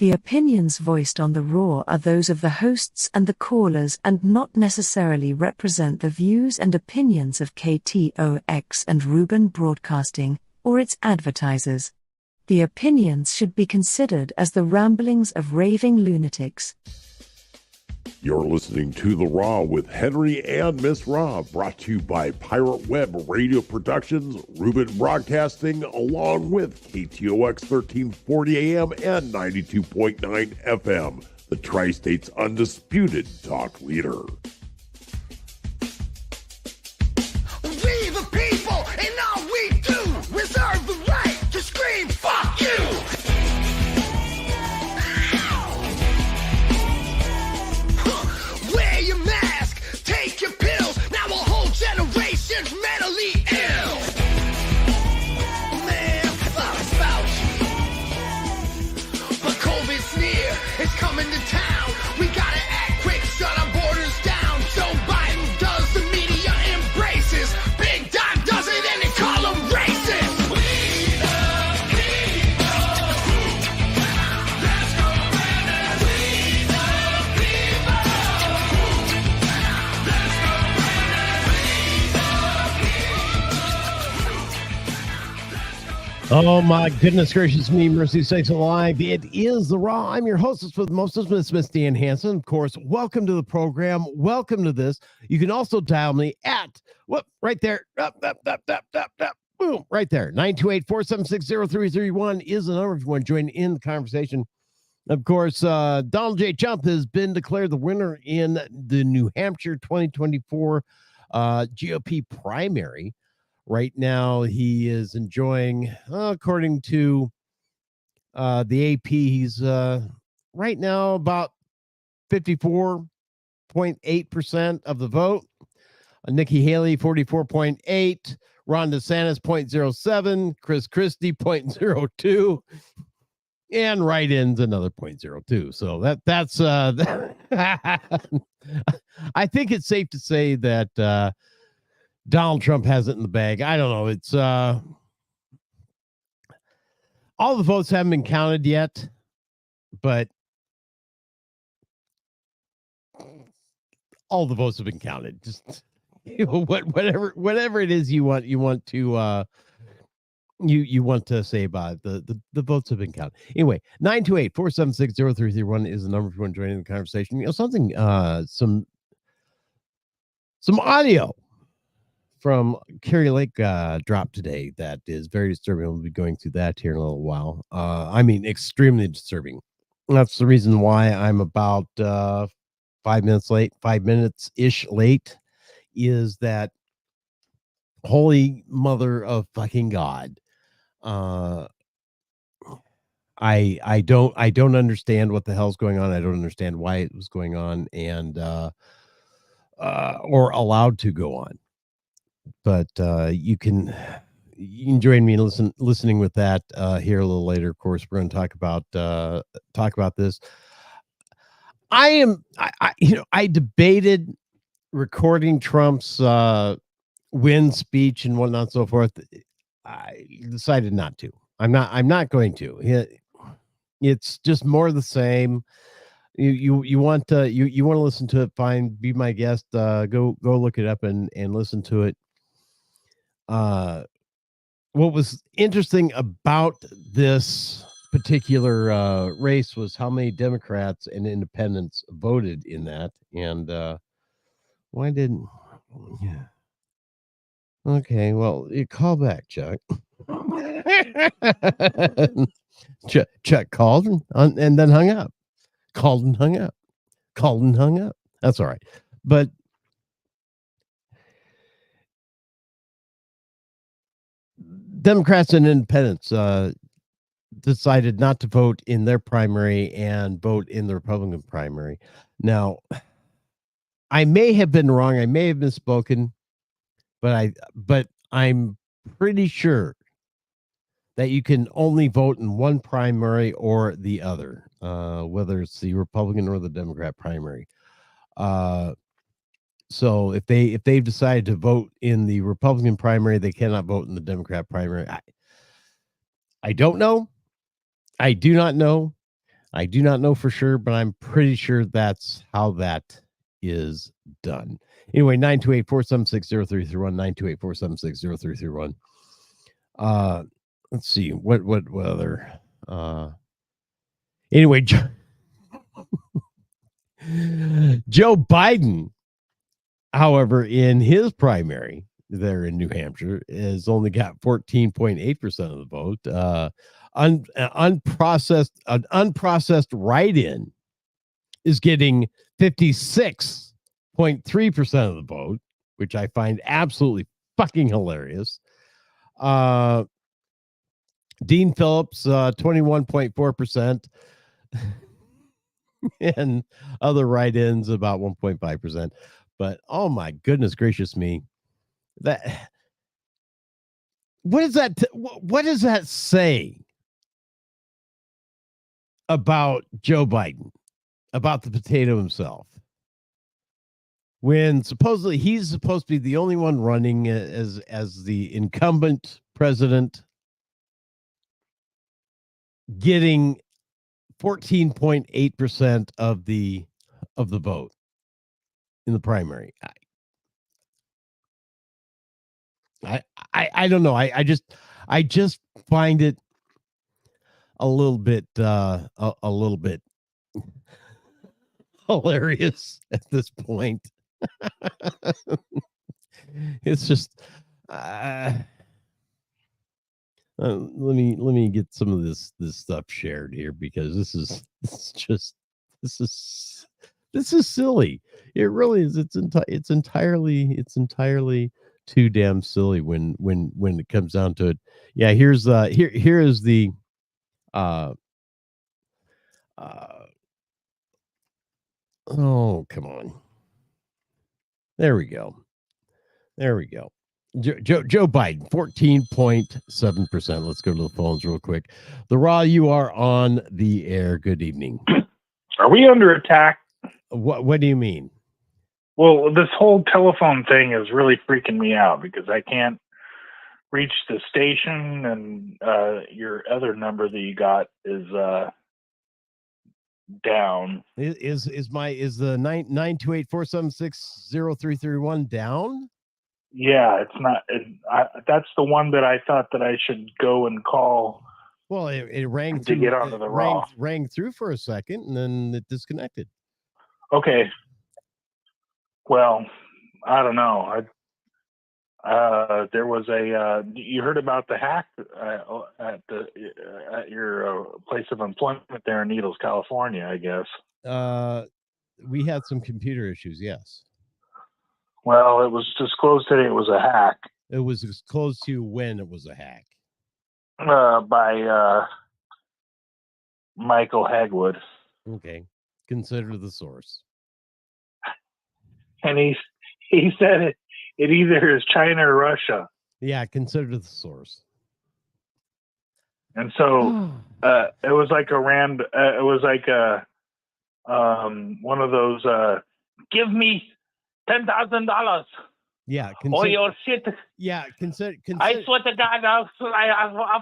The opinions voiced on the Raw are those of the hosts and the callers and not necessarily represent the views and opinions of KTOX and Ruben Broadcasting, or its advertisers. The opinions should be considered as the ramblings of raving lunatics. You're listening to The Raw with Henry and Miss Raw, brought to you by Pirate Web Radio Productions, Ruben Broadcasting, along with KTOX 1340 AM and 92.9 FM, the Tri-State's undisputed talk leader. We the people, and all we do, reserve the right to scream, fuck you! Wear your mask, take your pills. Now a whole generation's mentally ill. Man, thought about you. But COVID's near, it's coming to town. We gotta act quick, shut our borders down. Joe Biden does, the media embraces. Big Doc does it, and they call them racist. We the people. Let's go, Brandon. We the people. Oh my goodness gracious me, mercy sakes alive. It is The Raw. I'm your hostess with mostest, Miss Dan Hansen. Of course, welcome to the program. Welcome to this. You can also dial me at, right there. Boom, right there. 928-476-0331 is the number if you want to join in the conversation. Of course, Donald J. Trump has been declared the winner in the New Hampshire 2024 GOP primary. Right now, he is enjoying, according to the AP, he's right now about 54.8% of the vote. Nikki Haley, 44.8%. Ron DeSantis, 0.07%. Chris Christie, 0.02%. And write-ins, another 0.02%. So that's I think it's safe to say that Donald Trump has it in the bag. I don't know. It's all the votes haven't been counted yet, but all the votes have been counted. Just whatever it is you want to you want to say about it. The votes have been counted. Anyway, 928-476-0331 is the number if you want to join in the conversation. You know, something some audio from Carrie Lake dropped today that is very disturbing. We'll be going through that here in a little while. I mean, extremely disturbing. That's the reason why I'm about 5 minutes late, 5 minutes-ish late, is that holy mother of fucking God. I don't understand what the hell's going on. I don't understand why it was going on and or allowed to go on. But you can join me in listening with that here a little later. Of course, we're going to talk about this. I debated recording Trump's win speech and whatnot and so forth. I decided not to. I'm not going to. It's just more of the same. You want to listen to it, fine, be my guest. Go look it up and listen to it. What was interesting about this particular race was how many Democrats and independents voted in that, and why didn't? Yeah. Okay, well, you call back, Chuck. Chuck called and then hung up. Called and hung up. Called and hung up. That's all right, but. Democrats and independents decided not to vote in their primary and vote in the Republican primary. Now, I may have been wrong. I may have misspoken, but I'm pretty sure that you can only vote in one primary or the other, whether it's the Republican or the Democrat primary. So if they've decided to vote in the Republican primary, they cannot vote in the Democrat primary. I don't know. I do not know. I do not know for sure, but I'm pretty sure that's how that is done. Anyway, 928-476-0331, 928-476-0331. Let's see what other. Anyway, Joe Biden, however, in his primary there in New Hampshire, has only got 14.8% of the vote. An unprocessed write-in is getting 56.3% of the vote, which I find absolutely fucking hilarious. Dean Phillips, 21.4%. And other write-ins about 1.5%. But oh my goodness gracious me. What does that say about Joe Biden, about the potato himself, when supposedly he's supposed to be the only one running as the incumbent president, getting 14.8% of the vote in the primary? I don't know. I just find it a little bit hilarious at this point. It's just let me get some of this stuff shared here, because this is silly. It really is. It's entirely too damn silly when it comes down to it. Yeah, here is the oh, come on. There we go. Joe Biden, 14.7%. Let's go to the phones real quick. The Raw, you are on the air. Good evening. Are we under attack? What do you mean? Well, this whole telephone thing is really freaking me out, because I can't reach the station, and your other number that you got is down. Is the 928-476-0331 down? Yeah, it's not. That's the one that I thought that I should go and call. Well, it rang to get onto the Raw. Rang through for a second, and then it disconnected. Okay. Well, I don't know. There was you heard about the hack at your place of employment there in Needles, California, I guess. We had some computer issues, yes. Well, it was disclosed today it was a hack. It was disclosed to you when it was a hack? By Michael Hagwood. Okay. Consider the source. And he said it either is China or Russia. Yeah, consider the source. And so it was like one of those give me $10,000. Yeah, or your shit. Yeah, consider. I swear to God, I'll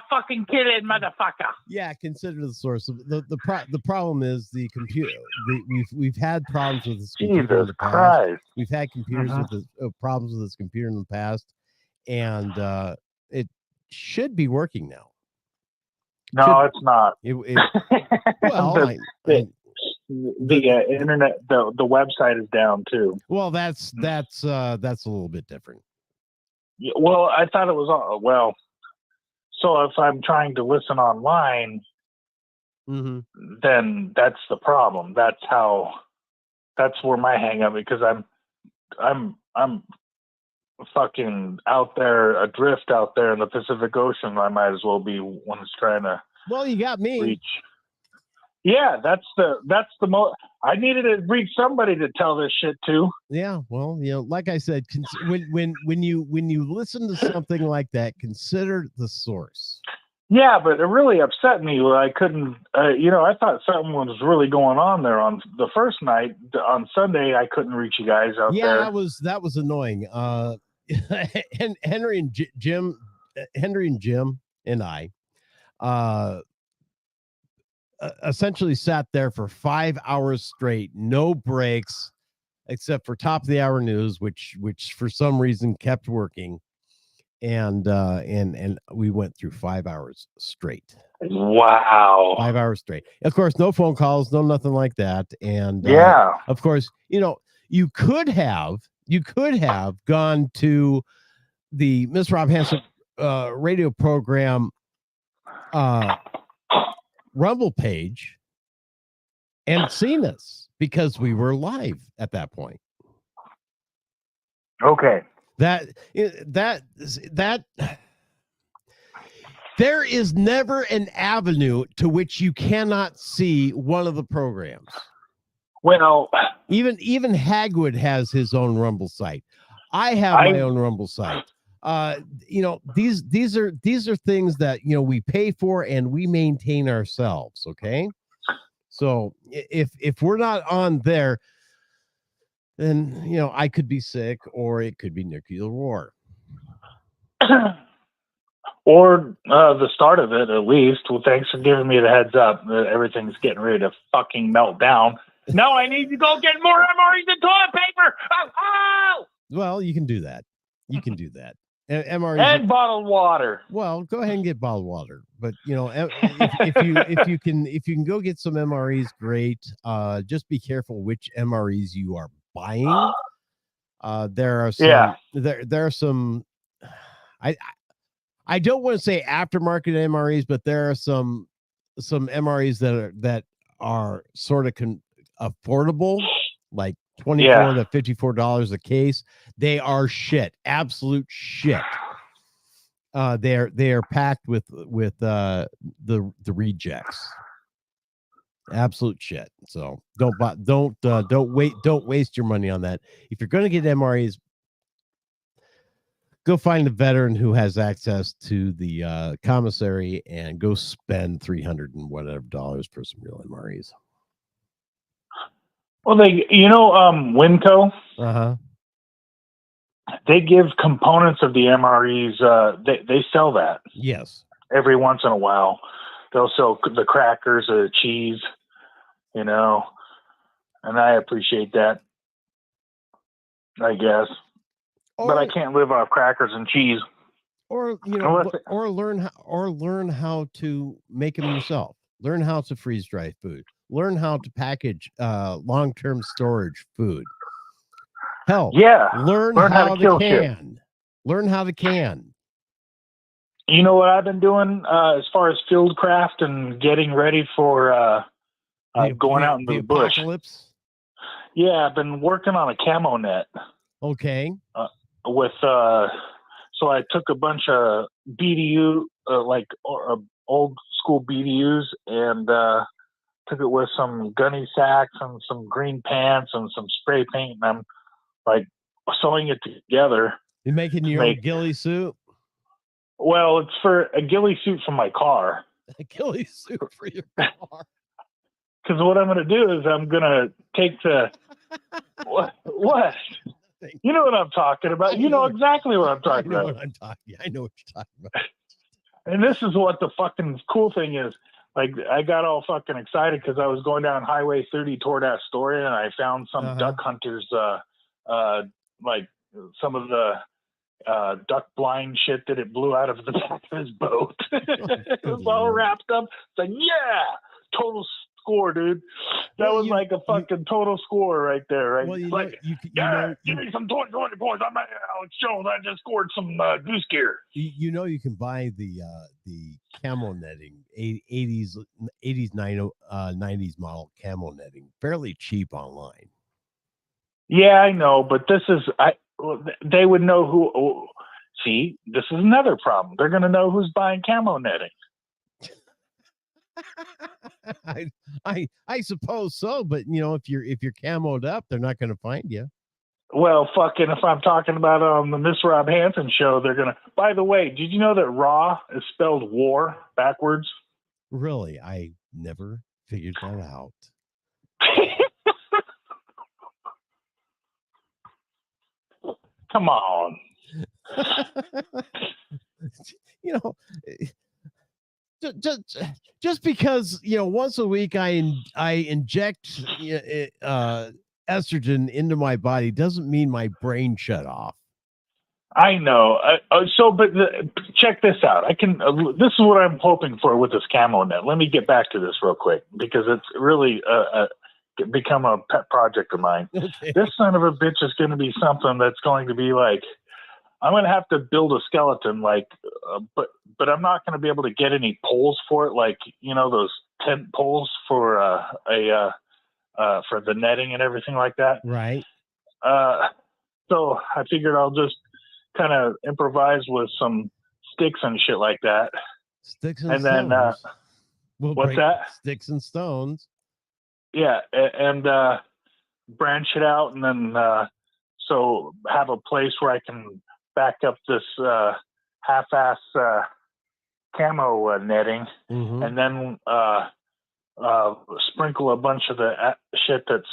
fucking kill it, motherfucker. Yeah, consider the source. The problem is the computer. We've had problems with this computer in the past. Christ. We've had computers with problems with this computer in the past, and it should be working now. No, it's not. Well, the internet, the website is down too. Well, that's a little bit different. Yeah, well, I thought it was so if I'm trying to listen online, then that's the problem. That's where my hang up, because I'm fucking out there, adrift out there in the Pacific Ocean. I might as well be one that's trying to. Well, you got me. Reach. Yeah, that's the most. I needed to reach somebody to tell this shit to. Yeah, well, like I said, when you listen to something like that, consider the source. Yeah, but it really upset me when I couldn't. I thought something was really going on there on the first night. On Sunday, I couldn't reach you guys out there. Yeah, that was annoying. Henry and Jim and I. essentially sat there for 5 hours straight, no breaks, except for top of the hour news, which for some reason kept working, and we went through 5 hours straight. Wow. 5 hours straight. Of course, no phone calls, no nothing like that, and Yeah. of course, you could have gone to the Miss Rob Hansen radio program Rumble page and seen us because we were live at that point. Okay. That there is never an avenue to which you cannot see one of the programs. Well, even Hagwood has his own Rumble site. I have my own Rumble site. These are things that we pay for and we maintain ourselves. Okay, so if we're not on there, then I could be sick or it could be nuclear war. Or the start of it, at least. Well, thanks for giving me the heads up that everything's getting ready to fucking melt down. No, I need to go get more MREs and toilet paper. Oh! Well, you can do that. MREs and bottled water. Well, go ahead and get bottled water. But if you can go get some MREs, great. Just be careful which MREs you are buying. There are some. There are some. I don't want to say aftermarket MREs, but there are some MREs that are sort of affordable, like $24 to $54 a case. They are shit, absolute shit. They are packed with the rejects, absolute shit. So don't waste your money on that. If you're going to get MREs, go find a veteran who has access to the commissary and go spend $300 and whatever dollars for some real MREs. Well, Winco. They give components of the MREs. They sell that. Yes. Every once in a while, they'll sell the crackers or the cheese. And I appreciate that. I guess. But I can't live off crackers and cheese. Or learn how to make them yourself. Learn how to freeze dry food. Learn how to package long-term storage food. Hell, learn how to can. Learn how to can. You know what I've been doing as far as field craft and getting ready for going out in the bush? Apocalypse? Yeah, I've been working on a camo net. Okay. So I took a bunch of BDU, old school BDUs, and took it with some gunny sacks and some green pants and some spray paint, and I'm like sewing it together. You're making your own ghillie suit? Well, it's for a ghillie suit for my car. A ghillie suit for your car. Because what I'm going to do is I'm going to take the what? You know what I'm talking about. You know exactly what I'm talking about. I know what you're talking about. And this is what the fucking cool thing is. Like, I got all fucking excited because I was going down Highway 30 toward Astoria, and I found some duck hunters, like some of the duck blind shit that it blew out of the back of his boat. It was all wrapped up. It's like, yeah, total score, dude. That was like a fucking total score right there, right? Well, give me some 20 points. I'm Alex Jones. I just scored some goose gear. You can buy the camo netting, 80s 90s model camo netting, fairly cheap online. Yeah, I know, but this is they would know who. See, this is another problem. They're going to know who's buying camo netting. I suppose so, but if you're camoed up, they're not going to find you. Well, fucking, if I'm talking about on the Miss Rob Hansen show, they're gonna. By the way, did you know that raw is spelled war backwards? Really, I never figured that out. Come on. just because once a week I inject estrogen into my body doesn't mean my brain shut off. I know. Check this out. This is what I'm hoping for with this camo net. Let me get back to this real quick because it's really become a pet project of mine. Okay. This son of a bitch is going to be something that's going to be like, I'm going to have to build a skeleton, but I'm not going to be able to get any poles for it, like those tent poles for for the netting and everything like that. Right. So I figured I'll just kind of improvise with some sticks and shit like that. Sticks and stones. Then what's that? Sticks and stones. Yeah, and branch it out, and then so have a place where I can back up this half-ass camo netting, and then sprinkle a bunch of the shit that's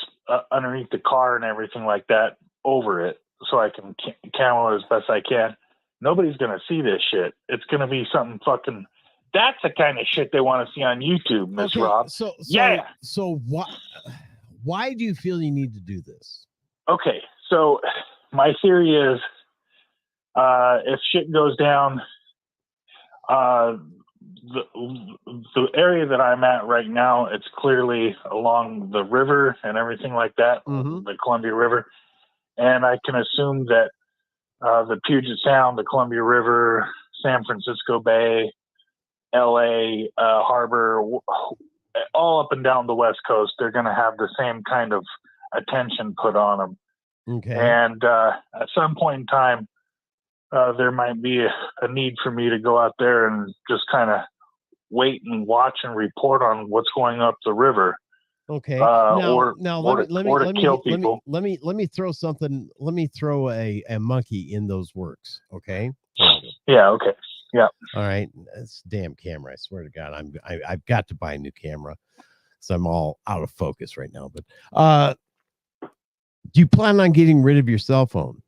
underneath the car and everything like that over it, so I can camo as best I can. Nobody's gonna see this shit. It's gonna be something fucking. That's the kind of shit they want to see on YouTube, Miss Rob. So yeah. So why do you feel you need to do this? Okay, so my theory is, if shit goes down, the area that I'm at right now, it's clearly along the river and everything like that, the Columbia River. And I can assume that the Puget Sound, the Columbia River, San Francisco Bay, LA Harbor, all up and down the West Coast, they're going to have the same kind of attention put on them. Okay. And at some point in time, there might be a need for me to go out there and just kind of wait and watch and report on what's going up the river. Okay. Or to kill people. Let me throw something. Let me throw a monkey in those works. Okay. Yeah. Okay. Yeah. All right. This damn camera. I swear to God, I've got to buy a new camera. So I'm all out of focus right now. But do you plan on getting rid of your cell phone?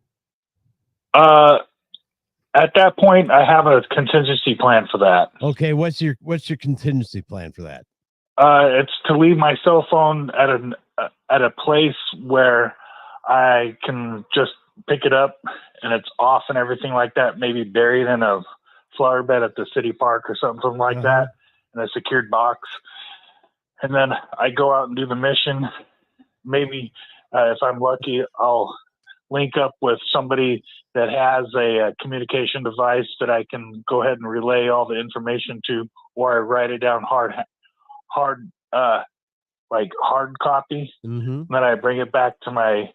At that point, I have a contingency plan for that. Okay. What's your contingency plan for that? It's to leave my cell phone at a place where I can just pick it up and it's off and everything like that. Maybe buried in a flower bed at the city park or something like that, in a secured box. And then I go out and do the mission. Maybe if I'm lucky, I'll link up with somebody that has a communication device that I can go ahead and relay all the information to, or I write it down hard copy. Mm-hmm. Then I bring it back to my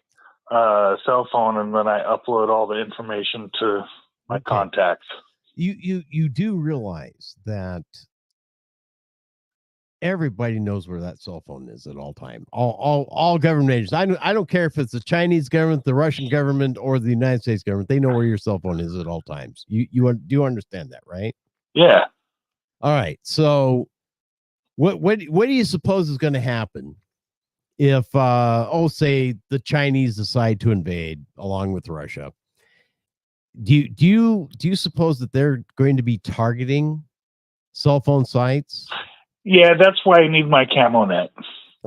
cell phone, and then I upload all the information to my contacts. You do realize that everybody knows where that cell phone is at all time. All government agents. I don't care if it's the Chinese government, the Russian government, or the United States government. They know where your cell phone is at all times. You do understand that, right? Yeah. All right. So what do you suppose is going to happen if say the Chinese decide to invade along with Russia? Do you suppose that they're going to be targeting cell phone sites? Yeah, that's why I need my camo net.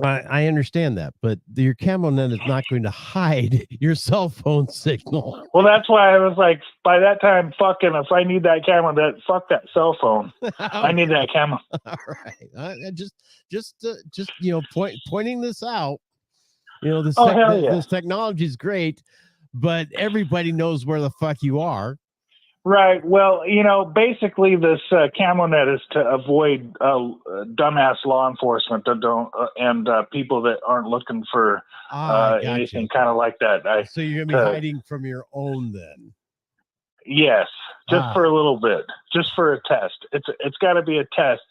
I understand that, but your camo net is not going to hide your cell phone signal. Well, that's why I was like, by that time, fucking, if I need that camo net, fuck that cell phone. I need that camo. All right, just pointing this out. This technology is great, but everybody knows where the fuck you are. Right. Well, basically this camo net is to avoid dumbass law enforcement that don't and people that aren't looking for anything kind of like that. So you're gonna be hiding from your own then? Yes, just for a little bit, just for a test. It's got to be a test.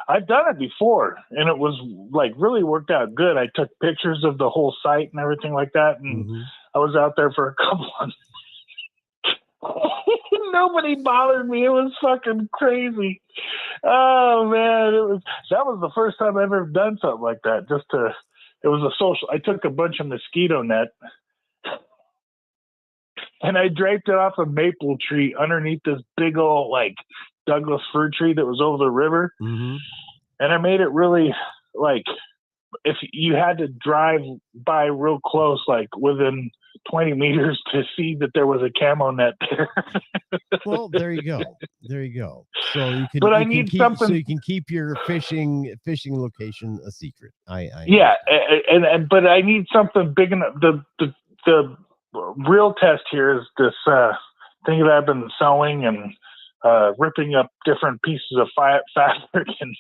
I've done it before, and it was like really worked out good. I took pictures of the whole site and everything like that, and I was out there for a couple of. Nobody bothered me. It was fucking crazy. Oh man, that was the first time I've ever done something like that. It was a social. I took a bunch of mosquito net and I draped it off a maple tree underneath this big old Douglas fir tree that was over the river. Mm-hmm. And I made it really like if you had to drive by real close, like within 20 meters to see that there was a camo net there. Well, there you go. There you go. So you can, But I you can need keep, something. so you can keep your fishing location a secret. I Yeah, understand. and but I need something big enough. The real test here is this thing that I've been sewing and ripping up different pieces of fabric and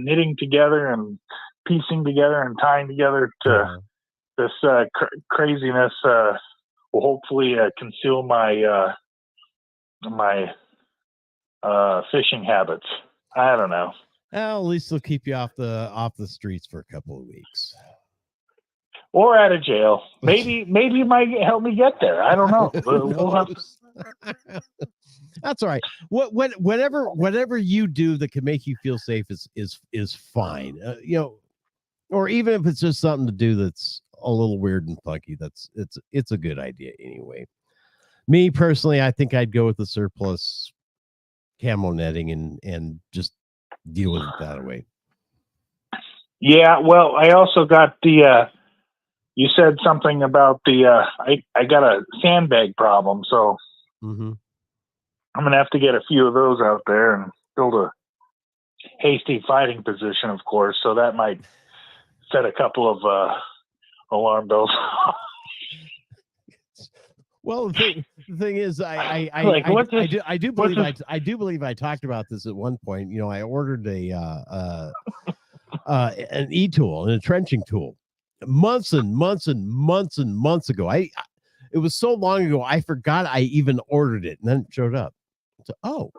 knitting together and piecing together and tying together to this craziness. Will hopefully conceal my my fishing habits. I don't know. Well, at least they'll keep you off the streets for a couple of weeks. Or out of jail. Maybe it might help me get there. I don't know. We'll have to... That's all right. Whatever you do that can make you feel safe is fine. Or even if it's just something to do that's a little weird and funky, it's a good idea anyway. Me personally, I think I'd go with the surplus camo netting and just deal with it that way. Yeah, well, I also got the you said something about the I got a sandbag problem, so Mm-hmm. I'm gonna have to get a few of those out there and build a hasty fighting position, of course. So that might set a couple of alarm bells. Well, the thing is, I do believe I talked about this at one point. I ordered an e-tool, an entrenching tool, months and months and months and months ago. It was so long ago, I forgot I even ordered it, and then it showed up. So, oh,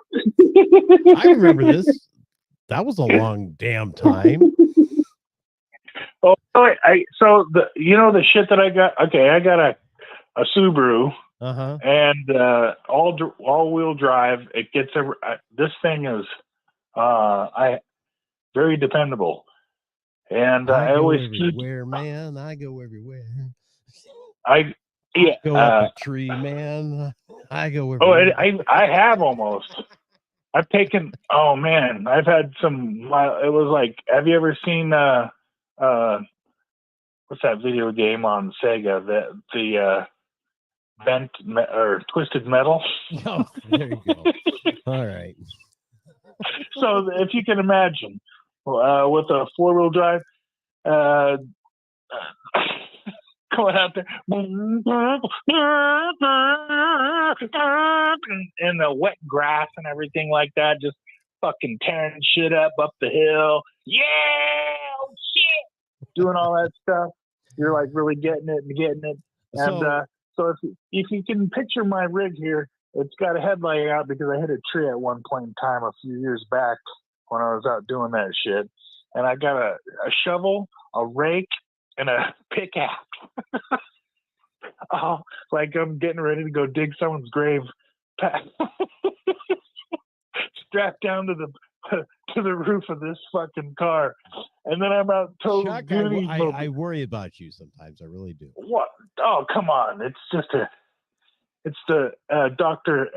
I remember this. That was a long damn time. Oh, so the shit that I got. Okay, I got a Subaru, and all-wheel drive. It gets this thing is very dependable, and I always everywhere, man. I go everywhere. I go up a tree, man. I go everywhere. Oh, I have almost. I've taken. Oh man, I've had some. It was like, have you ever seen what's that video game on Sega? The bent or twisted metal. Oh, there you go. All right. So if you can imagine, with a 4-wheel drive, going out there in the wet grass and everything like that, just fucking tearing shit up the hill. Yeah, oh shit, doing all that stuff. You're like really getting it. And so if you can picture my rig here, it's got a headlight out because I hit a tree at one point in time a few years back when I was out doing that shit. And I got a shovel, a rake, and a pickaxe. Oh, like I'm getting ready to go dig someone's grave. Strapped down to the roof of this fucking car, and then I'm out total Goonies. I worry about you sometimes. I really do. What? Oh, come on! It's the doctor.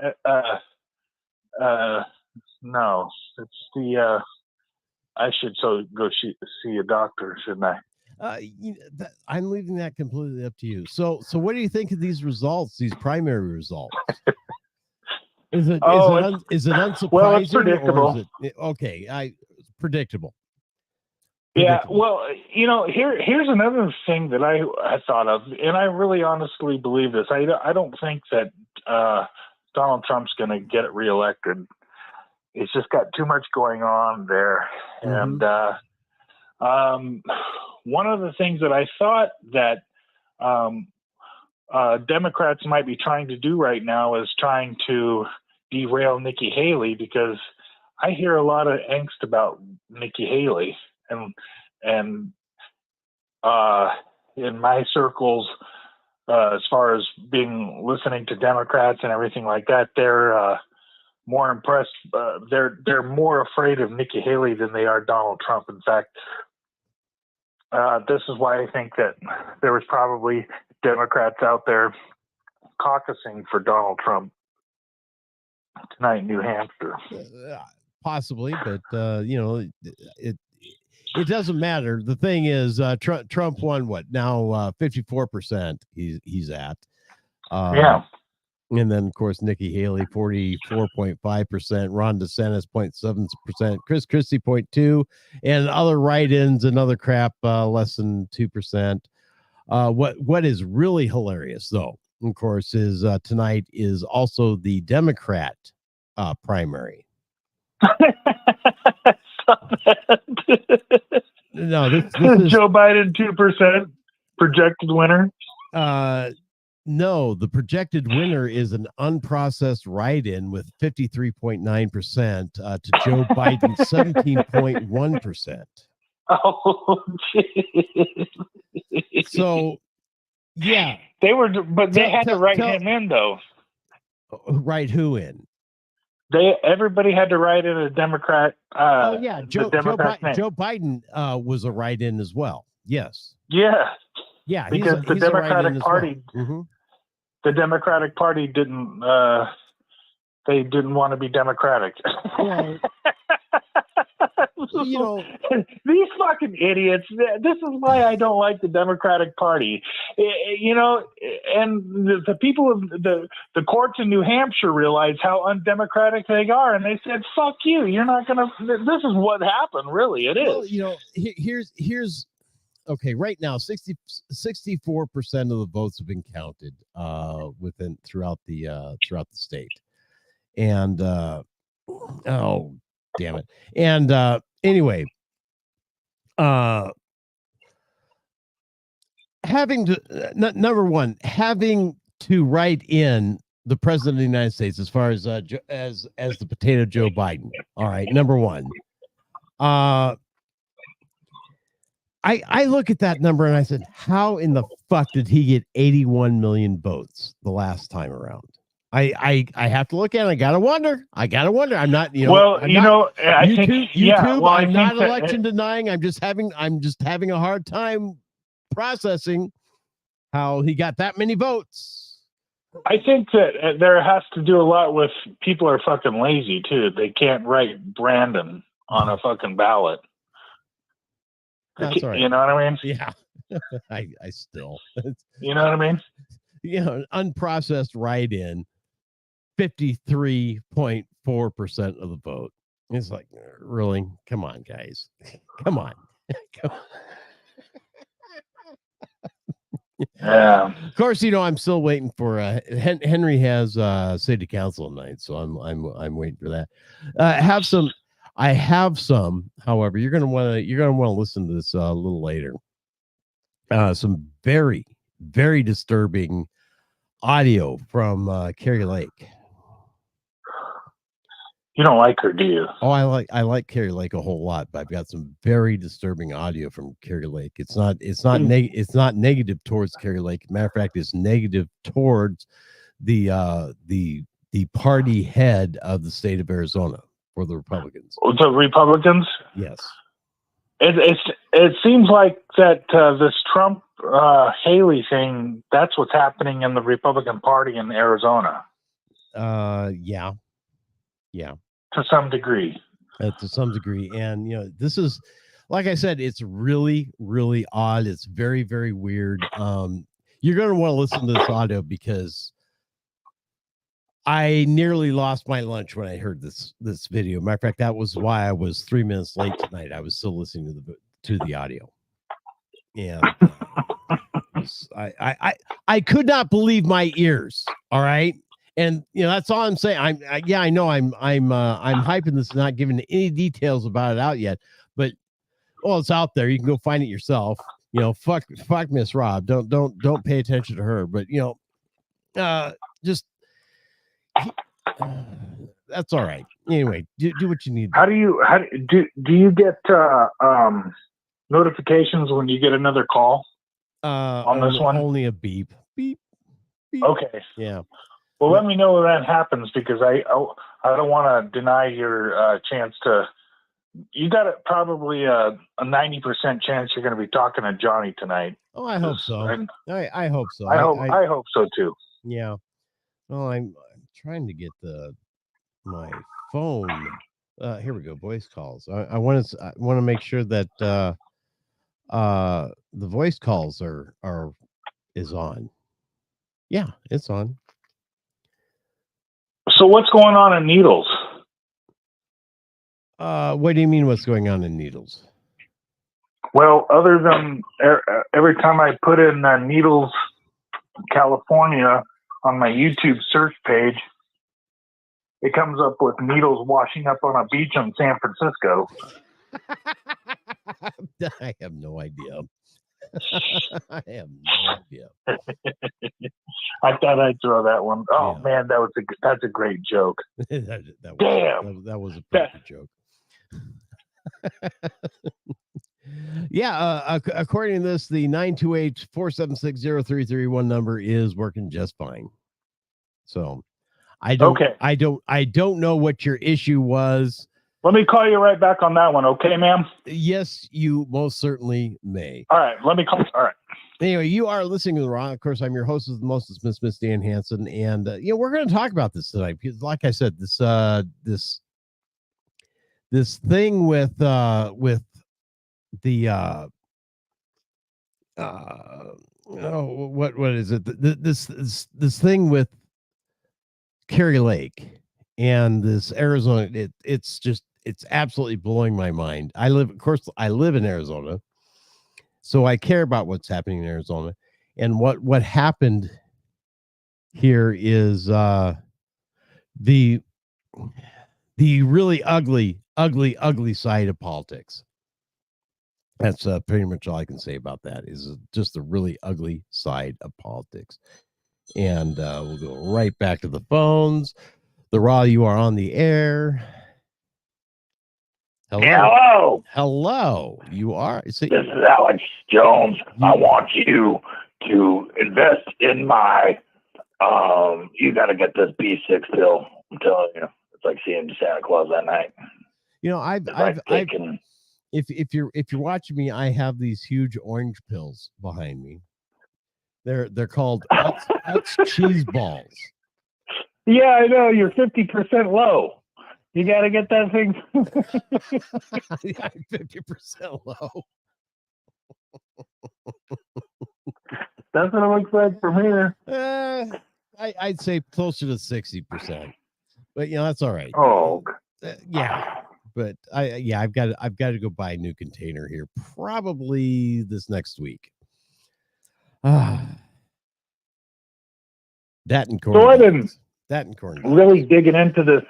No, it's the. I should go see a doctor, shouldn't I? I'm leaving that completely up to you. So what do you think of these results? These primary results? Is it unsurprising? Well, it's predictable. Or is it, okay, predictable. Yeah, well, here's another thing that I thought of, and I really honestly believe this. I don't think that Donald Trump's going to get reelected. He's just got too much going on there, and one of the things that I thought that Democrats might be trying to do right now is trying to derail Nikki Haley, because I hear a lot of angst about Nikki Haley, and in my circles, as far as listening to Democrats and everything like that, they're more impressed. They're more afraid of Nikki Haley than they are Donald Trump. In fact, this is why I think that there was probably Democrats out there caucusing for Donald Trump tonight in New Hampshire. Possibly, but it doesn't matter. The thing is, Trump won what now? 54%. He's at. Yeah. And then, of course, Nikki Haley, 44.5%, Ron DeSantis, 0.7%, Chris Christie, 0.2%, and other write-ins and other crap, less than 2%. What is really hilarious, though, of course, is tonight is also the Democrat primary. No, this is Joe Biden, 2% projected winner. No, the projected winner is an unprocessed write-in with 53.9% to Joe Biden, 17.1%. Oh, geez. So, yeah, they had to write him in, though. Write who in? Everybody had to write in a Democrat. Joe Biden was a write-in as well. Yes. Yeah. Yeah, because the Democratic Party, well. Mm-hmm. The Democratic Party didn't. They didn't want to be democratic. Well, these fucking idiots. This is why I don't like the Democratic Party. And the people of the courts in New Hampshire realize how undemocratic they are, and they said, "Fuck you! You're not gonna." This is what happened. Really, it is. Well, here's. Okay, right now, 64% of the votes have been counted throughout the state, and oh damn it! And anyway, having to write in the president of the United States as far as the potato Joe Biden. All right, number one. I look at that number and I said, how in the fuck did he get 81 million votes the last time around? I have to look at it. I gotta wonder. I'm not, I think YouTube. I'm not election denying. I'm just having a hard time processing how he got that many votes. I think that there has to do a lot with people are fucking lazy too. They can't write Brandon on a fucking ballot. That's right. You know what I mean? Yeah. I still. You know what I mean? Unprocessed write-in, 53.4% of the vote. It's like, really? Come on, guys. Come on. Yeah. Of course, I'm still waiting for Henry has city council tonight, so I'm waiting for that. I have some, however, you're gonna want to listen to this a little later. Some very, very disturbing audio from Carrie Lake. You don't like her, do you? Oh, I like Carrie Lake a whole lot, but I've got some very disturbing audio from Carrie Lake. It's not negative towards Carrie Lake. Matter of fact, it's negative towards the party head of the state of Arizona. For the Republicans. The Republicans? Yes. It seems like that this Trump Haley thing, that's what's happening in the Republican Party in Arizona. Yeah. To some degree. And this is, like I said, it's really, really odd. It's very, very weird. You're going to want to listen to this audio because I nearly lost my lunch when I heard this video. Matter of fact, that was why I was 3 minutes late tonight. I was still listening to the audio, and I could not believe my ears. All right, and that's all I'm saying. I know I'm hyping this, not giving any details about it out yet, but it's out there. You can go find it yourself. Fuck Miss Rob. Don't pay attention to her. But just. That's all right. Anyway, do what you need. How do you get notifications when you get another call on this one? Only a beep. Okay. Yeah. Well, let me know when that happens because I don't want to deny your chance to. You got probably a 90% chance you're going to be talking to Johnny tonight. Oh, I hope so. I hope so. I hope so too. Yeah. Well, I'm trying to get the my phone. Here we go. Voice calls. I want to make sure that the voice calls is on. Yeah, it's on. So what's going on in Needles? What do you mean? What's going on in Needles? Well, other than every time I put in Needles, California on my YouTube search page, it comes up with needles washing up on a beach in San Francisco. I have no idea. I have no idea. I thought I'd throw that one. Oh Yeah. man, that's a great joke. that was a perfect joke. Yeah, according to this, the 928-476-0331 number is working just fine. So I don't know what your issue was. Let me call you right back on that one, okay, ma'am? Yes, you most certainly may. All right, let me call. All right. Anyway, you are listening to The Raw. Of course, I'm your host of the most, Miss Dan Hansen, and we're going to talk about this tonight because, like I said, this thing with the what is it? This thing with Carrie Lake and this Arizona. It's absolutely blowing my mind. I live in Arizona, so I care about what's happening in Arizona. And what happened here is the really ugly side of politics. That's pretty much all I can say about that. Is just the really ugly side of politics. And we'll go right back to the phones. The Raw, you are on the air. Hello. Hello. You are. This is Alex Jones. I want you to invest in my. You got to get this B6 pill. I'm telling you, it's like seeing Santa Claus that night. If you're watching me, I have these huge orange pills behind me. They're called Utz cheese balls. Yeah, I know. You're 50% low. You got to get that thing. Yeah, 50% low. That's what it looks like from here. I'd say closer to 60%, but that's all right. Oh, yeah. But I've got to go buy a new container here probably this next week. That and corn. So I've been really digging into this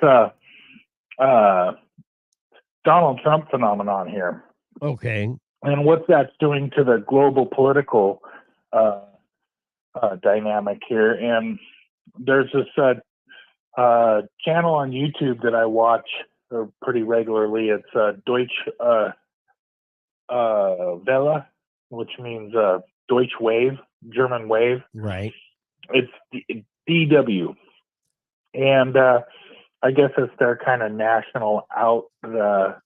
Donald Trump phenomenon here. Okay. And what that's doing to the global political dynamic here. And there's this channel on YouTube that I watch pretty regularly. It's Deutsche Welle, which means Deutsche Wave, German Wave. Right. It's DW. And I guess it's their kind of national output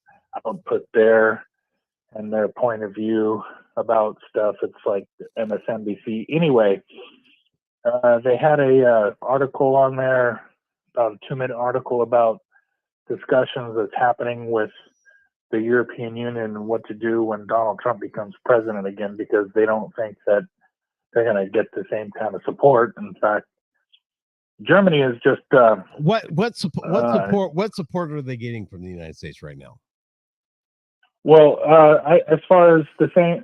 there and their point of view about stuff. It's like MSNBC. Anyway, they had a article on there, about a 2-minute article about discussions that's happening with the European Union and what to do when Donald Trump becomes president again, because they don't think that they're going to get the same kind of support. In fact, Germany is just what support are they getting from the United States right now? Well, as far as the same,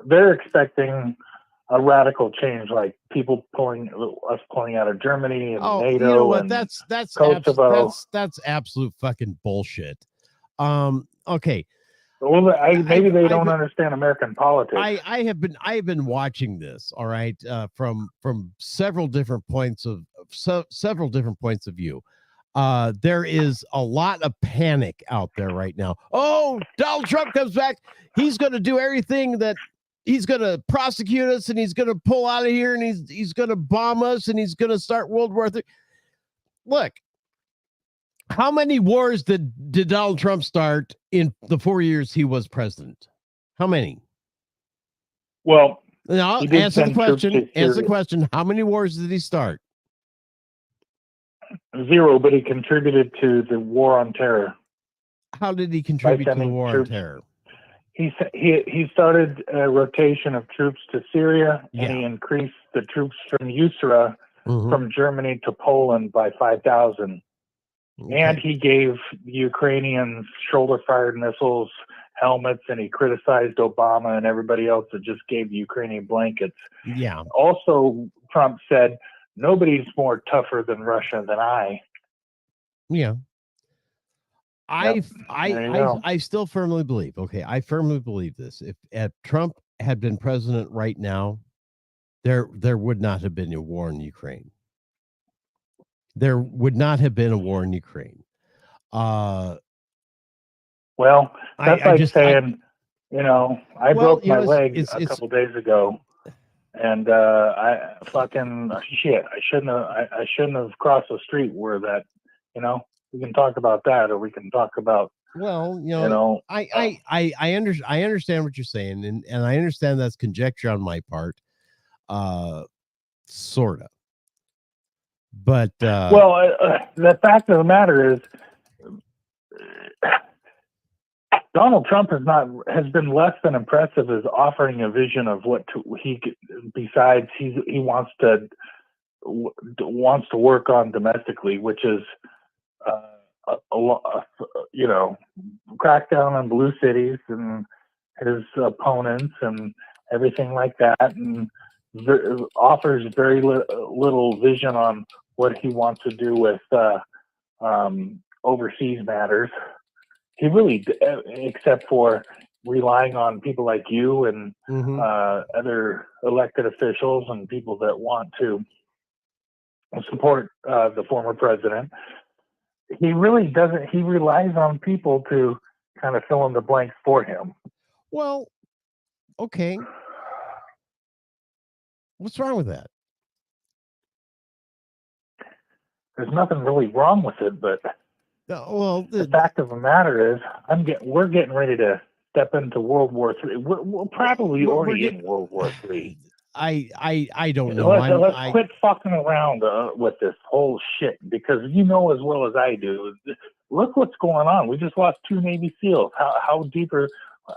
they're expecting a radical change, like people pulling out of Germany and NATO. You know what? And that's Kosovo. That's absolute fucking bullshit. Okay. Well, maybe they don't understand American politics. I have been watching this, all right, from several different points of view. There is a lot of panic out there right now. Oh, Donald Trump comes back. He's going to do everything that he's going to prosecute us, and he's going to pull out of here, and he's going to bomb us, and he's going to start World War III. Look, how many wars did Donald Trump start in the 4 years he was president? How many? Well, no, answer the question. Answer the question. How many wars did he start? Zero, but he contributed to the war on terror. How did he contribute to the sending war troops. on terror? He started a rotation of troops to Syria, Yeah. and he increased the troops from Usera Mhm. from Germany to Poland by 5,000. Okay. And he gave the Ukrainians shoulder-fired missiles, helmets, and he criticized Obama and everybody else that just gave the Ukrainian blankets. Yeah. Also, Trump said, nobody's more tougher than Russia than I. Yeah. There you go. I still firmly believe. Okay, I firmly believe this. If Trump had been president right now, there would not have been a war in Ukraine. There would not have been a war in Ukraine. Well, that's like saying, I broke my leg a couple days ago, and I fucking shit. I shouldn't have crossed the street where that. We can talk about that, or we can talk about. Well, I understand what you're saying, and I understand that's conjecture on my part, sort of. But the fact of the matter is, Donald Trump has been less than impressive as offering a vision of what besides he wants to work on domestically, which is crack down on blue cities and his opponents and everything like that, and offers very little vision on what he wants to do with overseas matters. He really, except for relying on people like you and other elected officials and people that want to support the former president, he really doesn't. He relies on people to kind of fill in the blanks for him. Well, okay. What's wrong with that? There's nothing really wrong with it, but the fact of the matter is, we're getting ready to step into World War III. We're probably already in World War III. I don't know. Let's quit fucking around with this whole shit, because you know as well as I do. Look what's going on. We just lost 2 Navy SEALs. How deeper?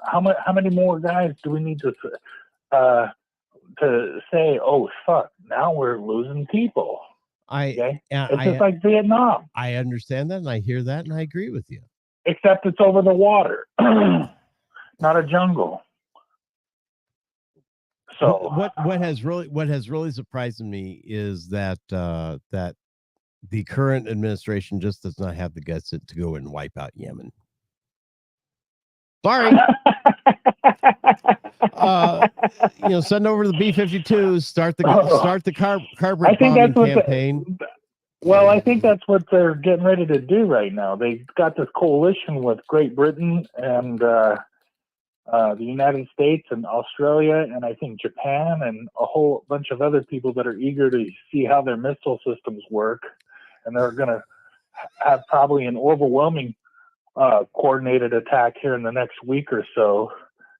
How many more guys do we need to say? Oh fuck! Now we're losing people. It's just like Vietnam. I understand that, and I hear that, and I agree with you. Except it's over the water, not a jungle. So what has really surprised me is that that the current administration just does not have the guts to go and wipe out Yemen. Sorry. Send over the B-52s, start the carbon bombing campaign. I think that's what they're getting ready to do right now. They've got this coalition with Great Britain and the United States and Australia, and I think Japan, and a whole bunch of other people that are eager to see how their missile systems work. And they're going to have probably an overwhelming coordinated attack here in the next week or so.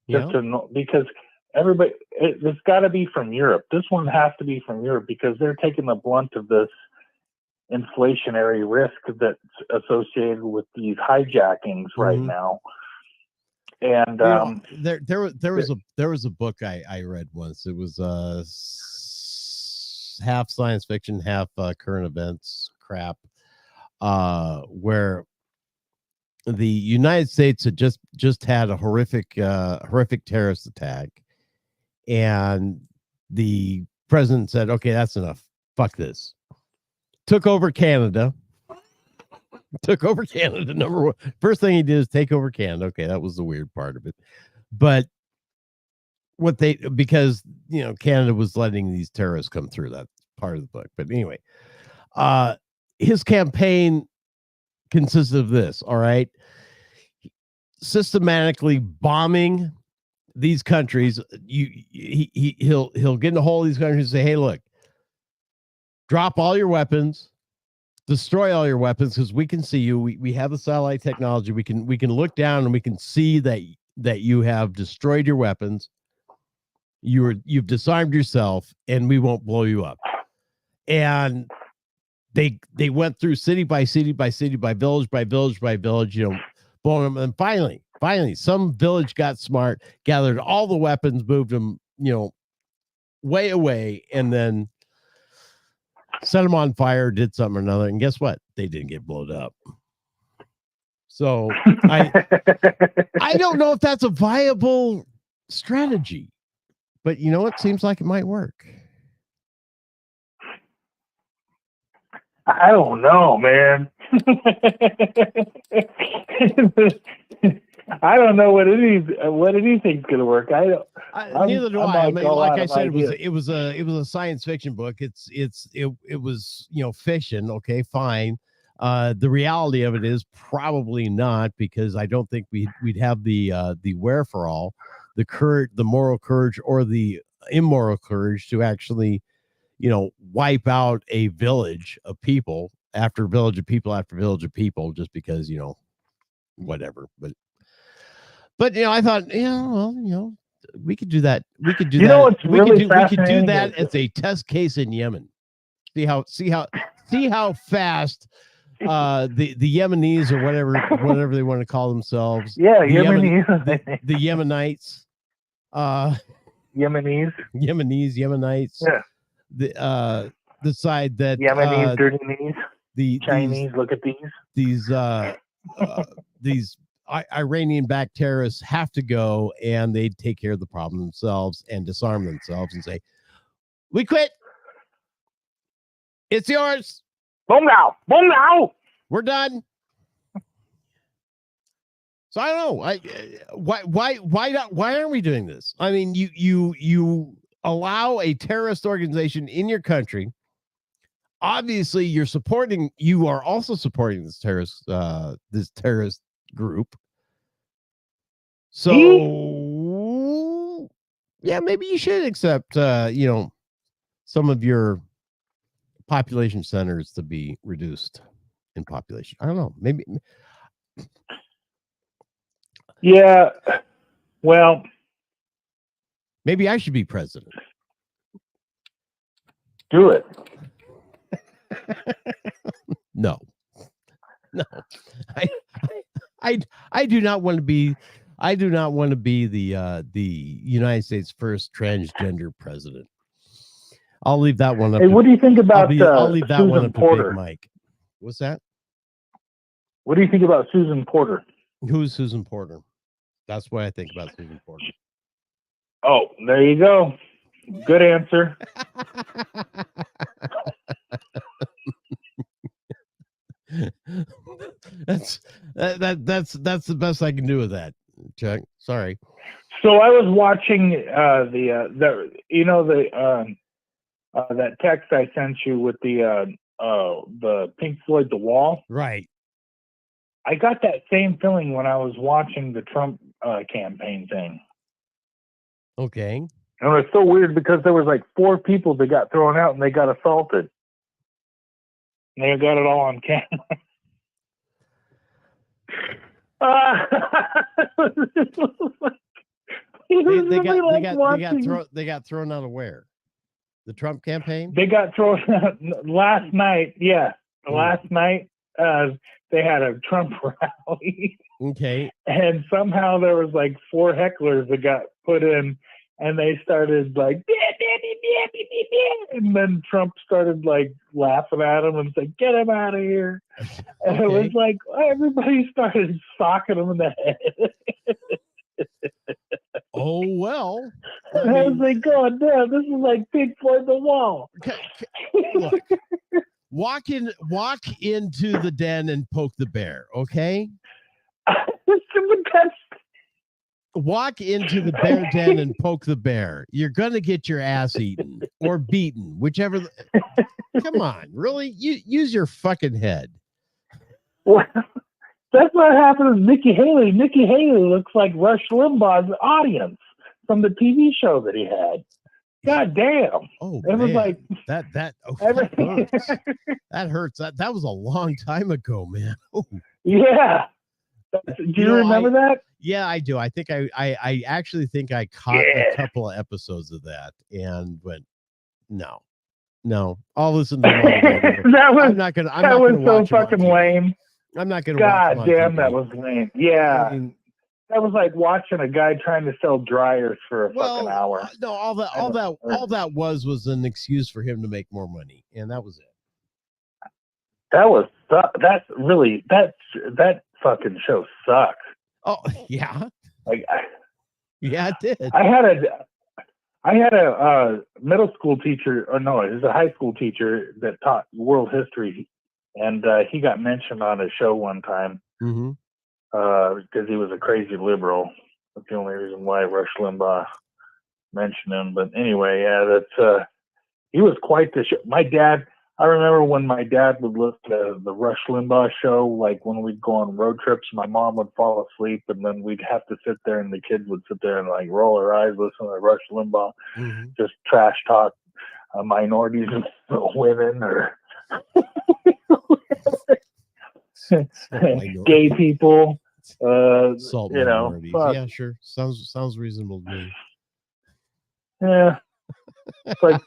Because everybody, it's got to be from Europe. This one has to be from Europe, because they're taking the blunt of this inflationary risk that's associated with these hijackings right now. And there was a book I read once. It was half science fiction, half current events crap, where the United States had just had a horrific terrorist attack, and the president said, "Okay, that's enough. Fuck this." Took over Canada. Number one. First thing he did is take over Canada. Okay, that was the weird part of it. But because Canada was letting these terrorists come through, that's part of the book. But anyway, his campaign consisted of this, all right? Systematically bombing these countries. He'll get in a hold of these countries and say, "Hey, look, drop all your weapons, destroy all your weapons, because we can see you. We have the satellite technology. We can look down and we can see that you have destroyed your weapons. You've disarmed yourself, and we won't blow you up." And they went through city by city by city by village by village by village, blowing them. And finally, some village got smart, gathered all the weapons, moved them, way away, and then set them on fire, did something or another. And guess what? They didn't get blown up. So I don't know if that's a viable strategy, but it seems like it might work. I don't know, man. I don't know what anything's gonna work. Neither do I. I mean, like I said, ideas. it was a science fiction book. It was fiction. Okay, fine. The reality of it is probably not, because I don't think we'd have the wherewithal, the courage, the moral courage, or the immoral courage to actually wipe out a village of people after village of people after village of people, just because whatever. But I thought, we could do that. We could do that. What's really fascinating? We could do that as a test case in Yemen. See how fast the Yemenis, or whatever they want to call themselves. Yeah, the Yemenites. Yemenites. Yeah. Decide that Yemenis, dirty knees. The Chinese, look at these Iranian-backed terrorists have to go, and they take care of the problem themselves and disarm themselves and say, "We quit. It's yours. Boom now. We're done." So I don't know. Why aren't we doing this? I mean, you allow a terrorist organization in your country. Obviously, you are also supporting this terrorist group. So yeah, maybe you should accept some of your population centers to be reduced in population. I don't know. Maybe. Yeah. Well, maybe I should be president. Do it. No. I do not want to be. I do not want to be the United States' first transgender president. I'll leave that one up. Hey, what do you think about I'll leave that Susan one up Porter? to Big Mike. What's that? What do you think about Susan Porter? Who's Susan Porter? That's what I think about Susan Porter. Oh, there you go. Good answer. That's the best I can do with that, Chuck. Sorry. So I was watching that text I sent you with the Pink Floyd The Wall. Right. I got that same feeling when I was watching the Trump campaign thing. Okay. And it was so weird because there was like 4 people that got thrown out and they got assaulted. And they got it all on camera. They got thrown out of where? The Trump campaign? They got thrown out last night. Yeah. Last night, they had a Trump rally. Okay. And somehow there was like 4 hecklers that got put in, and they started like, and then Trump started like laughing at him and said, "Get him out of here." And it was like everybody started socking him in the head. Oh, well. I was like, God damn, this is like Pink Floyd The Wall. Look, walk into the den and poke the bear, okay? Walk into the bear den and poke the bear. You're going to get your ass eaten or beaten, whichever. Come on, really? Use your fucking head. Well, that's what happened with Nikki Haley. Nikki Haley looks like Rush Limbaugh's audience from the TV show that he had. God damn. Oh, it was like that hurts. That hurts. That was a long time ago, man. Oh. Yeah. Do you remember that? Yeah, I do. I think I actually think I caught a couple of episodes of that and went, no. No, I'll listen to him on the radio. That was I'm not gonna so watch him on fucking TV. lame. I'm not gonna watch him God on damn, TV. that was lame. Yeah, I mean, that was like watching a guy trying to sell dryers for a fucking hour. No, all that was an excuse for him to make more money, and that was it. That fucking show sucks. Oh yeah, Like, yeah, it did. I had a middle school teacher, or no, it was a high school teacher that taught world history, and he got mentioned on a show one time Mm-hmm. Because he was a crazy liberal. That's the only reason why Rush Limbaugh mentioned him. But anyway, yeah, that's he was quite the show. My dad, I remember when my dad would listen to the Rush Limbaugh show, like when we'd go on road trips, my mom would fall asleep, and then we'd have to sit there, and the kids would sit there and like roll their eyes, listen to Rush Limbaugh, just trash talk minorities and women or gay people. Salt you know, minorities. fuck. Yeah, sure. Sounds reasonable to me. Yeah. It's like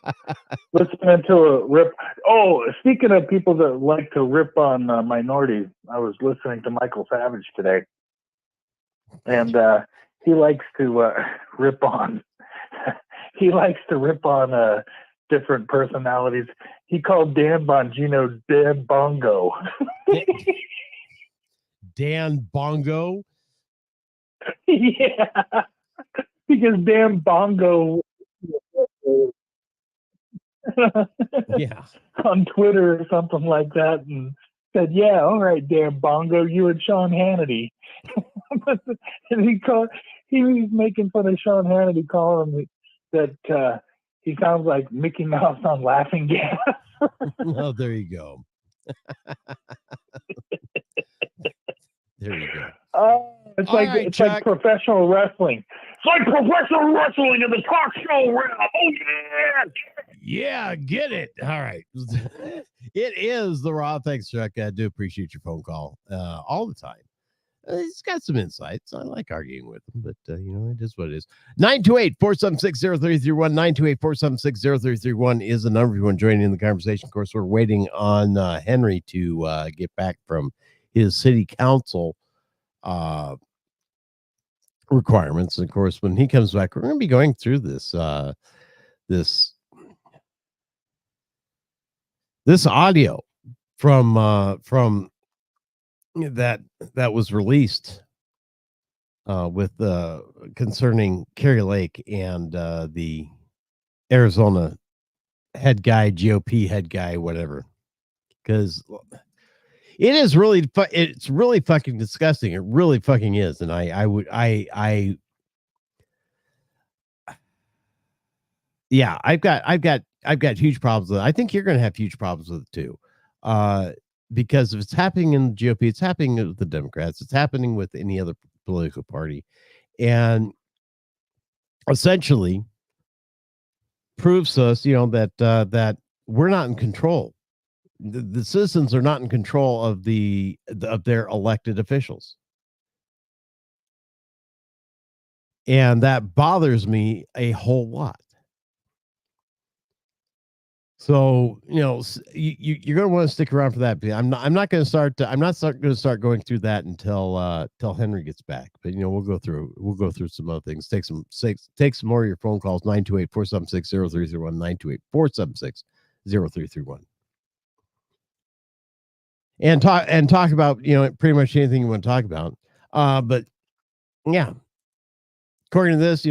listening to a rip. Oh, speaking of people that like to rip on minorities, I was listening to Michael Savage today, and he likes to rip on. He likes to rip on different personalities. He called Dan Bongino Dan Bongo. Dan Bongo. Yeah, because Dan Bongo. Yeah. On Twitter or something like that, and said, "Yeah, all right, Dan Bongo, you and Sean Hannity." And he was making fun of Sean Hannity, calling him that he sounds like Mickey Mouse on Laughing Gas. Oh, there you go. There you go. Oh, it's All like right, it's Chuck. like professional wrestling. It's like professional wrestling in the talk show realm. Oh yeah. Yeah, get it. All right. It is the Raw. Thanks, Chuck. I do appreciate your phone call all the time. He's got some insights. I like arguing with him, but, it is what it is. 928-476-0331. 928-476-0331 is the number if you want to join in the conversation. Of course, we're waiting on Henry to get back from his city council requirements. Of course, when he comes back, we're going to be going through this audio from that was released with concerning Kerry Lake and the Arizona head guy, GOP head guy, whatever. Because it is really it's really fucking disgusting. It really fucking is. And yeah, I've got huge problems with it. I think you're going to have huge problems with it too. Because if it's happening in the GOP, it's happening with the Democrats, it's happening with any other political party, and essentially proves to us, that we're not in control. The citizens are not in control of their elected officials, and that bothers me a whole lot. So, you're going to want to stick around for that. I'm not going to start going through that until Henry gets back. But, we'll go through some other things. Take some more of your phone calls. 928-476-0331, 928-476-0331. And talk about, pretty much anything you want to talk about. But yeah, according to this,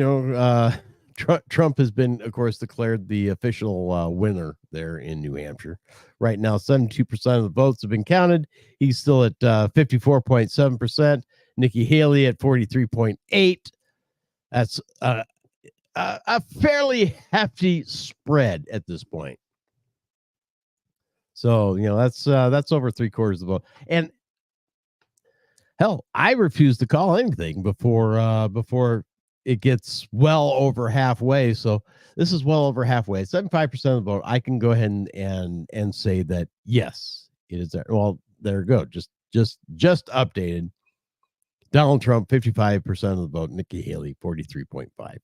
Trump has been, of course, declared the official winner there in New Hampshire. Right now, 72% of the votes have been counted. He's still at 54.7%. Nikki Haley at 43.8%. That's a fairly hefty spread at this point. So, that's over 3/4 of the vote. And hell, I refuse to call anything before it gets well over halfway. So this is well over halfway. 75% of the vote. I can go ahead and say that yes, it is there. Well, there you go. Just updated. Donald Trump, 55% of the vote. Nikki Haley, 43.5%.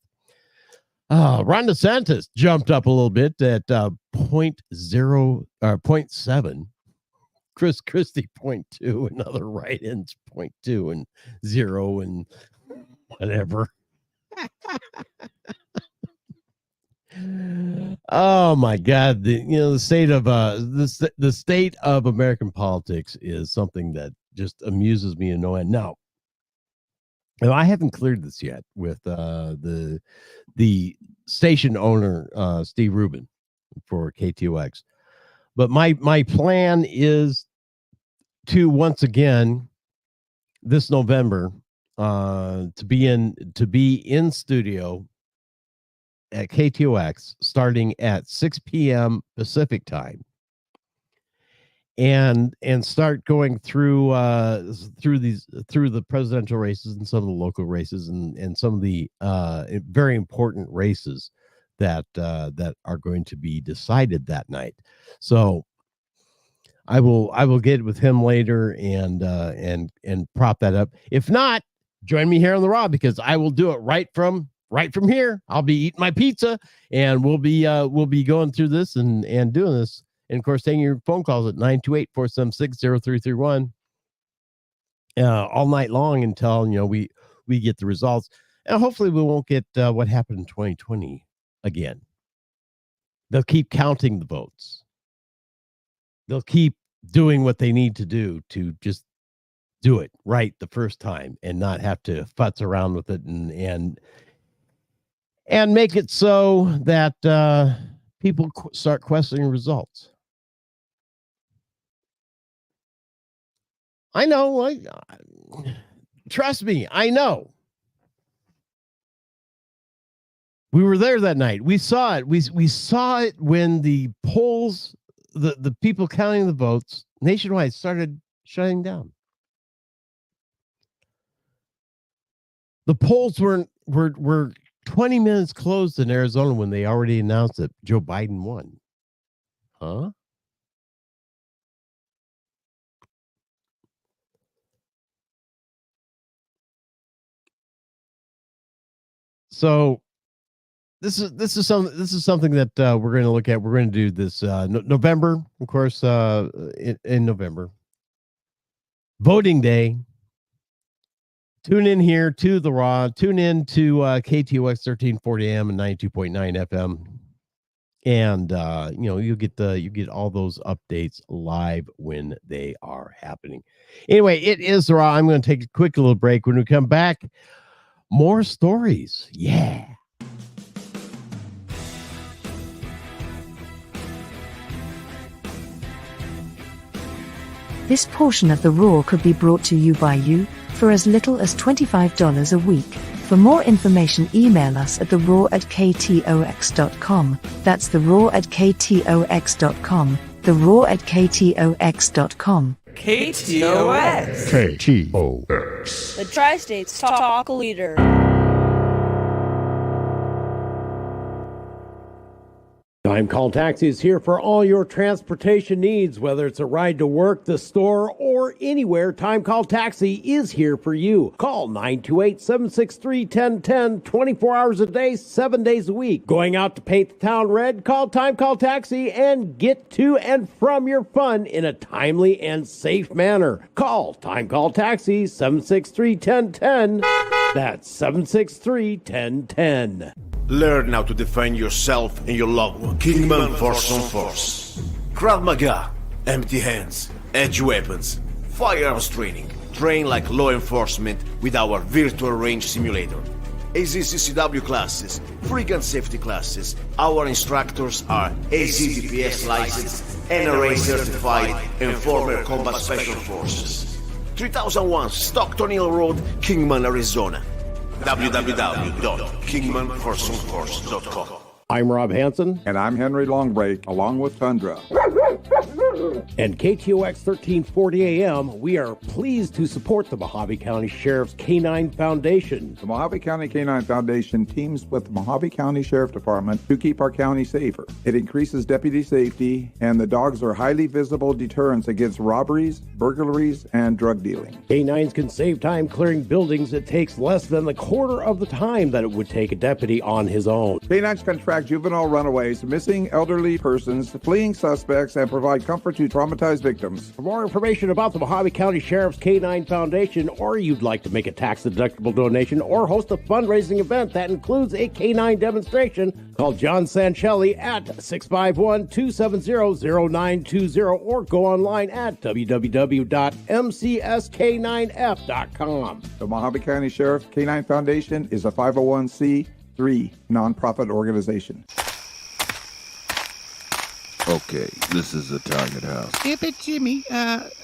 Ron DeSantis jumped up a little bit at 0.7. Chris Christie 0.2, and other write-ins 0.2 and 0 and whatever. Oh my God! The state of the state of American politics is something that just amuses me in no end. Now, I haven't cleared this yet with the station owner Steve Rubin for KTOX, but my plan is to once again this November to be in studio at KTOX starting at 6 p.m. Pacific time, and start going through the presidential races and some of the local races and some of the very important races that are going to be decided that night. So I will get with him later and prop that up. If not, join me here on the Raw, because I will do it right from here. I'll be eating my pizza, and we'll be going through this and doing this. And of course, taking your phone calls at 928-476-0331 all night long until we get the results. And hopefully we won't get what happened in 2020 again. They'll keep counting the votes. They'll keep doing what they need to do to just do it right the first time and not have to futz around with it and make it so that people start questioning results. I know. Trust me, I know. We were there that night. We saw it. We saw it when the polls, the people counting the votes nationwide started shutting down. The polls were 20 minutes closed in Arizona when they already announced that Joe Biden won. Huh? So this is something that we're going to look at. We're going to do this November, of course, in November. Voting day. Tune in here to the Raw. Tune in to KTOX 1340 AM and 92.9 FM, and you get all those updates live when they are happening. Anyway, it is the Raw. I'm going to take a quick little break. When we come back, more stories. Yeah. This portion of the Raw could be brought to you by you for as little as $25 a week. For more information, email us at theraw@ktox.com. That's theraw@ktox.com. theraw@ktox.com. KTOX. KTOX. The Tri-States Talk Leader. Time Call Taxi is here for all your transportation needs, whether it's a ride to work, the store, or anywhere. Time Call Taxi is here for you. Call 928-763-1010, 24 hours a day, 7 days a week. Going out to paint the town red? Call Time Call Taxi and get to and from your fun in a timely and safe manner. Call Time Call Taxi, 763-1010. That's 763-1010. Learn how to defend yourself and your loved one. Kingman Force on Force. Krav Maga. Empty hands. Edge weapons. Firearms training. Train like law enforcement with our virtual range simulator. AZCCW classes. Free gun safety classes. Our instructors are AZDPS licensed, NRA certified, and former Combat Special Forces. 3001 Stockton Hill Road, Kingman, Arizona. www.kingmanforsonforce.com. I'm Rob Hansen. And I'm Henry Longbreak, along with Tundra. And KTOX 1340 AM, we are pleased to support the Mojave County Sheriff's Canine Foundation. The Mojave County Canine Foundation teams with the Mojave County Sheriff Department to keep our county safer. It increases deputy safety, and the dogs are highly visible deterrents against robberies, burglaries, and drug dealing. Canines can save time clearing buildings. It takes less than a quarter of the time that it would take a deputy on his own. Canines can track juvenile runaways, missing elderly persons, fleeing suspects, and provide comfort to traumatized victims. For more information about the Mojave County Sheriff's Canine Foundation, or you'd like to make a tax-deductible donation or host a fundraising event that includes a canine demonstration, call John Sanchelli at 651-270-0920 or go online at www.mcsk9f.com. The Mojave County Sheriff Canine Foundation is a 501c3 nonprofit organization. Okay, this is the target house. Yeah, but Jimmy,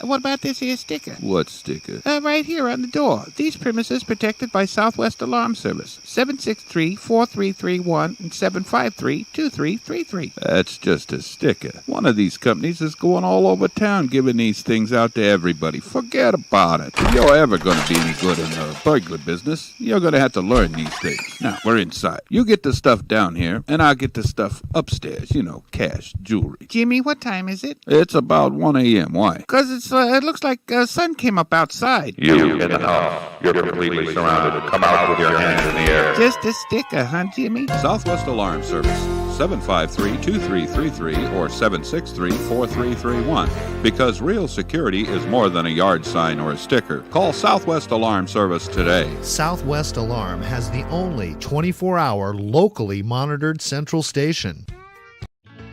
what about this here sticker? What sticker? Right here on the door. These premises protected by Southwest Alarm Service. 763-4331 and 753-2333. That's just a sticker. One of these companies is going all over town giving these things out to everybody. Forget about it. If you're ever going to be any good in the burglar business, you're going to have to learn these things. Now, we're inside. You get the stuff down here, and I'll get the stuff upstairs. You know, cash, jewelry. Jimmy, what time is it? It's about 1 a.m. Why? Because it looks like sun came up outside. You in the house. You're completely surrounded. Come out with your hands in the air. Just a sticker, huh, Jimmy? Southwest Alarm Service, 753-2333 or 763-4331. Because real security is more than a yard sign or a sticker. Call Southwest Alarm Service today. Southwest Alarm has the only 24-hour locally monitored central station.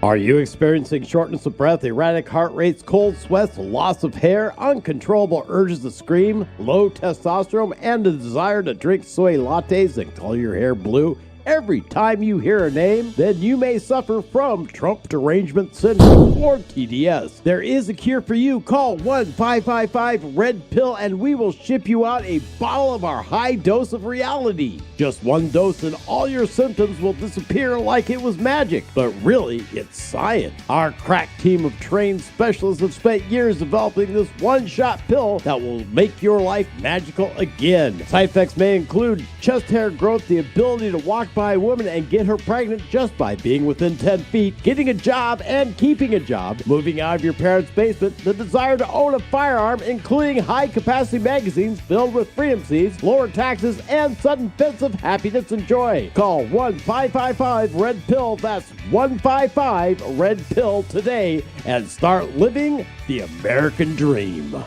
Are you experiencing shortness of breath, erratic heart rates, cold sweats, loss of hair, uncontrollable urges to scream, low testosterone, and the desire to drink soy lattes and color your hair blue? Every time you hear a name, then you may suffer from Trump Derangement Syndrome or TDS. There is a cure for you. Call 1-555-RED-PILL and we will ship you out a bottle of our high dose of reality. Just one dose and all your symptoms will disappear like it was magic. But really, it's science. Our crack team of trained specialists have spent years developing this one-shot pill that will make your life magical again. Side effects may include chest hair growth, the ability to walk by a woman and get her pregnant just by being within 10 feet, getting a job and keeping a job, moving out of your parents' basement, the desire to own a firearm, including high-capacity magazines filled with freedom seeds, lower taxes, and sudden fits of happiness and joy. Call 1-555-RED-PILL. That's 155-RED-PILL today and start living the American dream.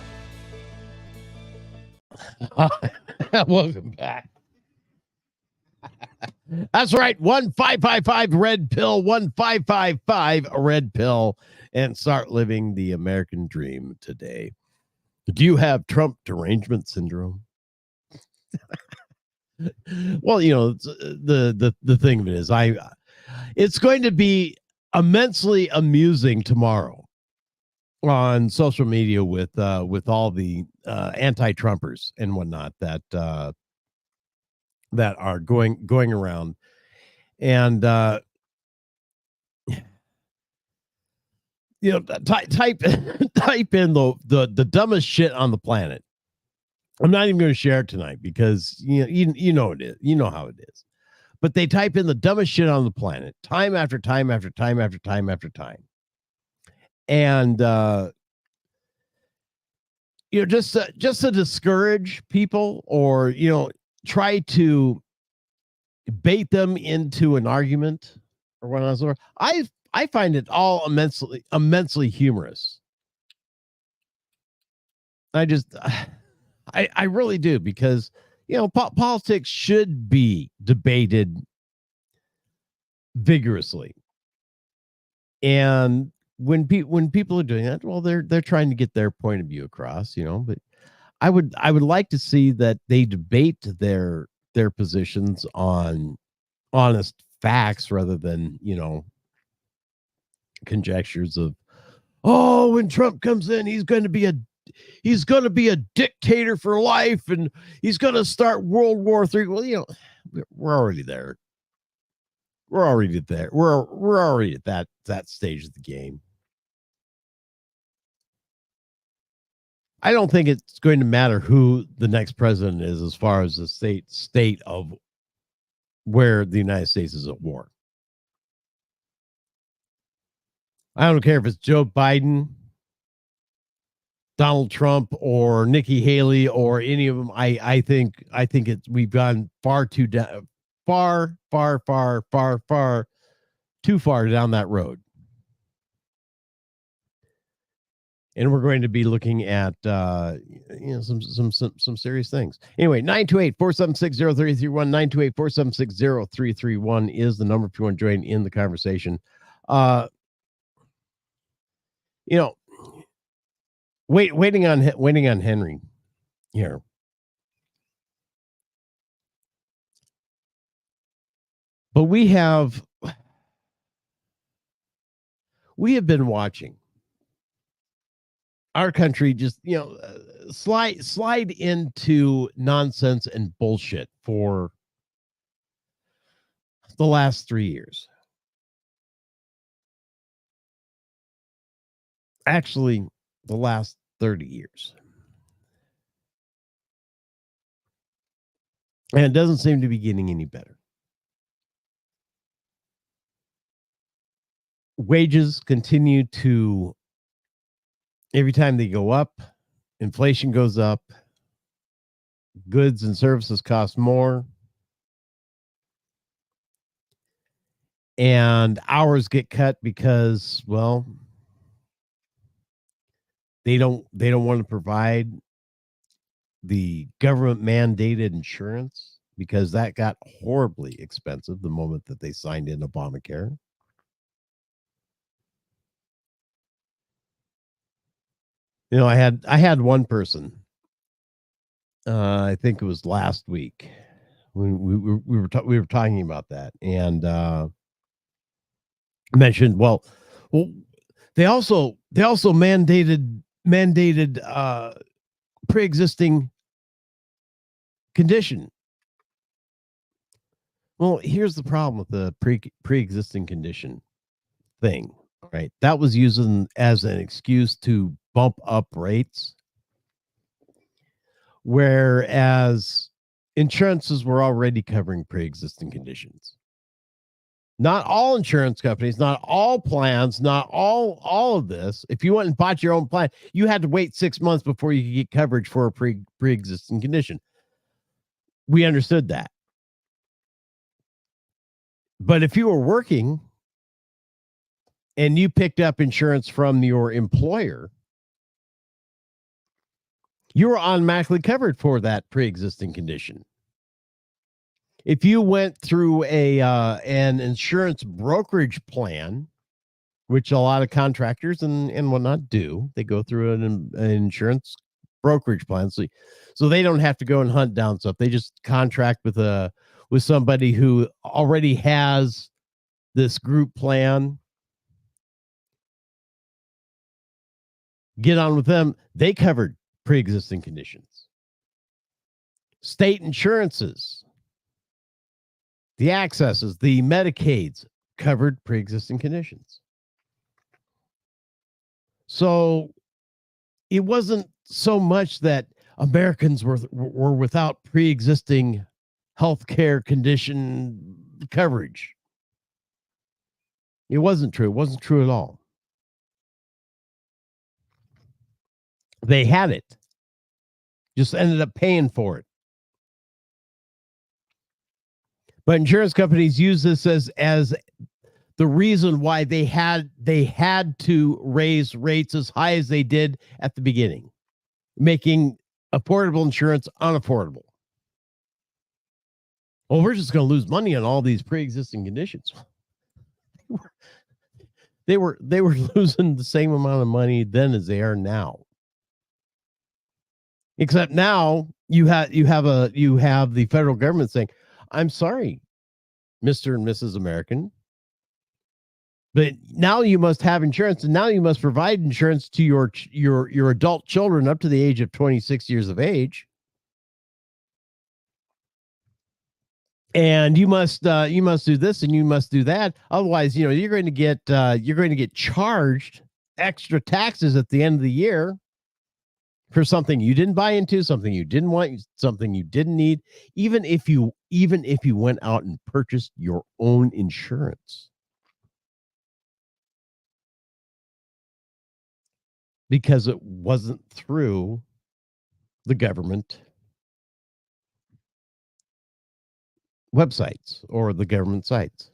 Welcome back. That's right. 1-555-RED-PILL, 1-555-RED-PILL, and start living the American dream today. Do you have Trump derangement syndrome? Well, you know, the thing of it is, it's going to be immensely amusing tomorrow on social media with all the anti-Trumpers and whatnot that are going around, and you know, type in the dumbest shit on the planet. I'm not even going to share it tonight because you know it is, you know how it is. But they type in the dumbest shit on the planet time after time after time after time after time, and you know, just to discourage people, or you know, try to bait them into an argument or whatnot. I find it all immensely humorous. I really do, because you know, politics should be debated vigorously, and when people are doing that, well, they're trying to get their point of view across, you know. But I would like to see that they debate their positions on honest facts rather than, you know, conjectures of, oh, when Trump comes in, he's going to be a dictator for life and he's going to start World War III. Well, you know, we're already there. We're already there. We're already at that stage of the game. I don't think it's going to matter who the next president is as far as the state of where the United States is at war. I don't care if it's Joe Biden, Donald Trump, or Nikki Haley, or any of them. I think we've gone far too far, far, far, far, far, too far down that road. And we're going to be looking at some serious things. Anyway, 928-476-0331, 928-476-0331 is the number if you want to join in the conversation. Waiting on Henry here. But we have been watching our country just, slide into nonsense and bullshit for the last 3 years. Actually, the last 30 years. And it doesn't seem to be getting any better. Wages continue to, every time they go up, inflation goes up, goods and services cost more, and hours get cut because, well, they don't want to provide the government mandated insurance because that got horribly expensive the moment that they signed in Obamacare. I had one person, I think it was last week when we were talking about that, and mentioned, well, they also mandated pre-existing condition. Well, here's the problem with the pre-existing condition thing, right? That was used as an excuse to bump up rates, whereas insurances were already covering pre-existing conditions. Not all insurance companies, not all plans, not all of this. If you went and bought your own plan, you had to wait 6 months before you could get coverage for a pre-existing condition. We understood that. But if you were working and you picked up insurance from your employer, you were automatically covered for that pre-existing condition. If you went through an insurance brokerage plan, which a lot of contractors and whatnot do, they go through an insurance brokerage plan, so they don't have to go and hunt down stuff. They just contract with somebody who already has this group plan. Get on with them. They covered pre-existing conditions. State insurances, the accesses, the Medicaids covered pre-existing conditions. So it wasn't so much that Americans were without pre-existing healthcare condition coverage. It wasn't true. It wasn't true at all. They had it. Just ended up paying for it. But insurance companies use this as the reason why they had to raise rates as high as they did at the beginning, making affordable insurance unaffordable. Well, we're just going to lose money on all these pre-existing conditions. They were losing the same amount of money then as they are now. Except now you have the federal government saying, "I'm sorry, Mr. and Mrs. American, but now you must have insurance, and now you must provide insurance to your adult children up to the age of 26 years of age. And you must do this and you must do that. Otherwise, you're going to get charged extra taxes at the end of the year for something you didn't buy into, something you didn't want, something you didn't need, even if you went out and purchased your own insurance." Because it wasn't through the government websites or the government sites.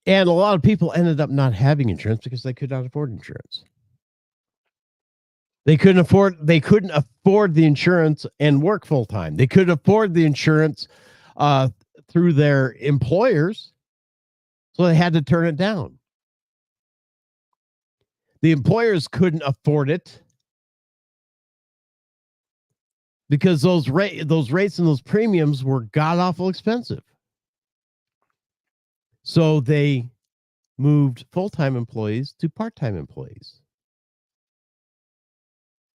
And a lot of people ended up not having insurance because they could not afford insurance. They couldn't afford the insurance and work full time. They couldn't afford the insurance through their employers, so they had to turn it down. The employers couldn't afford it because those rates and those premiums were god awful expensive. So they moved full-time employees to part-time employees.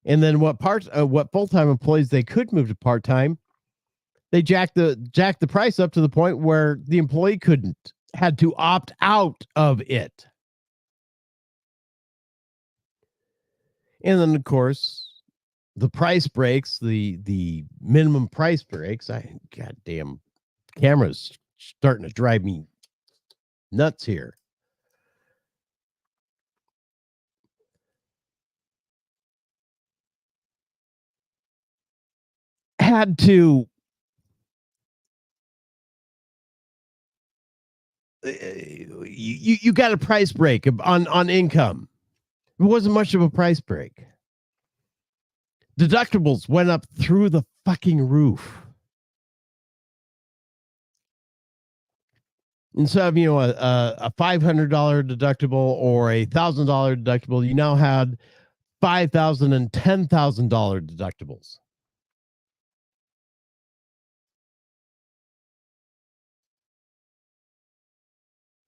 And then what full-time employees they could move to part-time, they jacked the price up to the point where the employee had to opt out of it. And then of course, the price breaks, the minimum price breaks. Goddamn camera's starting to drive me nuts here. Had to you got a price break on income. It wasn't much of a price break. Deductibles went up through the fucking roof. Instead of a $500 deductible or a $1,000 deductible, you now had $5,000 and $10,000 deductibles.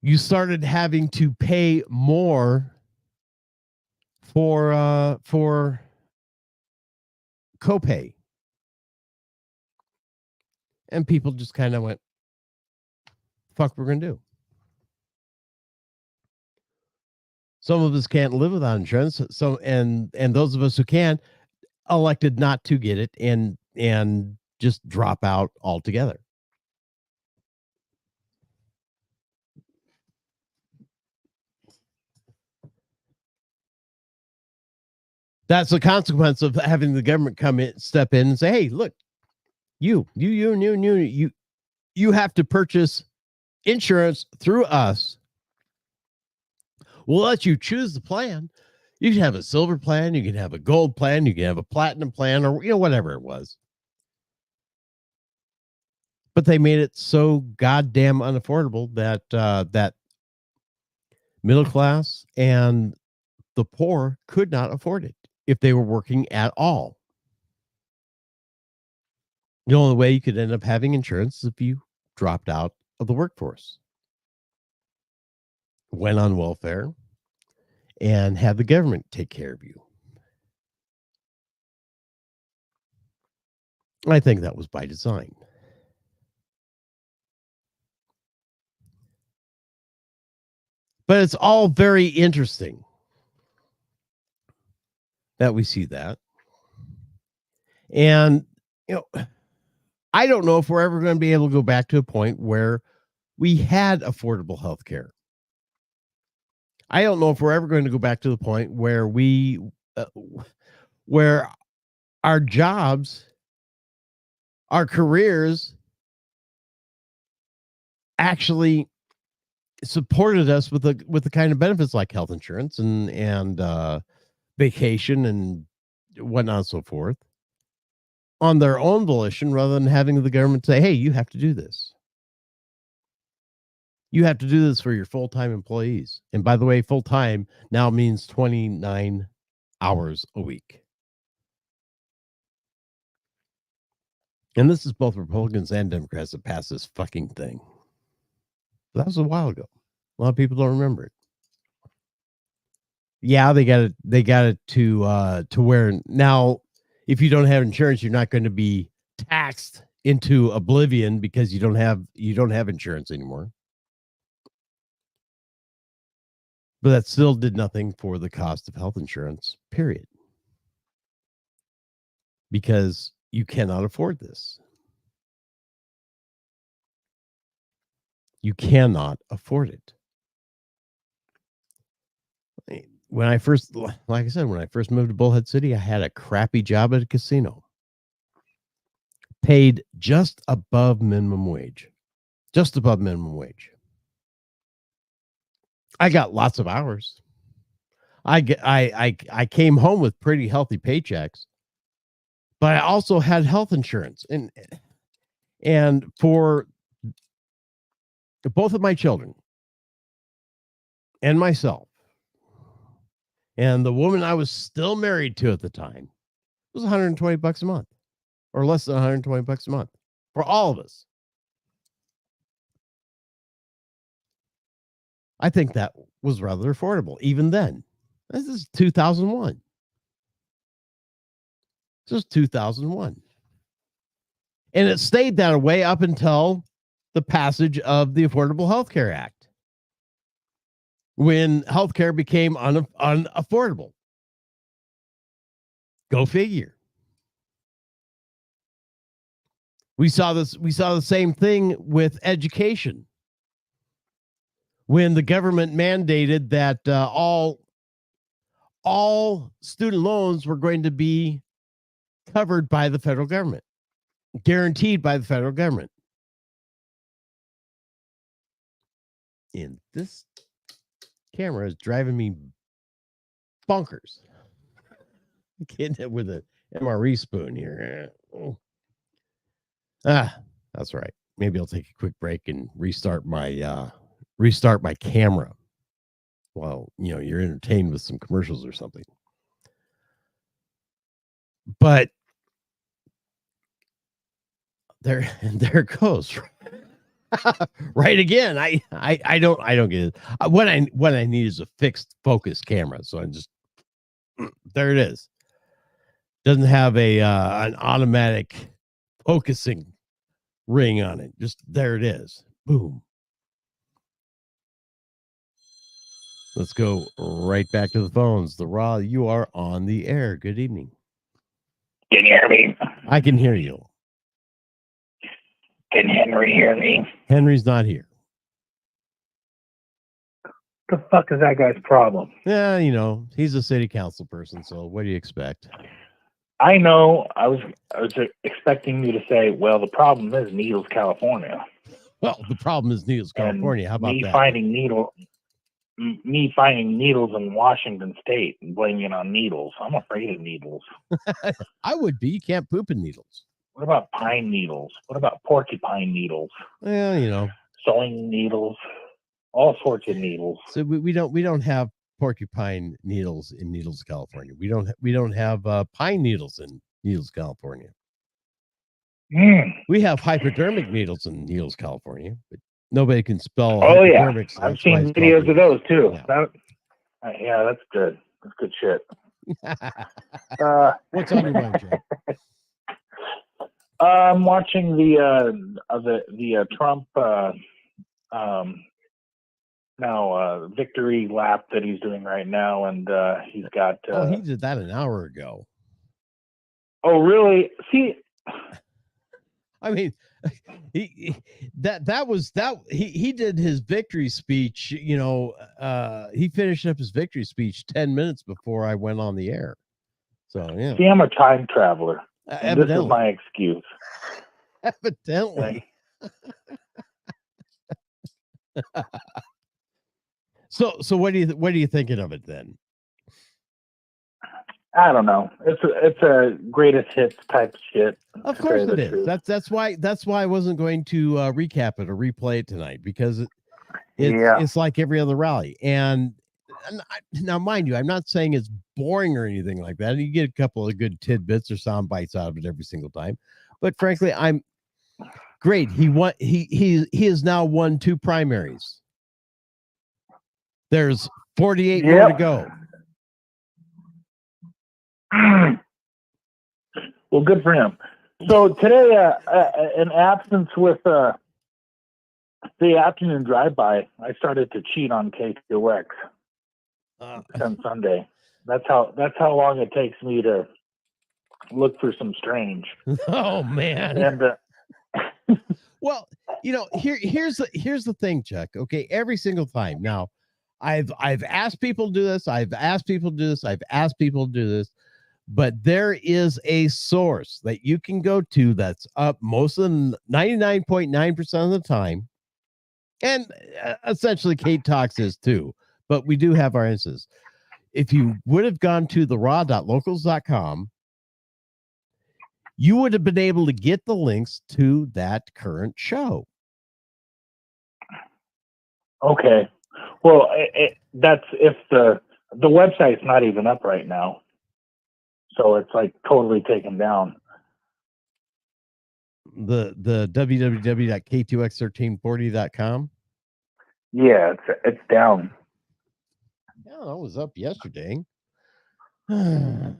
You started having to pay more for copay. And people just kind of went, fuck we're going to do. Some of us can't live without insurance. So, and those of us who can elected not to get it and just drop out altogether. That's the consequence of having the government step in and say, hey, look, you have to purchase insurance through us. We'll let you choose the plan. You can have a silver plan, you can have a gold plan, you can have a platinum plan, or whatever it was. But they made it so goddamn unaffordable that middle class and the poor could not afford it if they were working at all. The only way you could end up having insurance is if you dropped out of the workforce, went on welfare, and had the government take care of you. I think that was by design. But it's all very interesting that we see that. And, I don't know if we're ever going to be able to go back to a point where we had affordable health care. I don't know if we're ever going to go back to the point where where our jobs, our careers actually supported us with the kind of benefits like health insurance and vacation and whatnot and so forth on their own volition, rather than having the government say, hey, you have to do this. You have to do this for your full-time employees. And by the way, full-time now means 29 hours a week. And this is both Republicans and Democrats that passed this fucking thing. That was a while ago. A lot of people don't remember it. Yeah, they got it to where now, if you don't have insurance, you're not going to be taxed into oblivion because you don't have insurance anymore. But that still did nothing for the cost of health insurance, period. Because you cannot afford this. You cannot afford it. When I first, like I said, when I first moved to Bullhead City, I had a crappy job at a casino. paid just above minimum wage. Just above minimum wage. I got lots of hours. I came home with pretty healthy paychecks, but I also had health insurance. And for both of my children and myself, and the woman I was still married to at the time, it was $120 a month, or less than $120 a month for all of us. I think that was rather affordable even then. This is 2001. This is 2001. And it stayed that way up until the passage of the Affordable Health Care Act, when healthcare became unaffordable. Go figure. We saw the same thing with education, when the government mandated that all student loans were going to be covered by the federal government, guaranteed by the federal government. And this camera is driving me bonkers. Getting it with a MRE spoon here. That's right. Maybe I'll take a quick break and restart my camera while you're entertained with some commercials or something. But there it goes. Right again. I don't get it. What I need is a fixed focus camera. So there it is. Doesn't have an automatic focusing ring on it. Just there it is. Boom. Let's go right back to the phones. The Raw, you are on the air. Good evening. Can you hear me? I can hear you. Can Henry hear me? Henry's not here. What the fuck is that guy's problem? Yeah, he's a city council person, so what do you expect? I know. I was expecting you to say, well, the problem is Needles, California. Well, the problem is Needles, California. How about me that? Me finding needles in Washington State and blaming it on needles. I'm afraid of needles. I would be. You can't poop in needles. What about pine needles? What about porcupine needles? Well, sewing needles, all sorts of needles. So we don't have porcupine needles in Needles, California. We don't have pine needles in Needles, California. We have hypodermic needles in Needles, California, but nobody can spell. Oh yeah, I've seen videos of those too. Yeah, that's good. That's good shit. What's on your mind, Joe? I'm watching the Trump victory lap that he's doing right now, and he's got. He did that an hour ago. Oh really? See, I mean, he did his victory speech. He finished up his victory speech 10 minutes before I went on the air. So yeah. See, I'm a time traveler. This is my excuse. Evidently. So what are you thinking of it then? I don't know. It's a greatest hits type shit. Of course it is. That's why I wasn't going to recap it or replay it tonight, because it's like every other rally. And now, mind you, I'm not saying it's boring or anything like that. You get a couple of good tidbits or sound bites out of it every single time. But frankly, I'm great. He has now won 2 primaries. There's 48 more to go. Well, good for him. So today, in absence with the afternoon drive-by, I started to cheat on KTOX on Sunday. That's how long it takes me to look for some strange. Oh man! And well, here's the thing, Chuck. Okay, every single time now, I've asked people to do this. I've asked people to do this. But there is a source that you can go to that's up most of the 99.9% of the time. And essentially Kate Talks is too, but we do have our instances. If you would have gone to theraw.locals.com, you would have been able to get the links to that current show. Okay. Well, that's if the website's not even up right now. So it's like totally taken down. The www.k2x1340.com. Yeah, it's down. Yeah, that was up yesterday. Oh,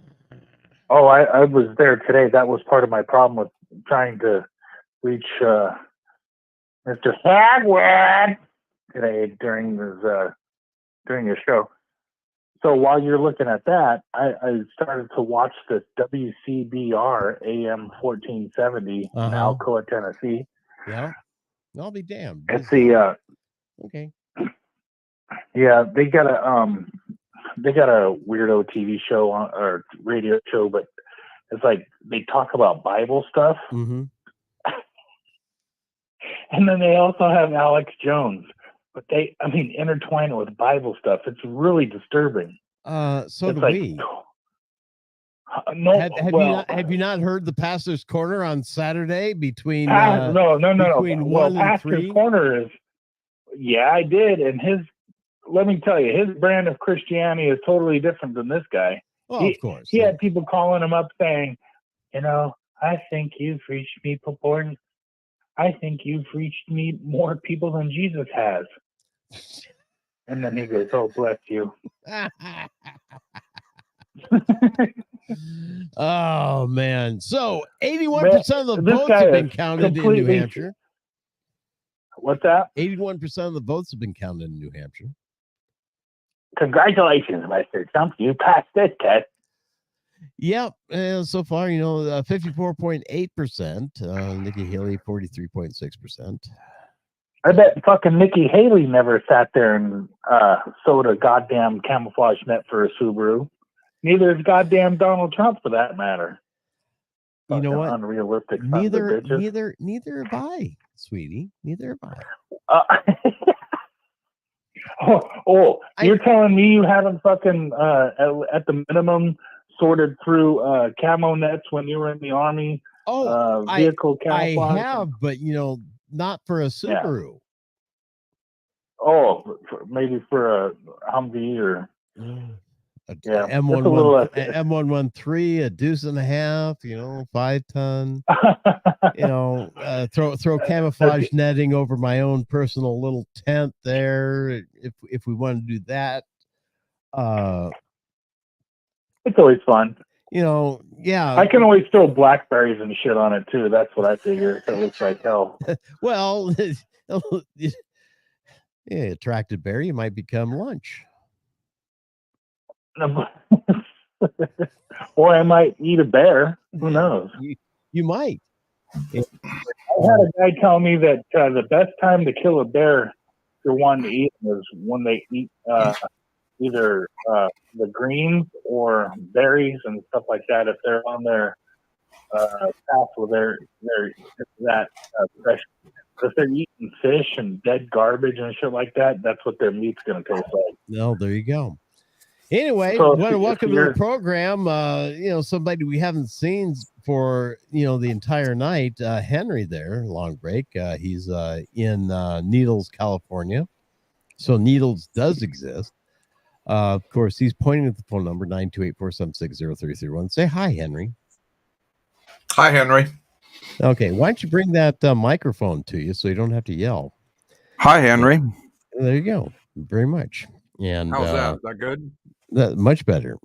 I was there today. That was part of my problem with trying to reach Mr. Hagwood today during your show. So while you're looking at that, I started to watch the WCBR AM 1470 in Alcoa, Tennessee. Yeah, I'll be damned. It's the okay. Yeah, they got a weirdo TV show or radio show, but it's like they talk about Bible stuff, mm-hmm. and then they also have Alex Jones. But intertwine it with Bible stuff. It's really disturbing. So it's do like, we. No, have you not heard the Pastor's Corner on Saturday between no. Between well, 1 and Pastor's 3? Corner is, yeah, I did, and let me tell you, his brand of Christianity is totally different than this guy. Well, of course. He had people calling him up saying, I think you've reached me proportions. I think you've reached me more people than Jesus has. And then he goes, oh, bless you. Oh, man. So 81% of the votes have been counted in New Hampshire. What's that? 81% of the votes have been counted in New Hampshire. Congratulations, Mr. Trump. You passed this test. Yep. So far, 54.8%. Nikki Haley, 43.6%. I bet fucking Nikki Haley never sat there and sewed a goddamn camouflage net for a Subaru. Neither is goddamn Donald Trump, for that matter. You know what? Unrealistic. Neither have I, sweetie. Neither have I. You're telling me you haven't fucking at the minimum sorted through camo nets when you were in the Army? Vehicle camouflage. I have, but not for a Subaru. Yeah. Maybe for a Humvee or M113, a deuce and a half, 5 ton. Throw camouflage netting over my own personal little tent there if we want to do that. It's always fun. Yeah. I can always throw blackberries and shit on it too. That's what I figure. It looks like hell. Well, attracted bear, you might become lunch. Or I might eat a bear. Who knows? You might. I had a guy tell me that the best time to kill a bear for one to eat is when they eat either the greens or berries and stuff like that. If they're on their path where they're that fresh. If they're eating fish and dead garbage and shit like that, that's what their meat's going to taste like. No, there you go. Anyway, so want to welcome to the program, somebody we haven't seen for, the entire night, Henry there, long break. He's in Needles, California. So Needles does exist. Of course, he's pointing at the phone number, 928-476-0331. Say hi, Henry. Hi, Henry. Okay, why don't you bring that microphone to you so you don't have to yell? Hi, Henry. There you go. Very much. And how's that? Is that good? That much better.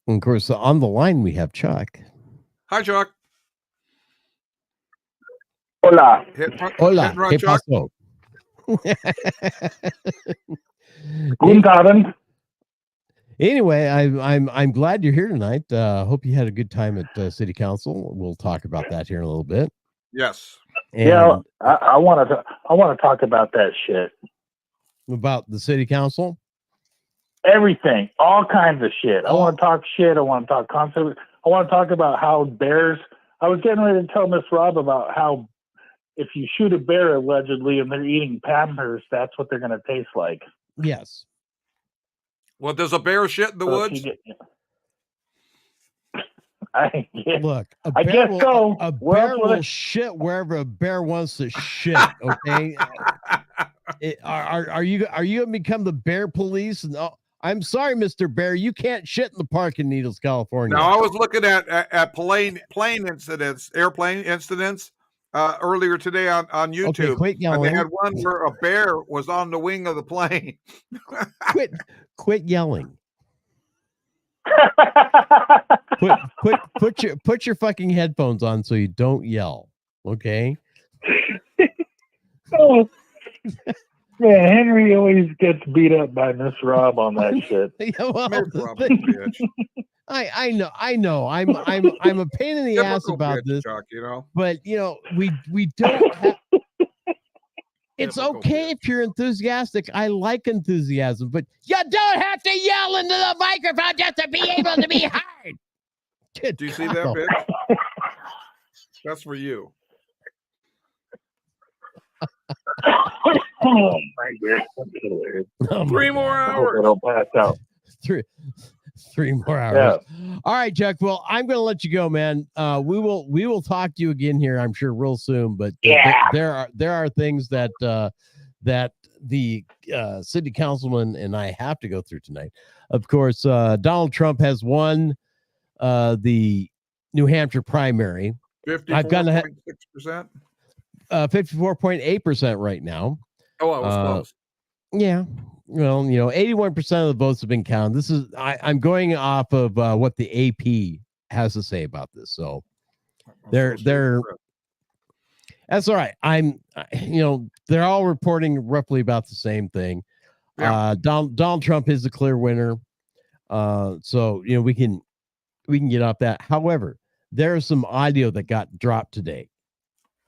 And of course, on the line we have Chuck. Hi, Chuck. Hola. Hola. ¿Qué pasó? Guten Abend. Anyway, I'm glad you're here tonight. Hope you had a good time at City Council. We'll talk about that here in a little bit. Yes. And I want to talk about that shit. About the City Council? everything, all kinds of shit. I want to talk shit. I want to talk concept. I want to talk about how bears. I was getting ready to tell Miss Rob about how if you shoot a bear allegedly and they're eating Pampers, that's what they're going to taste like. Yes. Well, does a bear shit in the woods? Look, I guess so. A bear will shit wherever a bear wants to shit. Okay. Are you going to become the bear police? No, I'm sorry, Mr. Bear, you can't shit in the park in Needles, California. Now I was looking at plane incidents, airplane incidents earlier today on YouTube. Okay, quit yelling. And they had one where a bear was on the wing of the plane. Quit yelling. Put your fucking headphones on so you don't yell. Okay. Oh, yeah, Henry always gets beat up by Miss Rob on that shit. Yeah, well, I know. I'm a pain in the ass about this. Chuck, you know? But we don't have. It's okay if you're enthusiastic. I like enthusiasm, but you don't have to yell into the microphone just to be able to be heard. Do you see that, bitch? That's for you. Oh my God, that's hilarious. 3 more hours. I'll pass out. Three more hours. Yeah. All right, Chuck. Well, I'm going to let you go, man. We will talk to you again here, I'm sure, real soon. But there are things that that the city councilman and I have to go through tonight. Of course, Donald Trump has won the New Hampshire primary. 54.6%. 54.8% right now. Oh, I was close. Yeah. Well, 81% of the votes have been counted. This is I'm going off of what the AP has to say about this. So they're that's all right. They're all reporting roughly about the same thing. Yeah. Donald Trump is the clear winner. So we can get off that. However, there's some audio that got dropped today.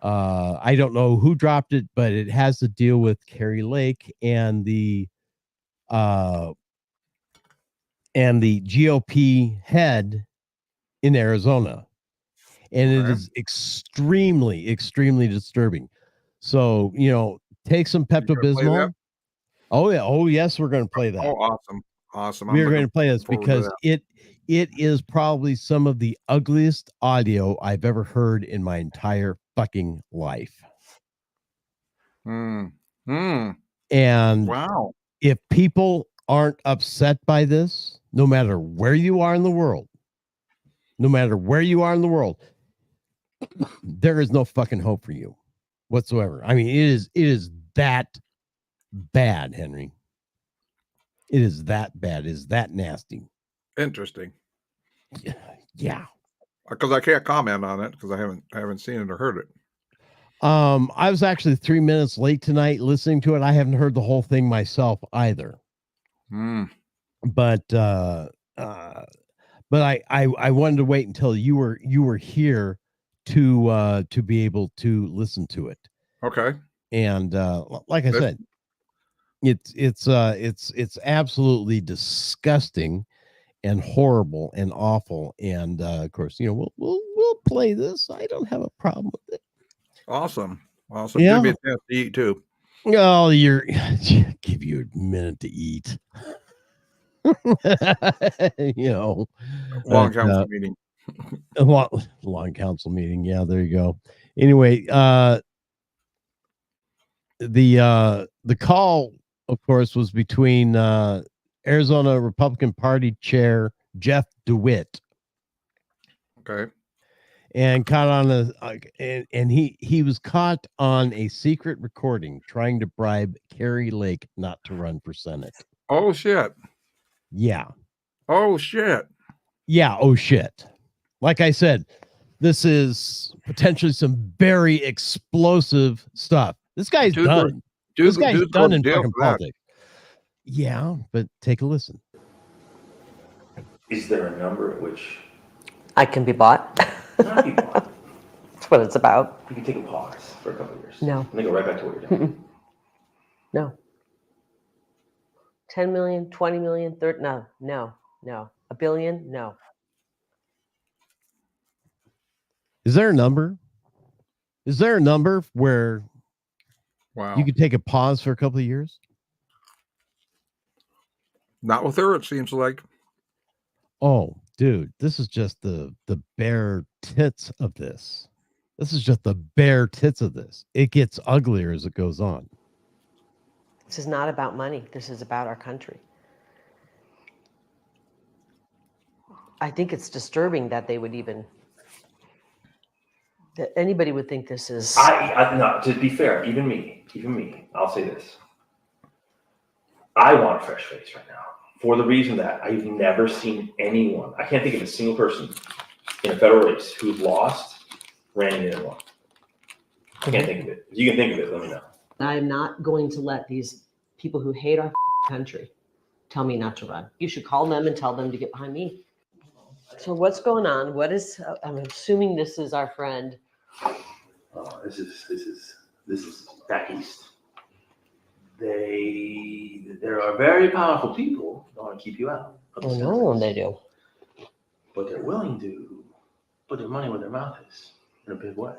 I don't know who dropped it, but it has to deal with Carrie Lake and the GOP head in Arizona. And it is extremely, extremely disturbing. So, take some Pepto-Bismol. Oh, yeah. Oh, yes, we're going to play that. Oh, awesome. Awesome. We're going to play this because it is probably some of the ugliest audio I've ever heard in my entire fucking life. And wow. If people aren't upset by this, no matter where you are in the world, there is no fucking hope for you whatsoever. I mean, it is that bad, Henry. It is that bad. It is that nasty. Interesting. Yeah. Because I can't comment on it because I haven't seen it or heard it. I was actually 3 minutes late tonight listening to it. I haven't heard the whole thing myself either. But I wanted to wait until you were here to be able to listen to it. Okay. And like I said, it's absolutely disgusting and horrible and awful. And of course, we'll play this. I don't have a problem with it. Awesome. Yeah. Give me a chance to eat too. Oh, give you a minute to eat. Long council meeting. Long council meeting. Yeah, there you go. Anyway, the call, of course, was between Arizona Republican Party Chair Jeff DeWitt. Okay. And caught on and he was caught on a secret recording trying to bribe Carrie Lake not to run for Senate. Oh shit. Yeah. Oh shit. Yeah. Oh shit. Like I said, this is potentially some very explosive stuff. This guy's done. This guy's done in fucking politics. Yeah, but take a listen. Is there a number at which I can be bought? not be bought? That's what it's about. You can take a pause for a couple of years. No. And then go right back to what you're doing. No. 10 million, 20 million, 30, no. A billion, no. Is there a number? Is there a number where you could take a pause for a couple of years? Not with her, it seems like. Oh, dude, this is just the bare tits of this. This is just the bare tits of this. It gets uglier as it goes on. This is not about money. This is about our country. I think it's disturbing that they would that anybody would think this is. No, to be fair, even me, I'll say this. I want a fresh face right now for the reason that I've never seen anyone. I can't think of a single person in a federal race who's lost ran into one. I can't think of it. If you can think of it, let me know. I'm not going to let these people who hate our country tell me not to run. You should call them and tell them to get behind me. So what's going on? What is? I'm assuming this is our friend. This is back east. There are very powerful people that want to keep you out. Oh no, they do. But they're willing to put their money where their mouth is in a big way.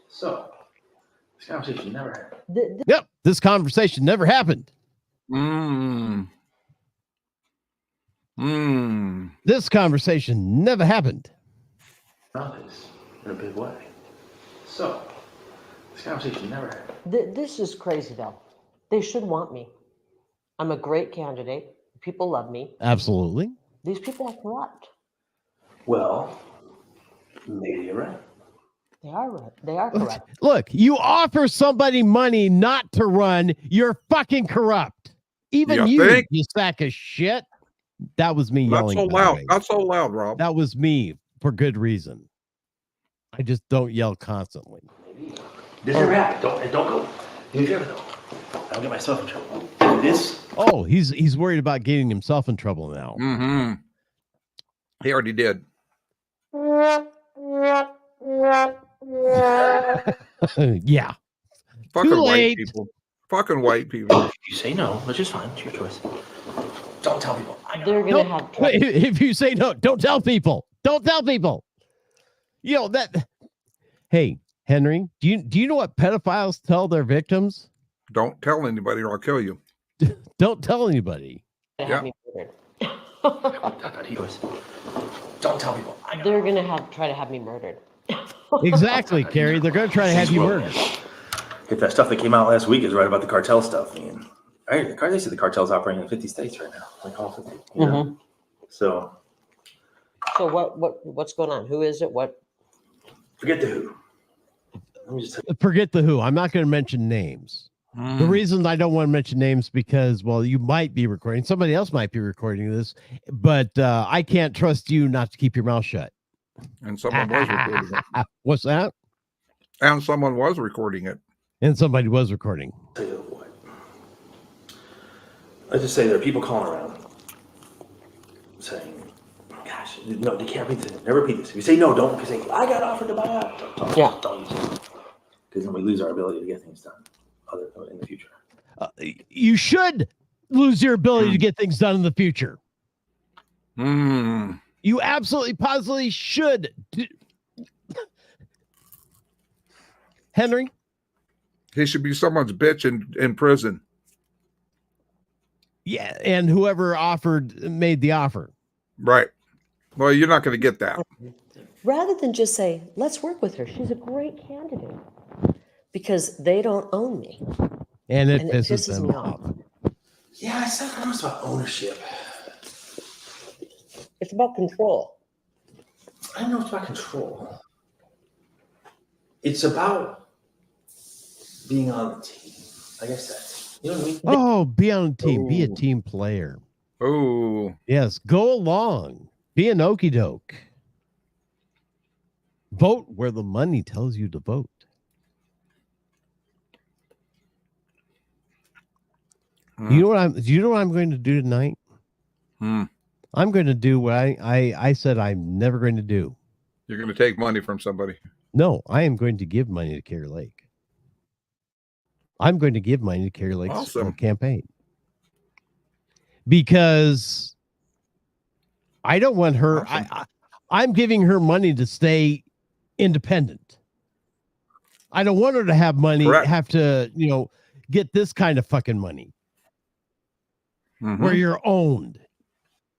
So this conversation never happened. Yep, this conversation never happened. This conversation never happened. Mouth is in a big way. So this conversation never happened. This is crazy, though. They should want me. I'm a great candidate. People love me. Absolutely. These people are corrupt. Well, maybe you're right. They are right. They are corrupt. Look, you offer somebody money not to run, you're fucking corrupt. Even you sack of shit. That was me yelling. Not so loud. Not so loud, Rob. That was me for good reason. I just don't yell constantly. This is rap. Don't go. You never know. I'll get myself in trouble. This. Oh, he's worried about getting himself in trouble now. Mm-hmm. He already did. Yeah. Fucking white people. Fucking white people. If you say no, that's just fine. It's your choice. Don't tell people. They're gonna have. If you say no, don't tell people. Don't tell people. You know that. Hey, Henry, do you know what pedophiles tell their victims? Don't tell anybody or I'll kill you. Don't tell anybody. Yeah. Don't tell people. They're gonna try to have me murdered. Exactly, Carrie. They're gonna try to have you murdered. If that stuff that came out last week is right about the cartel stuff, they say the cartel's operating in 50 states right now, like all 50. You know? So what's going on? Who is it? What? Forget the who. Forget the who. I'm not going to mention names. The reason I don't want to mention names because, well, you might be recording. Somebody else might be recording this, but I can't trust you not to keep your mouth shut. And someone was recording it. What's that? And someone was recording it. And somebody was recording. Let's just say there are people calling around saying, gosh, no, they can't repeat this. Never repeat this. If you say no, don't. If you say, I got offered to buy out. Don't use it. Because then we lose our ability to get things done in the future. You should lose your ability to get things done in the future. You absolutely, positively should. Henry? He should be someone's bitch in prison. Yeah, and whoever made the offer. Right. Well, you're not going to get that. Rather than just say, let's work with her. She's a great candidate. Because they don't own me. And it pisses them off. Yeah, I said it's about ownership. It's about control. I don't know it's about control. It's about being on the team. I guess that's, you know what I mean? Oh, be on a team. Be a team player. Oh. Yes, go along. Be an okie doke. Vote where the money tells you to vote. Do you know what I'm going to do tonight? I'm going to do what I said I'm never going to do. You're going to take money from somebody. No, I am going to give money to Carrie Lake. I'm going to give money to Carrie Lake's campaign. because I don't want her. I'm giving her money to stay independent. I don't want her to have money, have to, get this kind of fucking money where you're owned,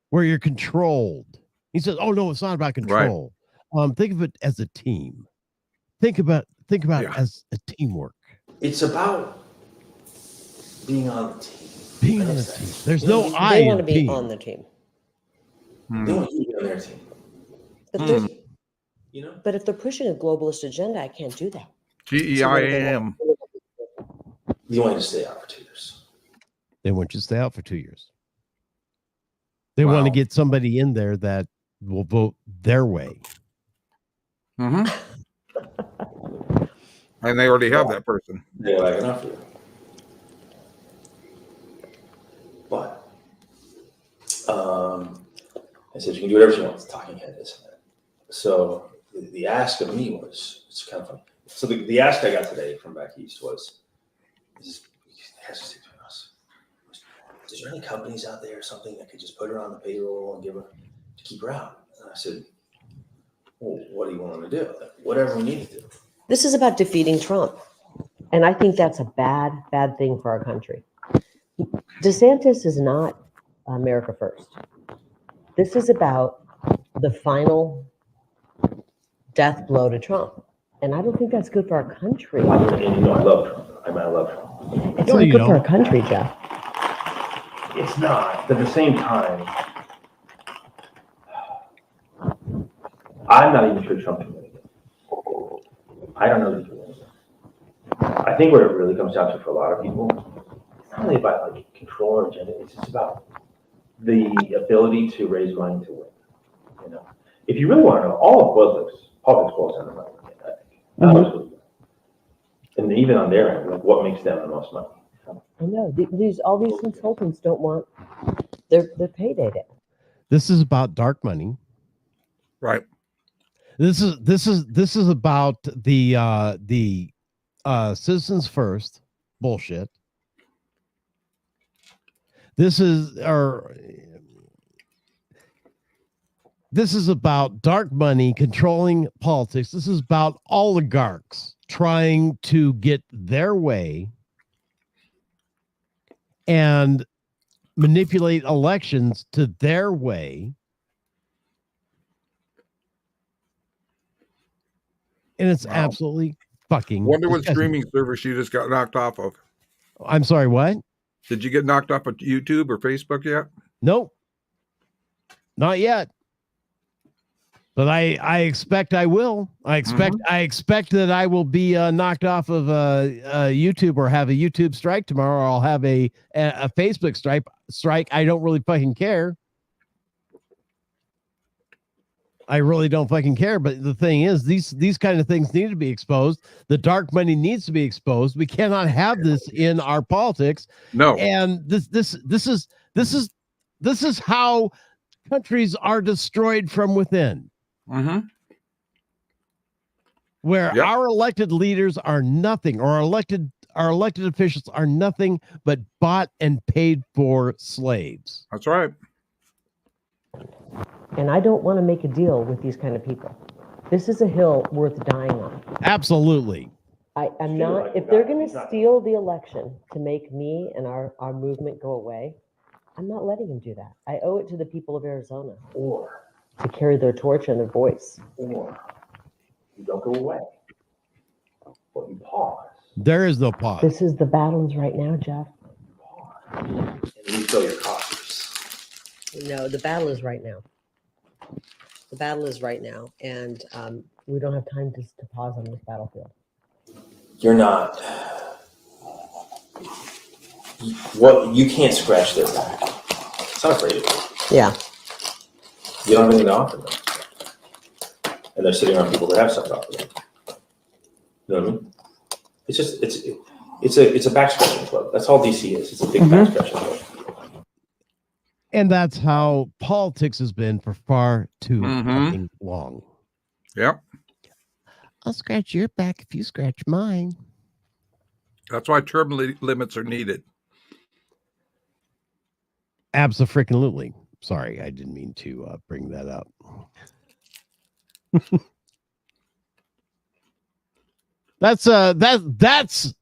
where you're controlled. He says, "Oh no, it's not about control. Think of it as a team. Think about it as a teamwork. It's about being on the team. Being on the team. There's no I. They want to be on the team. They want you to be on their team. But but if they're pushing a globalist agenda, I can't do that. GEIAM. You want to stay out for 2 years. They want you to stay out for 2 years. They want to get somebody in there that will vote their way. And they already have that person. They like enough of you. But I said you can do whatever you want. It's talking head, isn't it? So the ask of me was, it's kind of funny. So the ask I got today from back east was, is there any companies out there or something that could just put her on the payroll and give her to keep her out? And I said, well, what do you want them to do? Like, whatever we need to do. This is about defeating Trump. And I think that's a bad, bad thing for our country. DeSantis is not America first. This is about the final death blow to Trump. And I don't think that's good for our country. And I love Trump. I love Trump. It's not good for our country, Jeff. It's not. But at the same time, I'm not even sure Trump can win again. I don't know if he can win again. I think what it really comes down to for a lot of people, it's not really about like control or agenda. It's just about the ability to raise money to win. If you really want to know, all of politics boils down to money. I think. And even on their end, like what makes them the most money? I know all these consultants don't want their payday down. This is about dark money, right? This is about the citizens first bullshit. This is about dark money controlling politics. This is about oligarchs trying to get their way and manipulate elections to their way. And it's absolutely fucking Wonder what disgusting. streaming service you just got knocked off of. I'm sorry, what? Did you get knocked off of YouTube or Facebook yet? Nope. Not yet. But I expect I will. I expect that I will be knocked off of YouTube or have a YouTube strike tomorrow. Or I'll have a Facebook strike. I don't really fucking care. I really don't fucking care. But the thing is, these kind of things need to be exposed. The dark money needs to be exposed. We cannot have this in our politics. No. And this is how countries are destroyed from within. Where our elected leaders are nothing, or our elected officials are nothing but bought and paid for slaves. That's right. And I don't want to make a deal with these kind of people. This is a hill worth dying on. Absolutely. I'm not, if they're going to steal the election to make me and our movement go away, I'm not letting them do that. I owe it to the people of Arizona to carry their torch and their voice. Or you don't go away, but you pause. There is no pause. This is the battles right now, Jeff. And you fill your coffers. No, the battle is right now. The battle is right now, and we don't have time to pause on this battlefield. You're not. You can't scratch their back. It's not afraid of you. Yeah. You don't have anything to offer them. And they're sitting around people that have something to offer them. You know what I mean? It's just it's a back scratching club. That's all DC is. It's a big back scratching club. And that's how politics has been for far too fucking long. Yep. I'll scratch your back if you scratch mine. That's why term limits are needed. Abso-freaking-lutely. Sorry, I didn't mean to bring that up. That's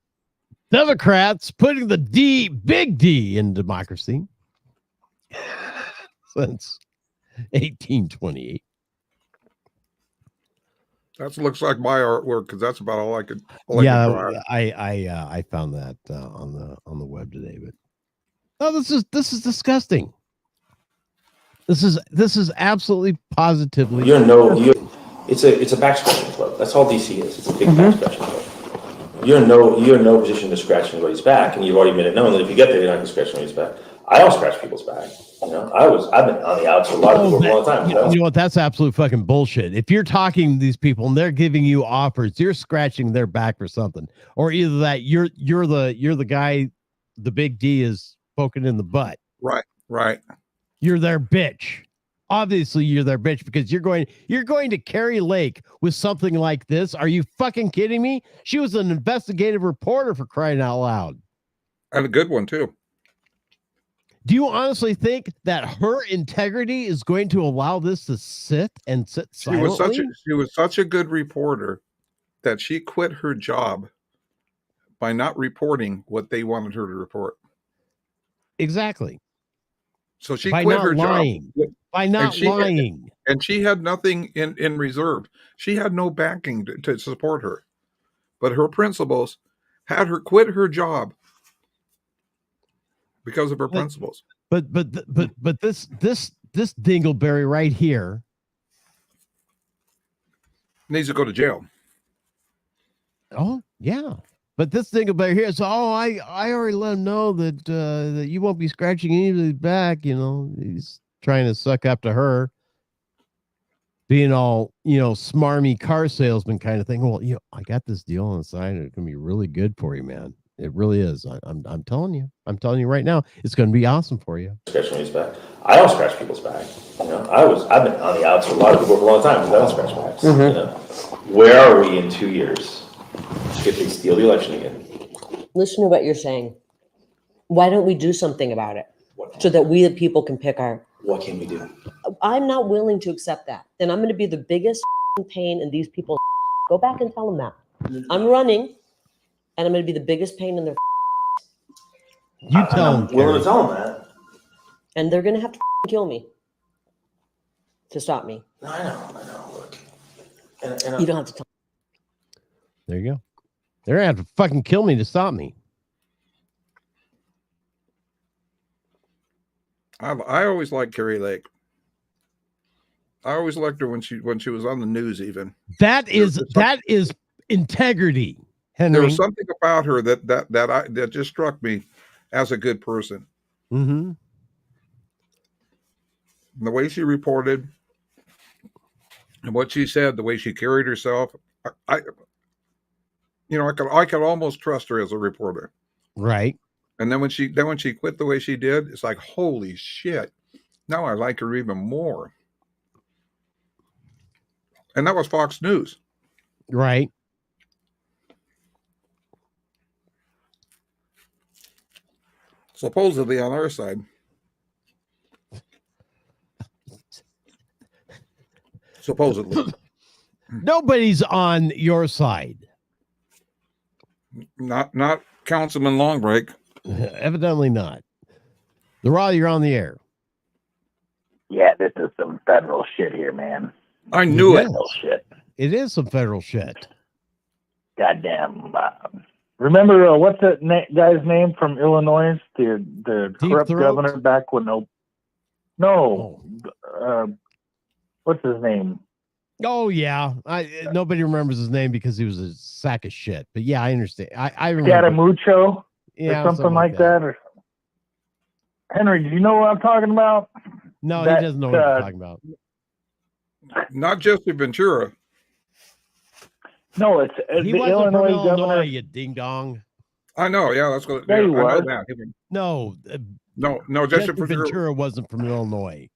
Democrats putting the big D in democracy since 1828. That looks like my artwork because that's about all I could. Yeah, I found that on the web today, but this is disgusting. This is absolutely positively. It's a back scratching club. That's all DC is. It's a big back scratching club. You're in no position to scratch anybody's back, and you've already made it known that if you get there, you're not going to scratch anybody's back. I don't scratch people's back. I've been on the outs a lot of people for a long time. You know what? That's absolute fucking bullshit. If you're talking to these people and they're giving you offers, you're scratching their back for something, or either that you're the guy, the big D is poking in the butt. Right. You're their bitch. Obviously, you're their bitch because you're going to Carrie Lake with something like this. Are you fucking kidding me? She was an investigative reporter, for crying out loud, and a good one too. Do you honestly think that her integrity is going to allow this to sit silently? She was such a good reporter that she quit her job by not reporting what they wanted her to report. Exactly. So she by quit not her lying. job. By not lying. And she had nothing in reserve. She had no backing to support her. But her principals had her quit her job because of her principles. But this dingleberry right here needs to go to jail. Oh yeah, but this dingleberry here is I already let him know that you won't be scratching anybody's back. He's trying to suck up to her, being all smarmy car salesman kind of thing. Well, I got this deal on the side, and it's gonna be really good for you, man. It really is. I'm telling you. I'm telling you right now. It's going to be awesome for you. Scratching his back. I don't scratch people's back. I've been on the outs with a lot of people for a long time because I don't scratch backs. Where are we in 2 years if they steal the election again? Listen to what you're saying. Why don't we do something about it so that we the people can pick our? What can we do? I'm not willing to accept that. Then I'm going to be the biggest pain in these people. Go back and tell them that I'm running. And I'm going to be the biggest pain in their. You tell them. I'm willing to tell them that. And they're going to have to kill me to stop me. I know. Look. You don't have to tell. There you go. They're going to have to fucking kill me to stop me. I always liked Carrie Lake. I always liked her when she was on the news. Even that is integrity. Henry. There was something about her that just struck me as a good person. Mm-hmm. And the way she reported and what she said, the way she carried herself, I could almost trust her as a reporter. Right. And then when she quit the way she did, it's like, holy shit. Now I like her even more. And that was Fox News. Right. Supposedly on our side. Supposedly. Nobody's on your side. Not Councilman Longbreak. Evidently not. The Raw, you're on the air. Yeah, this is some federal shit here, man. I knew it. Federal shit. It is some federal shit. Goddamn. Remember what's that guy's name from Illinois? The corrupt Throat? governor back when what's his name? Oh yeah, nobody remembers his name because he was a sack of shit. But yeah, I understand. I remember. Scaramuccio, yeah, or something like that. Or Henry, do you know what I'm talking about? No, he doesn't know what I'm talking about. Not Jesse Ventura. No, it's he the wasn't Illinois from governor. you ding dong. I know. Yeah, that's what. There Yeah, he I know was. that. No, Jesse Jesse Ventura wasn't from Illinois.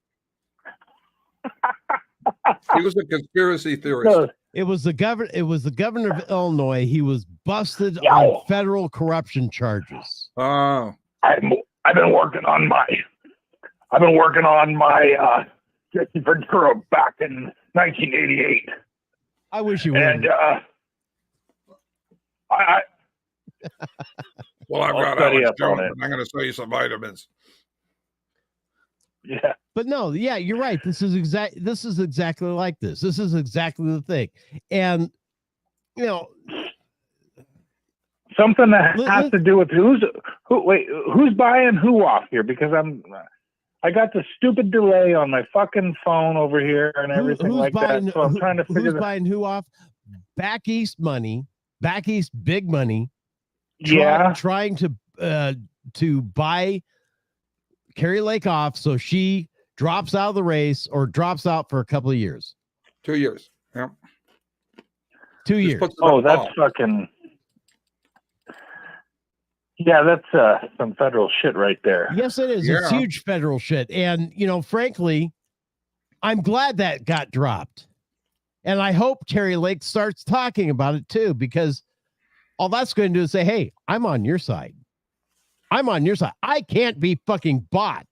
He was a conspiracy theorist. No. It was the governor of Illinois. He was busted on federal corruption charges. Oh. I've been working on my I've been working on my Jesse Ventura back in 1988. I wish you would. And well, I've I'll got study Alex up on Jones, it. and I'm going to sell you some vitamins. Yeah. But no, yeah, you're right. This is exactly like this. This is exactly the thing. And you know, something that has to do with who's buying who off here, because I got the stupid delay on my fucking phone over here and everything like that. So I'm trying to figure who's buying who off. Back East money, Back East big money. Trying to buy Carrie Lake off so she drops out of the race or drops out for a couple of years. 2 years. Yeah. 2 years. Oh, that's fucking. Yeah, that's some federal shit right there. Yes, it is. It's huge federal shit. And, you know, frankly, I'm glad that got dropped. And I hope Terry Lake starts talking about it too, because all that's going to do is say, hey, I'm on your side. I'm on your side. I can't be fucking bought.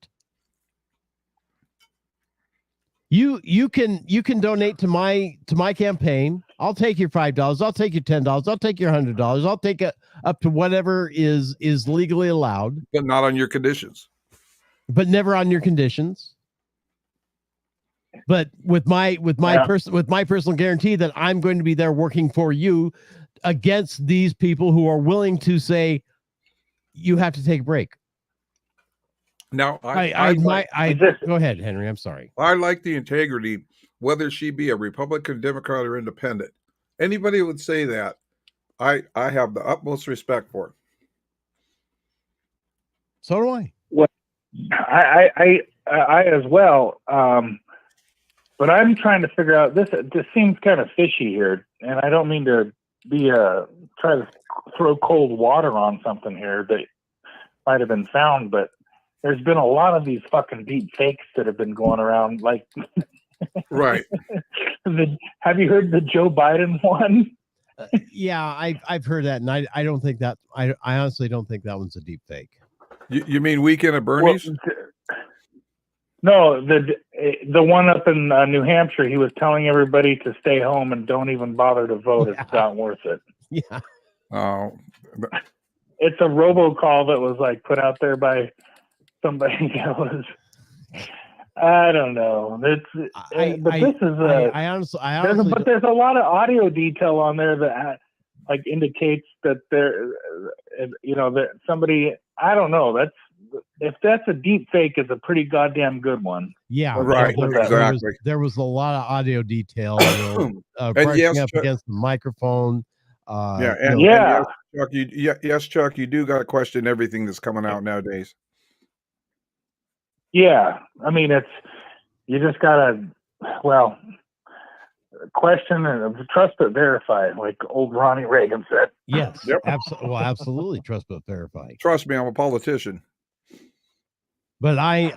You can donate to my campaign. I'll take your $5. I'll take your $10. I'll take your $100. I'll take it up to whatever is legally allowed, but not on your conditions. But never on your conditions. But with my personal guarantee that I'm going to be there working for you against these people who are willing to say you have to take a break. Now, go ahead, Henry. I'm sorry. I like the integrity, whether she be a Republican, Democrat, or independent. Anybody would say that, I have the utmost respect for. So do I. Well, I as well. But I'm trying to figure out this. This seems kind of fishy here, and I don't mean to be try to throw cold water on something here that might have been found, but there's been a lot of these fucking deep fakes that have been going around. Like, right? Have you heard the Joe Biden one? Yeah, I've heard that, and I don't think that I honestly don't think that one's a deep fake. You mean Weekend at Bernie's? Well, no, the one up in New Hampshire, he was telling everybody to stay home and don't even bother to vote. Yeah. It's not worth it. Yeah. Oh. It's a robocall that was like put out there by somebody that was. I don't know. This is. I honestly. But there's a lot of audio detail on there that like indicates that there, that somebody. I don't know. If that's a deep fake, it's a pretty goddamn good one. Yeah, right. Exactly. There was a lot of audio detail, brushing up against the microphone. Yes, Chuck, you do got to question everything that's coming out nowadays. Yeah, I mean, you just gotta question and trust but verify, like old Ronnie Reagan said. Yes, yep. Absolutely, trust but verify. Trust me, I'm a politician. But I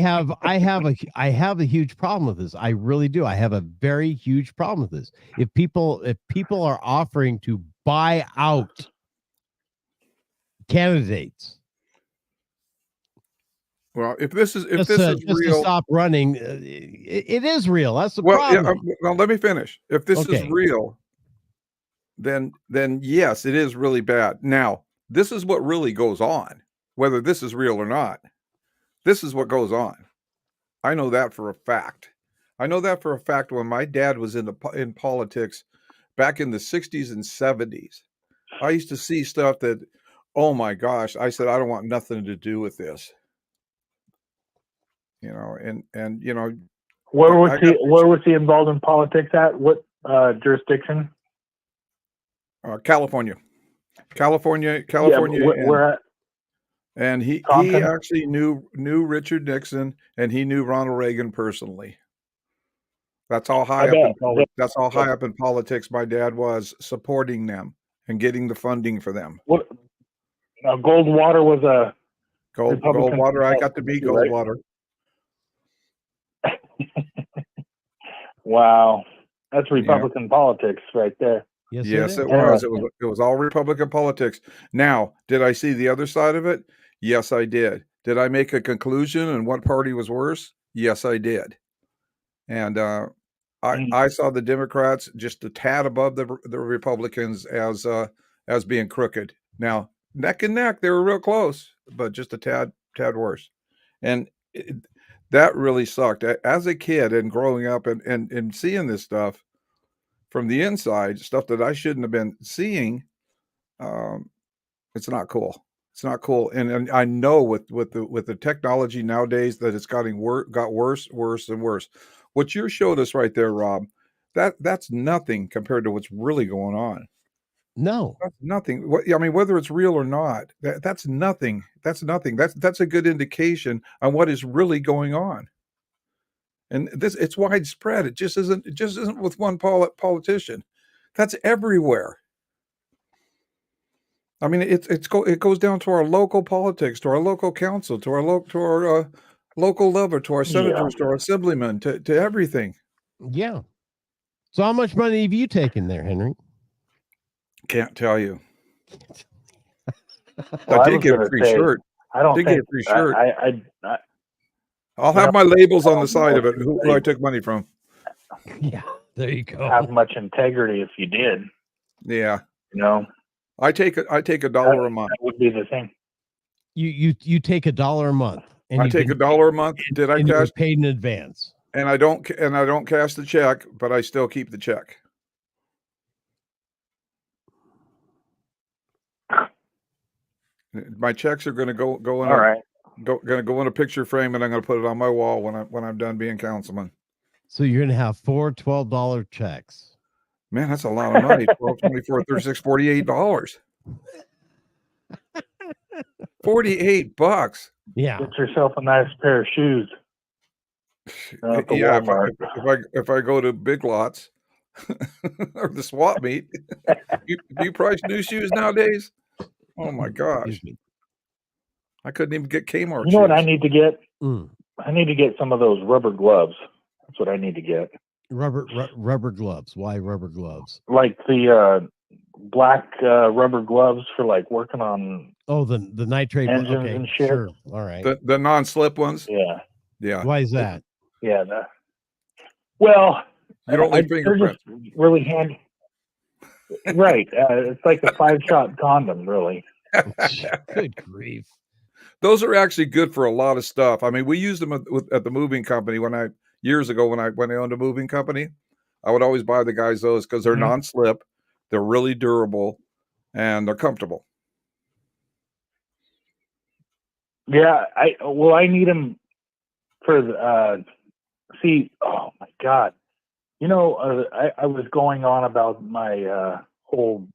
have a huge problem with this. I really do. I have a very huge problem with this. If people are offering to buy out candidates, well, if this is real, to stop running, it is real. That's the problem. Yeah, well, let me finish. If this is real, then yes, it is really bad. Now, this is what really goes on, whether this is real or not. This is what goes on. I know that for a fact. I know that for a fact when my dad was in politics back in the 60s and 70s. I used to see stuff that, oh my gosh, I said, I don't want nothing to do with this. And where was he involved in politics at? What jurisdiction? California. Yeah, where at? And he actually knew Richard Nixon, and he knew Ronald Reagan personally. That's how high up in politics my dad was, supporting them and getting the funding for them. What? Goldwater was a Goldwater. I got to be Goldwater. Right? Wow, that's Republican politics right there. Yes, it was. It was all Republican politics. Now, did I see the other side of it? Yes, I did. Did I make a conclusion and what party was worse? Yes, I did. And I saw the Democrats just a tad above the Republicans as being crooked. Now, neck and neck, they were real close, but just a tad worse. And that really sucked. As a kid and growing up and seeing this stuff from the inside, stuff that I shouldn't have been seeing, it's not cool. It's not cool. And I know with the technology nowadays that it's got worse and worse. What you showed us right there, Rob, that's nothing compared to what's really going on. No, that's nothing. I mean, whether it's real or not, that's nothing. That's nothing. That's a good indication on what is really going on. And it's widespread. It just isn't with one politician. That's everywhere. I mean, it goes down to our local politics, to our local council, to our local level, to our senators, to our assemblymen, to everything. Yeah. So how much money have you taken there, Henry? Can't tell you. Well, I did get a free shirt. I don't did think get a free shirt. I'll you have know, my labels on I the don't side know of it. if Who I took money from? Yeah, there you go. have much integrity if you did. Yeah. You know, I take $1 a month. that would be the thing. You take $1 a month, and I take $1 a month. Did I and you were cash? paid in advance? And I don't cash the check, but I still keep the check. My checks are going to go in All right. going to go in a picture frame, and I'm going to put it on my wall when I'm done being councilman. So you're going to have 4 $12 checks. Man, that's a lot of money. 12, 24, 36, $48. $48. Yeah. Get yourself a nice pair of shoes. Yeah, if I go to Big Lots or the swap meet, do you price new shoes nowadays? Oh my gosh. I couldn't even get Kmart You know what I shoes. need to get? I need to get some of those rubber gloves. That's what I need to get. Rubber gloves. Why rubber gloves? Like the black rubber gloves for like working on the nitrate engines okay, and shit. Sure. All right. The non-slip ones? Yeah. Yeah. Why is that? Yeah. Well, you don't leave they're fingerprints. just really handy. Right. It's like a 5-shot condom, really. Good grief. Those are actually good for a lot of stuff. I mean, we used them at the moving company years ago when I owned a moving company. I would always buy the guys those because they're non-slip, they're really durable, and they're comfortable. Yeah, I need them for the oh my God. You know, I was going on about my whole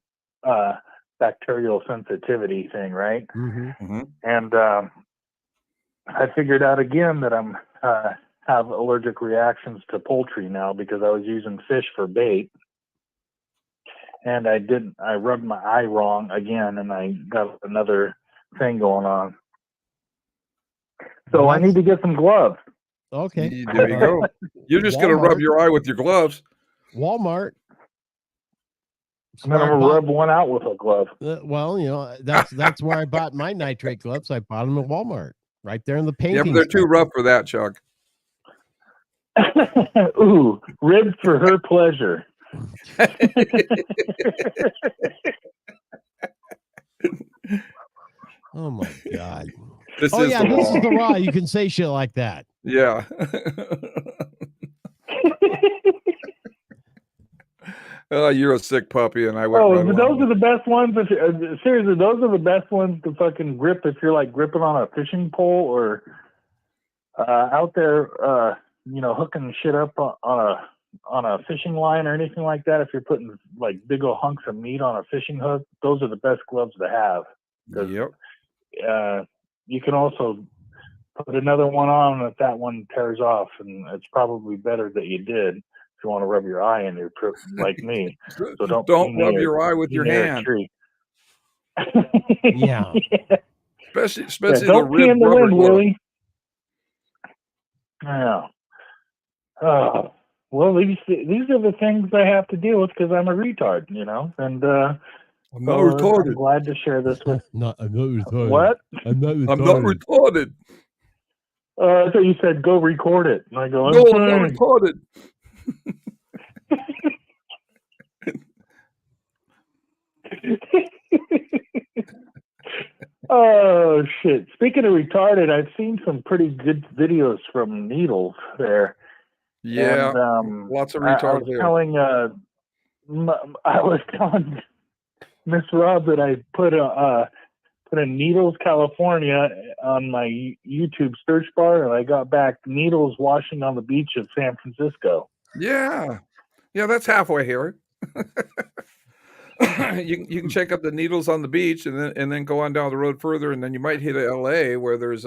bacterial sensitivity thing, right? Mm-hmm. And I figured out again that I'm have allergic reactions to poultry now because I was using fish for bait. And I rubbed my eye wrong again, and I got another thing going on. So I need to get some gloves. Okay. There you go. You're just going to rub your eye with your gloves. Walmart. And then I'm going to rub one out with a glove. Well, you know, that's where I bought my nitrate gloves. I bought them at Walmart, right there in the painting. Yeah, but they're too rough for that, Chuck. Ooh, ribbed for her pleasure. Oh my God. This is the raw. You can say shit like that. Yeah. You're a sick puppy, and I went. Oh, but those are the best ones. Seriously, those are the best ones to fucking grip if you're like gripping on a fishing pole or out there, you know, hooking shit up on a fishing line or anything like that. If you're putting like big old hunks of meat on a fishing hook, those are the best gloves to have. Yep. You can also put another one on if that one tears off, and it's probably better that you did if you want to rub your eye in your trip like me. So don't rub your eye with your hand. Yeah. Especially don't the pee in the rubber wind, glove. Willie. Yeah. Well, these are the things I have to deal with because I'm a retard, you know, and I'm not retarded. I'm glad to share this with. I'm not retarded. What? I'm not retarded. I'm not retarded. I thought you said go record it. And I go, No, I'm not retarded. Oh shit! Speaking of retarded, I've seen some pretty good videos from Needles there. Yeah, and, lots of I retards was there. I was telling Miss Rob that I put a Needles, California on my YouTube search bar, and I got back Needles washing on the beach of San Francisco. Yeah, that's halfway here. You can check up the Needles on the beach, and then go on down the road further, and then you might hit LA where there's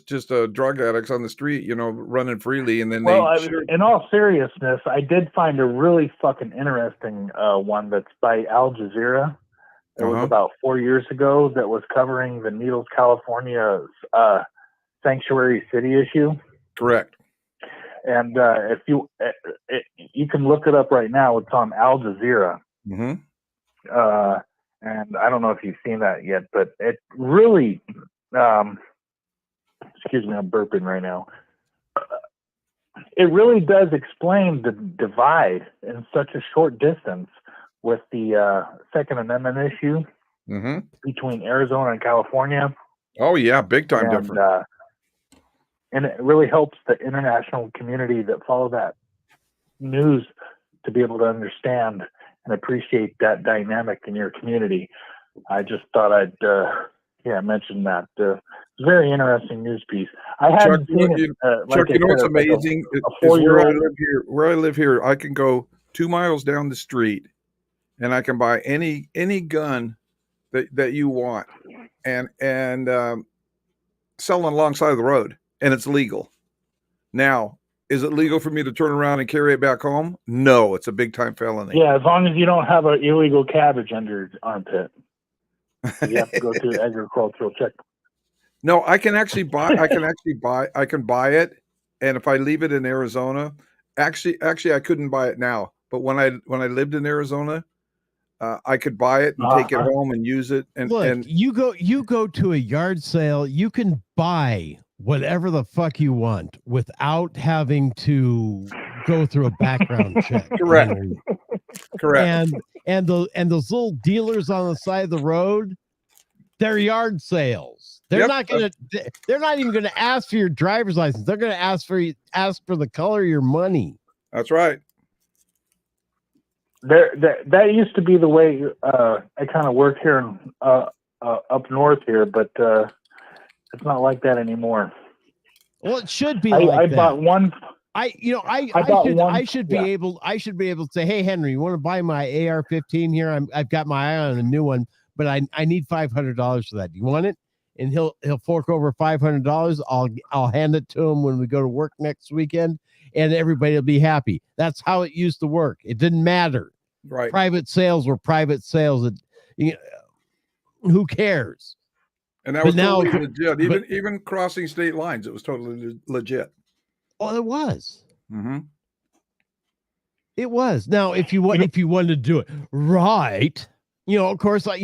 just drug addicts on the street, running freely, and then in all seriousness, I did find a really fucking interesting one that's by Al Jazeera. It was about 4 years ago that was covering the Needles, California's sanctuary city issue. Correct. And if you can look it up right now, it's on Al Jazeera. Mm-hmm. And I don't know if you've seen that yet, but it really, excuse me, I'm burping right now. It really does explain the divide in such a short distance with the Second Amendment issue between Arizona and California. Oh yeah, big time difference. And it really helps the international community that follow that news to be able to understand and appreciate that dynamic in your community. I just thought I'd mention that. It's a very interesting news piece. I hadn't seen it. Chuck, what's amazing is where I live here, I can go 2 miles down the street and I can buy any gun that you want and sell it alongside the road. And it's legal. Now, is it legal for me to turn around and carry it back home? No, it's a big time felony. Yeah, as long as you don't have an illegal cabbage under your armpit. You have to go through the agricultural check. No, I can buy it, and if I leave it in Arizona, actually I couldn't buy it now. But when I lived in Arizona, I could buy it and take it home and use it. And look, and you go to a yard sale, you can buy whatever the fuck you want without having to go through a background check. Correct. And those little dealers on the side of the road, they're yard sales. They're not even gonna ask for your driver's license. They're gonna ask for the color of your money. That's right. That used to be the way I kind of worked here up north here, but it's not like that anymore. Well, it should be. I bought one. I should be able to say, hey Henry, you want to buy my AR-15 here? I've got my eye on a new one, but I need $500 for that. Do you want it? And he'll fork over $500. I'll hand it to him when we go to work next weekend, and everybody will be happy. That's how it used to work. It didn't matter. Right. Private sales were private sales. Who cares? And that was totally legit. Even crossing state lines, it was totally legit. Oh, it was. Mm-hmm. It was. Now, if you wanted to do it right, of course, I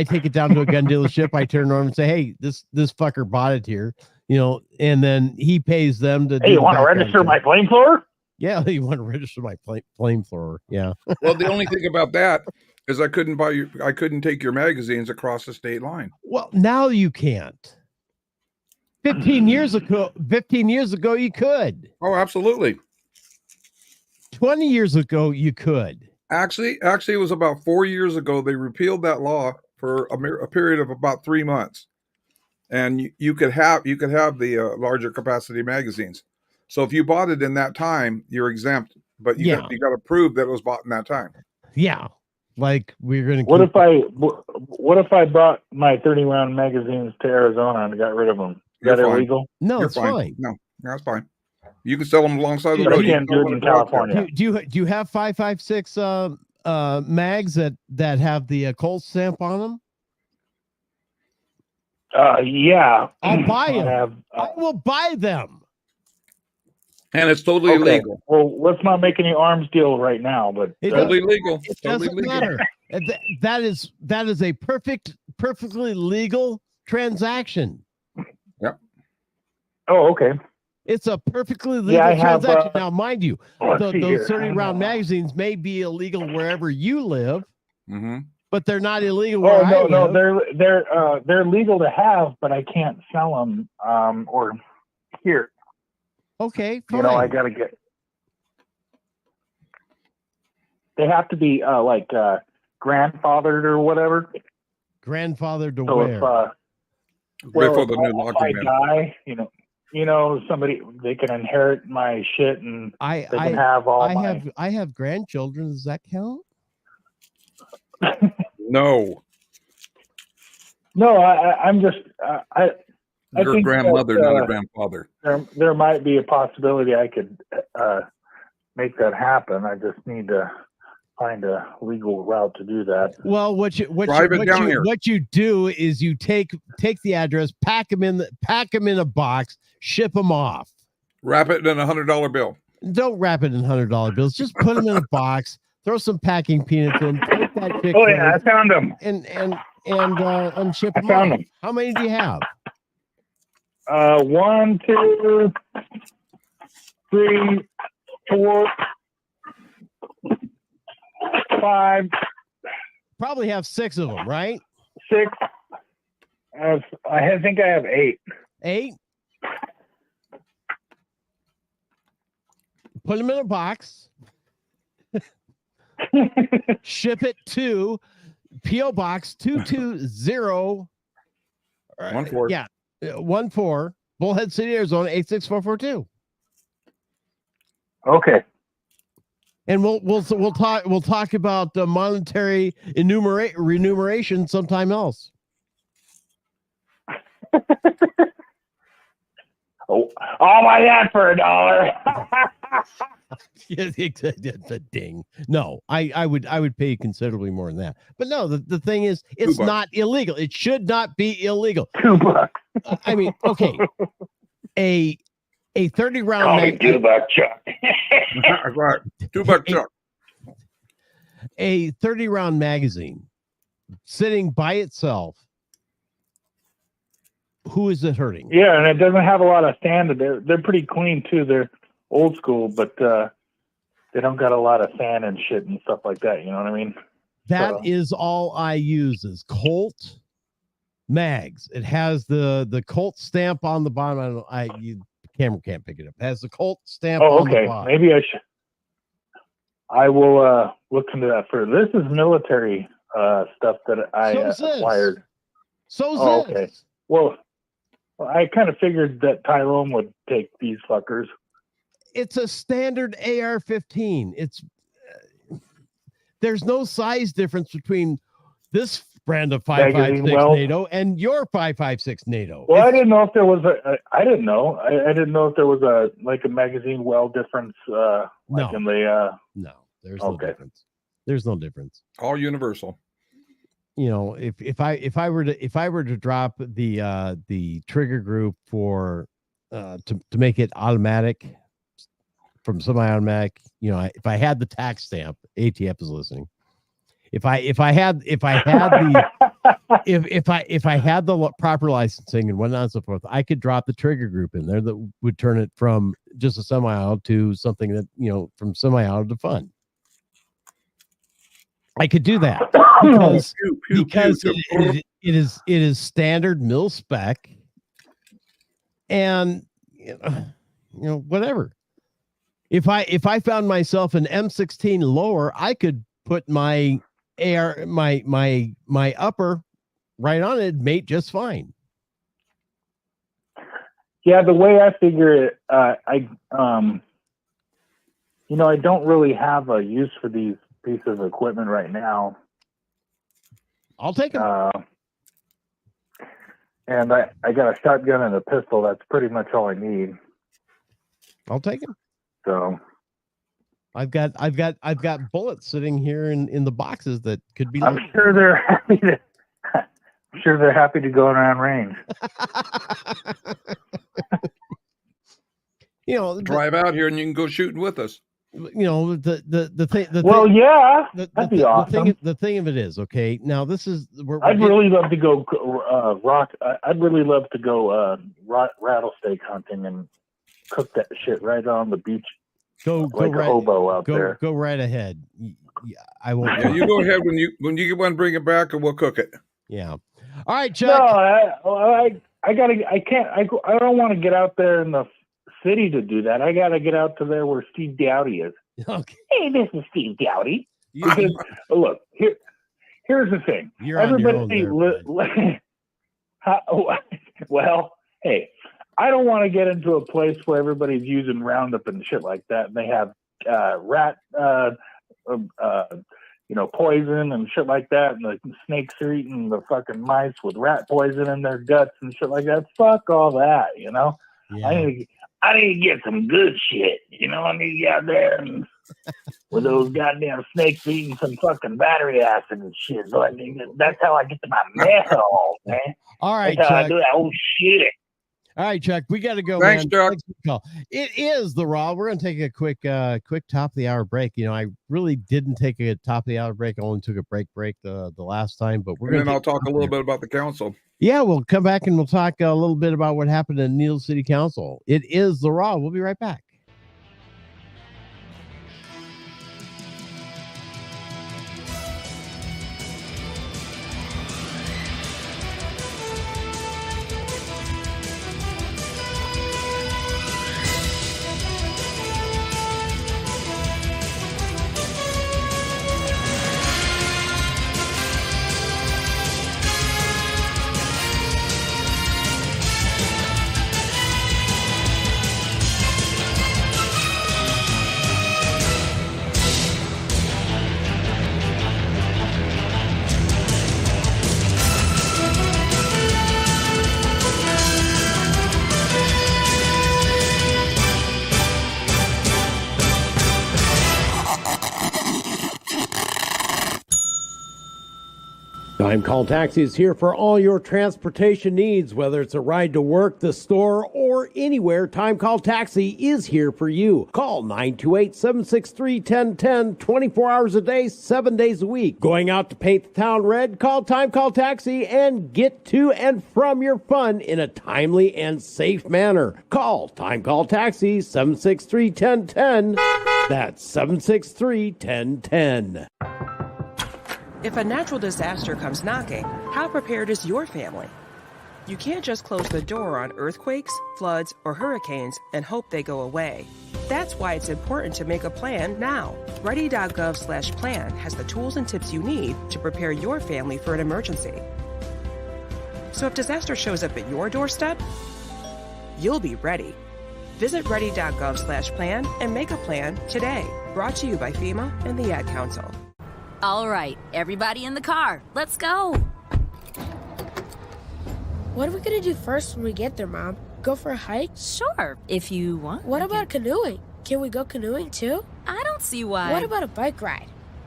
take it down to a gun dealership. I turn around and say, hey, this fucker bought it here, and then he pays them to. Hey, you want to register my flamethrower? Yeah, you want to register my flamethrower? Yeah. Well, the only thing about that is I couldn't take your magazines across the state line. Well, now you can't. 15 years ago, you could. Oh, absolutely. 20 years ago, you could. Actually, it was about 4 years ago. They repealed that law for a period of about 3 months, and you could have the larger capacity magazines. So if you bought it in that time, you're exempt. But you got to prove that it was bought in that time. Yeah. Like we're gonna. What if I brought my 30-round magazines to Arizona and got rid of them? Is that illegal? No, it's fine. No, that's fine. You can sell them alongside the road. You can't do it in California. Do you have 5.56 mags that have the Colt stamp on them? Yeah. I'll buy them. I will buy them. And it's totally illegal. Well, let's not make any arms deal right now, but totally legal. It totally doesn't legal. matter. That is a perfectly legal transaction. Yep. Oh, okay. It's a perfectly legal transaction. Now, mind you, those 30-round magazines may be illegal wherever you live, but they're not illegal where I live. No, they're legal to have, but I can't sell them or here. Okay, fine. You know, I gotta get. They have to be grandfathered or whatever. Grandfathered to so where? Before the new law came in. Die, you know, somebody they can inherit my shit and they can have all. I have grandchildren. Does that count? No. No, I'm just Your grandmother, not a grandfather. There might be a possibility I could make that happen. I just need to find a legal route to do that. Well, what you do is you take the address, pack them in a box, ship them off. Wrap it in $100 bill. Don't wrap it in $100 bills. Just put them in a box. Throw some packing peanuts in. Take that chick. Oh yeah, I found them. And ship them. I found them. How many do you have? 1, 2, 3, 4, 5. Probably have 6 of them, right? 6. I think I have 8. 8? Put them in a box. Ship it to P.O. Box 220. 14. Yeah. 14, Bullhead City, Arizona 86442. Okay. And we'll talk about monetary remuneration sometime else. All my that for $1. The ding. No, I would pay considerably more than that. But no, the thing is, it's not illegal. It should not be illegal. $2. I mean, okay, a 30-round. Call me $2 Chuck. Right, $2 Chuck. A 30-round magazine sitting by itself. Who is it hurting? Yeah, and it doesn't have a lot of sand. They're pretty clean too. They're old school, but they don't got a lot of sand and shit and stuff like that. You know what I mean? That is all I use is Colt mags. It has the Colt stamp on the bottom. The camera can't pick it up. It has the Colt stamp on the bottom. Maybe I should. I will look into that further. This is military stuff that I acquired. Okay. Well, I kind of figured that Tyrone would take these fuckers. It's a standard AR-15. There's no size difference between this brand of 5.56 NATO and your 5.56 NATO. Well, I didn't know if there was I didn't know. I didn't know if there was a magazine well difference. No, there's no difference. There's no difference. All universal. You know, if I were to drop the trigger group for to make it automatic from semi-automatic, you know, if I had the tax stamp, ATF is listening. If I had the proper licensing and whatnot and so forth, I could drop the trigger group in there that would turn it from just a semi-auto to something that, you know, from semi-auto to fun. I could do that because it is standard mil spec, and you know whatever. If I found myself an M16 lower, I could put my AR my upper right on it, mate, just fine. Yeah, the way I figure it, I don't really have a use for these pieces of equipment right now. I'll take them. And I got a shotgun and a pistol. That's pretty much all I need. I'll take them. So I've got bullets sitting here in the boxes that could be. I'm sure they're happy to go around range. You know, drive out here and you can go shooting with us. You know, the thing. Well, thing, yeah, that'd be awesome. The thing of it is, okay. Now this is. I'd really love to go I'd really love to go rattlesnake hunting and cook that shit right on the beach. Go like right, a hobo out there. Go right ahead. I won't. Yeah, you go ahead when you get one, bring it back, and we'll cook it. Yeah. All right, Chuck. No, I don't want to get out there in the city to do that. I got to get out to there where Steve Dowdy is. Okay. Hey, this is Steve Dowdy. Because look, here's the thing. You're everybody. Well, hey, I don't want to get into a place where everybody's using Roundup and shit like that, and they have rat, poison and shit like that, and the snakes are eating the fucking mice with rat poison in their guts and shit like that. Fuck all that, you know. Yeah. I need to get some good shit. You know, I need to get out there and with those goddamn snakes eating some fucking battery acid and shit. So that's how I get to my methanol, man. All right, that's how Chuck. I do that whole shit. All right, Chuck, we got to go. Thanks, man. Chuck. Thanks for the call. It is the Raw. We're going to take a quick top of the hour break. You know, I really didn't take a top of the hour break. I only took a break the last time, but we're going to. I'll talk a little bit about the council. Yeah, we'll come back and we'll talk a little bit about what happened in Needle City Council. It is the Raw. We'll be right back. Time Call Taxi is here for all your transportation needs, whether it's a ride to work, the store, or anywhere. Time Call Taxi is here for you. Call 928-763-1010, 24 hours a day, 7 days a week. Going out to paint the town red? Call Time Call Taxi and get to and from your fun in a timely and safe manner. Call Time Call Taxi, 763-1010. That's 763-1010. If a natural disaster comes knocking, how prepared is your family? You can't just close the door on earthquakes, floods, or hurricanes and hope they go away. That's why it's important to make a plan now. Ready.gov/plan has the tools and tips you need to prepare your family for an emergency. So if disaster shows up at your doorstep, you'll be ready. Visit ready.gov/plan and make a plan today. Brought to you by FEMA and the Ad Council. All right, everybody in the car, let's go. What are we gonna do first when we get there, Mom? Go for a hike? Sure, if you want. What about canoeing? Can we go canoeing too? I don't see why. What about a bike ride?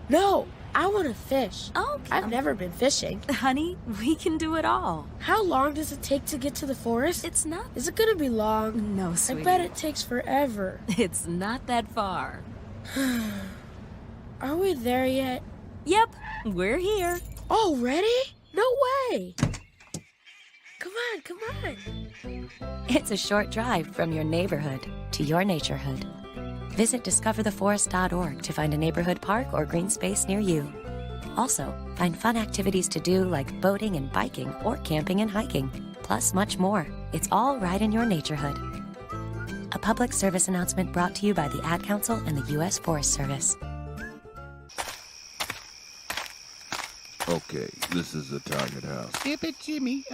No, I want to fish. Oh, I've never been fishing. Honey, we can do it all. How long does it take to get to the forest? It's not. Is it gonna be long? No, sweetie. I bet it takes forever. It's not that far. Are we there yet? Yep, we're here. Already? No way! Come on. It's a short drive from your neighborhood to your naturehood. Visit discovertheforest.org to find a neighborhood park or green space near you. Also, find fun activities to do like boating and biking or camping and hiking, plus much more. It's all right in your naturehood. A public service announcement brought to you by the Ad Council and the U.S. Forest Service. Okay, this is the target house. Yeah, but Jimmy,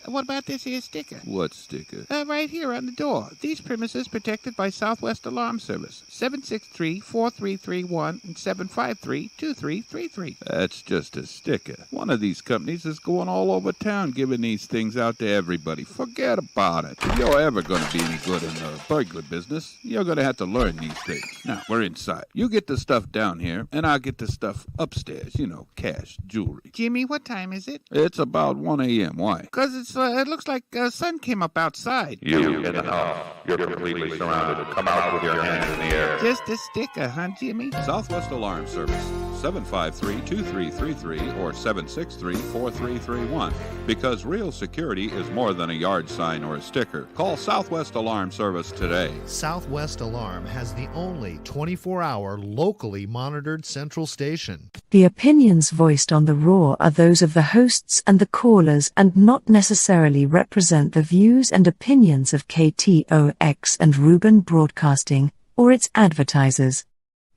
what about this here sticker? What sticker? Right here on the door. These premises protected by Southwest Alarm Service. 763-4331 and 753-2333. That's just a sticker. One of these companies is going all over town giving these things out to everybody. Forget about it. If you're ever going to be any good in the burglar business, you're going to have to learn these things. Now, we're inside. You get the stuff down here, and I'll get the stuff upstairs. You know, cash, jewelry, jewelry. Jimmy, what time is it? It's about 1 a.m. Why? Because it looks like sun came up outside. You in the house. You're completely surrounded. Come out with your hands in the air. Just a sticker, huh, Jimmy? Southwest Alarm Service, 753-2333 or 763-4331. Because real security is more than a yard sign or a sticker. Call Southwest Alarm Service today. Southwest Alarm has the only 24-hour locally monitored central station. The opinions voiced on The Raw are those of the hosts and the callers and not necessarily represent the views and opinions of KTOX and Ruben Broadcasting or its advertisers.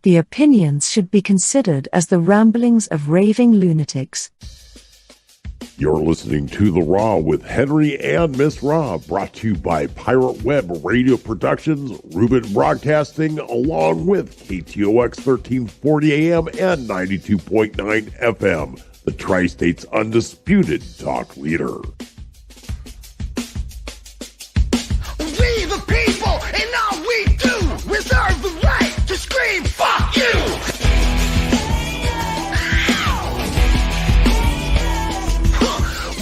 The opinions should be considered as the ramblings of raving lunatics. You're listening to The Raw with Henry and Miss Raw, brought to you by Pirate Web Radio Productions, Ruben Broadcasting, along with KTOX 1340 AM and 92.9 FM, the Tri-State's undisputed talk leader. We the people, and all we do, reserve the right to scream, fuck you!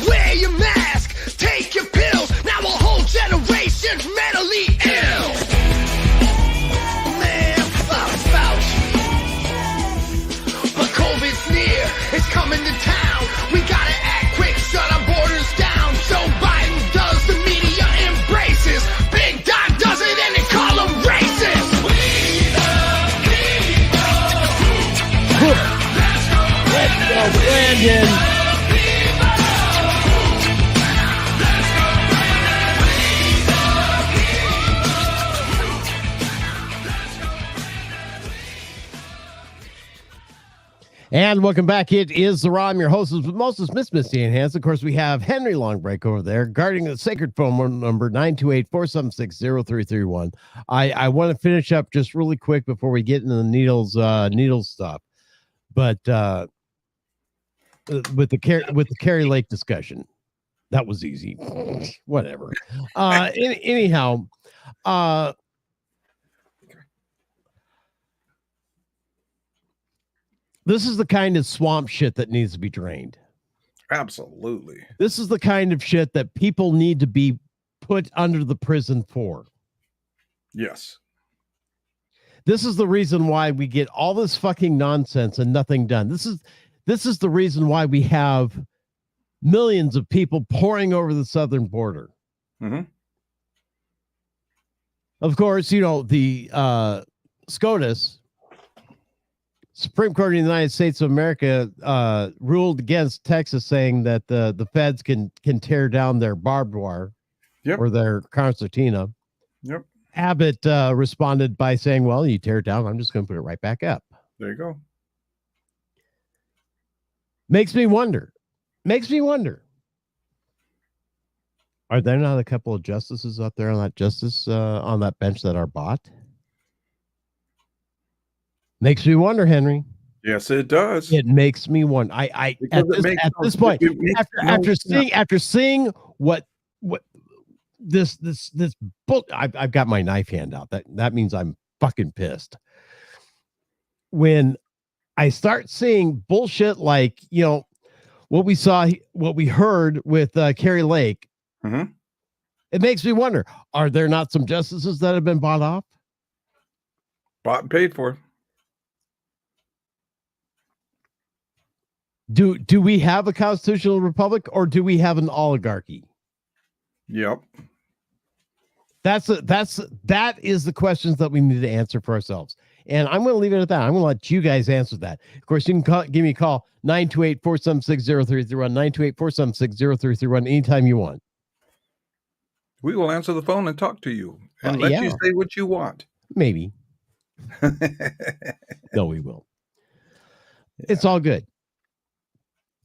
Wear your mask, take your pills. Now a whole generation's mentally ill. Man, fuck Fauci. But COVID's near, it's coming to town. We gotta act quick, shut our borders down. Joe Biden does, the media embraces. Big Doc does it and they call them racist. We the people. Let's go, Brandon. And welcome back. It is The Raw. I'm your host with Moses, Miss Misty and Hans. Of course, we have Henry Longbreak over there guarding the sacred phone number 928-476-0331. I want to finish up just really quick before we get into the needles stuff. But with the Carrie Lake discussion, that was easy. Whatever. Anyhow, this is the kind of swamp shit that needs to be drained. Absolutely. This is the kind of shit that people need to be put under the prison for. Yes. This is the reason why we get all this fucking nonsense and nothing done. This is the reason why we have millions of people pouring over the southern border. Mm-hmm. Of course, the SCOTUS, Supreme Court of the United States of America, ruled against Texas, saying that the feds can tear down their barbed wire, or their concertina. Yep. Abbott responded by saying, well, you tear it down, I'm just going to put it right back up. There you go. Makes me wonder. Are there not a couple of justices out there on that bench that are bought? Makes me wonder, Henry. Yes, it does. It makes me wonder. At this point, after seeing what this book, I've got my knife hand out. That means I'm fucking pissed. When I start seeing bullshit like what we heard with Carrie Lake, mm-hmm. It makes me wonder: are there not some justices that have been bought off, bought and paid for? Do we have a constitutional republic or do we have an oligarchy? Yep. That is the questions that we need to answer for ourselves. And I'm going to leave it at that. I'm going to let you guys answer that. Of course, you can give me a call, 928-476-0331, 928-476-0331, anytime you want. We will answer the phone and talk to you and let you say what you want. Maybe. No, we will. Yeah. It's all good.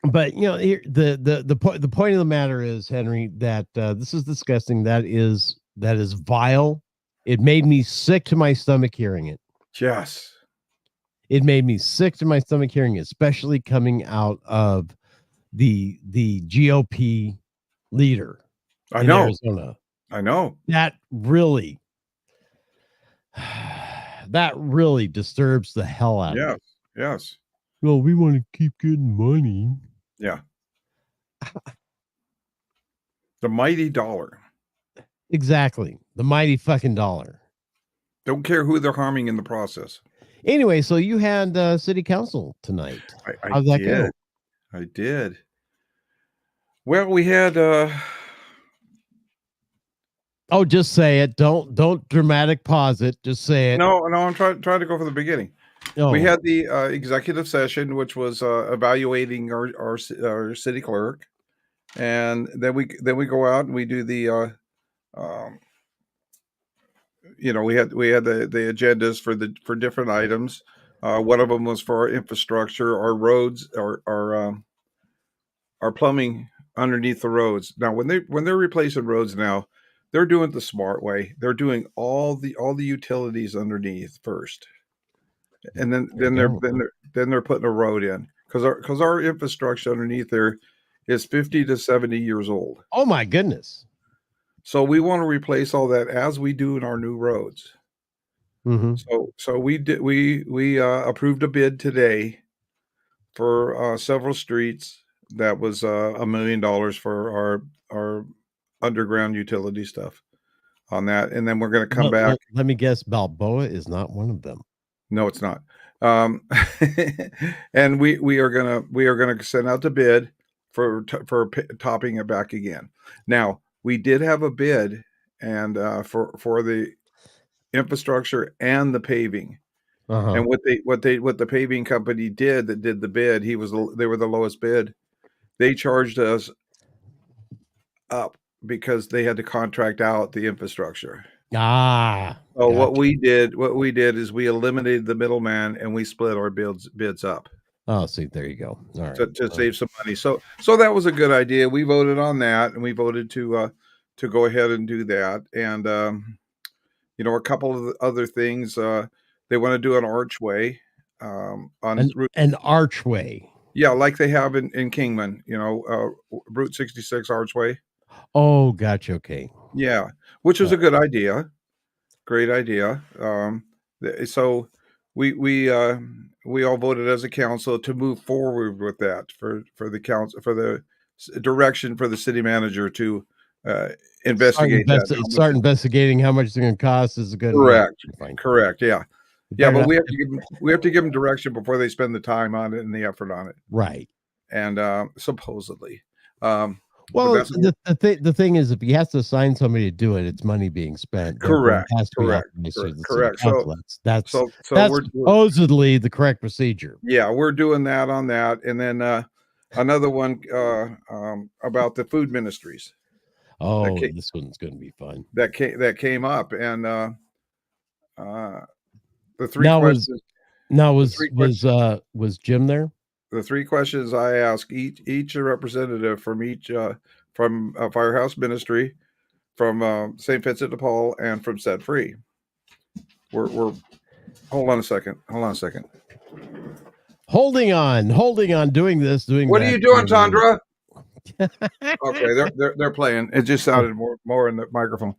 But here, the point of the matter is, Henry, that this is disgusting. That is vile. It made me sick to my stomach hearing it. Yes. It made me sick to my stomach hearing it, especially coming out of the GOP leader in Arizona. I know. That really disturbs the hell out of me. Yes. Well, we want to keep getting money. Yeah. The mighty dollar. Exactly. The mighty fucking dollar. Don't care who they're harming in the process. Anyway, so you had city council tonight. How'd that go? I did. Well, we had Oh, just say it. Don't dramatic pause it. Just say it. No, I'm trying to go from the beginning. Oh. We had the executive session, which was evaluating our city clerk, and then we go out and we do the we had the agendas for different items. One of them was for our infrastructure, our roads, our plumbing underneath the roads. Now, when they're replacing roads now, they're doing it the smart way. They're doing all the utilities underneath first, and then they're putting a road in because our infrastructure underneath there is 50 to 70 years old. Oh my goodness! So we want to replace all that as we do in our new roads. Mm-hmm. So we approved a bid today for several streets. That was $1 million for our underground utility stuff on that, and then we're going to come back. Let me guess, Balboa is not one of them. No, it's not. And we are gonna send out the bid for topping it back again. Now, we did have a bid and for the infrastructure and the paving. Uh-huh. And what the paving company did that did the bid, they were the lowest bid. They charged us up because they had to contract out the infrastructure. Ah. So what we did is we eliminated the middleman and we split our bids up. Oh, see, there you go. All right. To save some money. So that was a good idea. We voted on that, and we voted to go ahead and do that. And a couple of other things. They want to do an archway on an archway. Yeah, like they have in Kingman. Route 66 archway. Oh, gotcha. Okay. Yeah, which was a good idea. Great idea. So we all voted as a council to move forward with that for the council, for the direction for the city manager to investigate start investigating how much it's going to cost is a good. Correct. Yeah. But we have to give them direction before they spend the time on it and the effort on it. Right. And supposedly. Well, the thing is, if he has to assign somebody to do it, it's money being spent. Correct. It has to be correct. That's we're supposedly the correct procedure. Yeah, we're doing that on that, and then another one about the food ministries. Oh, this one's going to be fun. That came up, and the three questions. Was Jim there? The three questions I ask each representative from each from Firehouse Ministry, from St. Vincent de Paul, and from Set Free. We're hold on a second. Holding on, doing this, doing what that. Are you doing, Tundra? Okay, they're playing. It just sounded more in the microphone.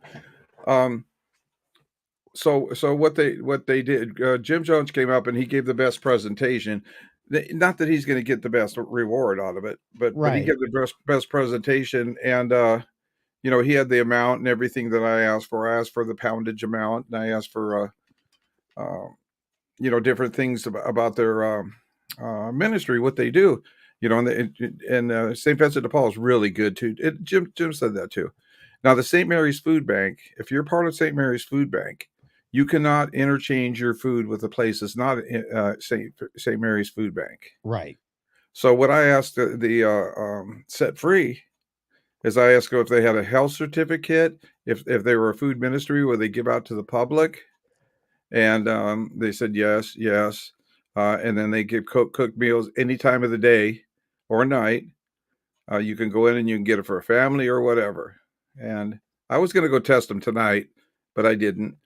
So what they did, Jim Jones came up and he gave the best presentation. Not that he's going to get the best reward out of it, but he gave the best presentation, and he had the amount and everything that I asked for. I asked for the poundage amount, and I asked for different things about their ministry, what they do. And St. Vincent de Paul is really good too. Jim said that too. Now the St. Mary's Food Bank, if you're part of St. Mary's Food Bank, you cannot interchange your food with a place that's not St. Mary's Food Bank. Right. So what I asked the Set Free is I asked them if they had a health certificate, if they were a food ministry, would they give out to the public? And they said yes. And then they give cooked meals any time of the day or night. You can go in and you can get it for a family or whatever. And I was going to go test them tonight, but I didn't.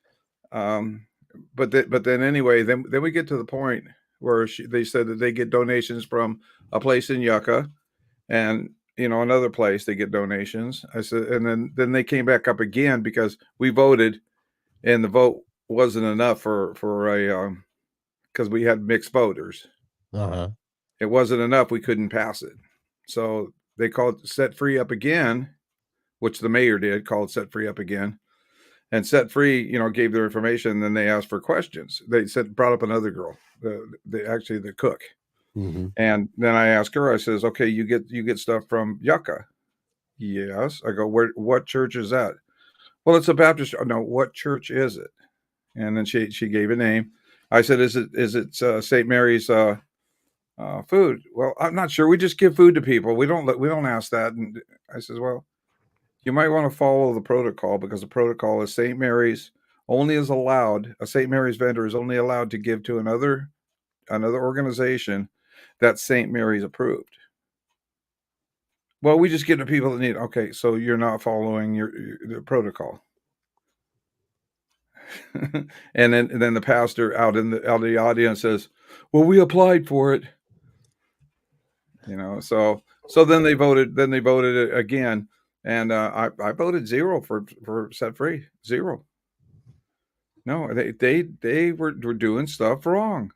But then anyway, then we get to the point where they said that they get donations from a place in Yucca, and another place they get donations. I said, and then they came back up again because we voted, and the vote wasn't enough for a because we had mixed voters. Uh-huh. It wasn't enough. We couldn't pass it. So they called Set Free up again, which the mayor did, called Set Free up again. And Set Free, gave their information. And then they asked for questions. They brought up another girl, the cook. Mm-hmm. And then I asked her, I says, okay, you get stuff from Yucca. Yes. I go, what church is that? Well, it's a Baptist. No, what church is it? And then she gave a name. I said, is it St. Mary's food? Well, I'm not sure. We just give food to people. We don't ask that. And I says, well, you might want to follow the protocol, because the protocol is St. Mary's only is allowed. A St. Mary's vendor is only allowed to give to another organization that St. Mary's approved. Well, we just give to people that need. Okay, so you're not following the protocol. and then the pastor out in the audience says, "Well, we applied for it." So then they voted. Then they voted again, and I voted 0 for Set Free. 0. No, they were doing stuff wrong.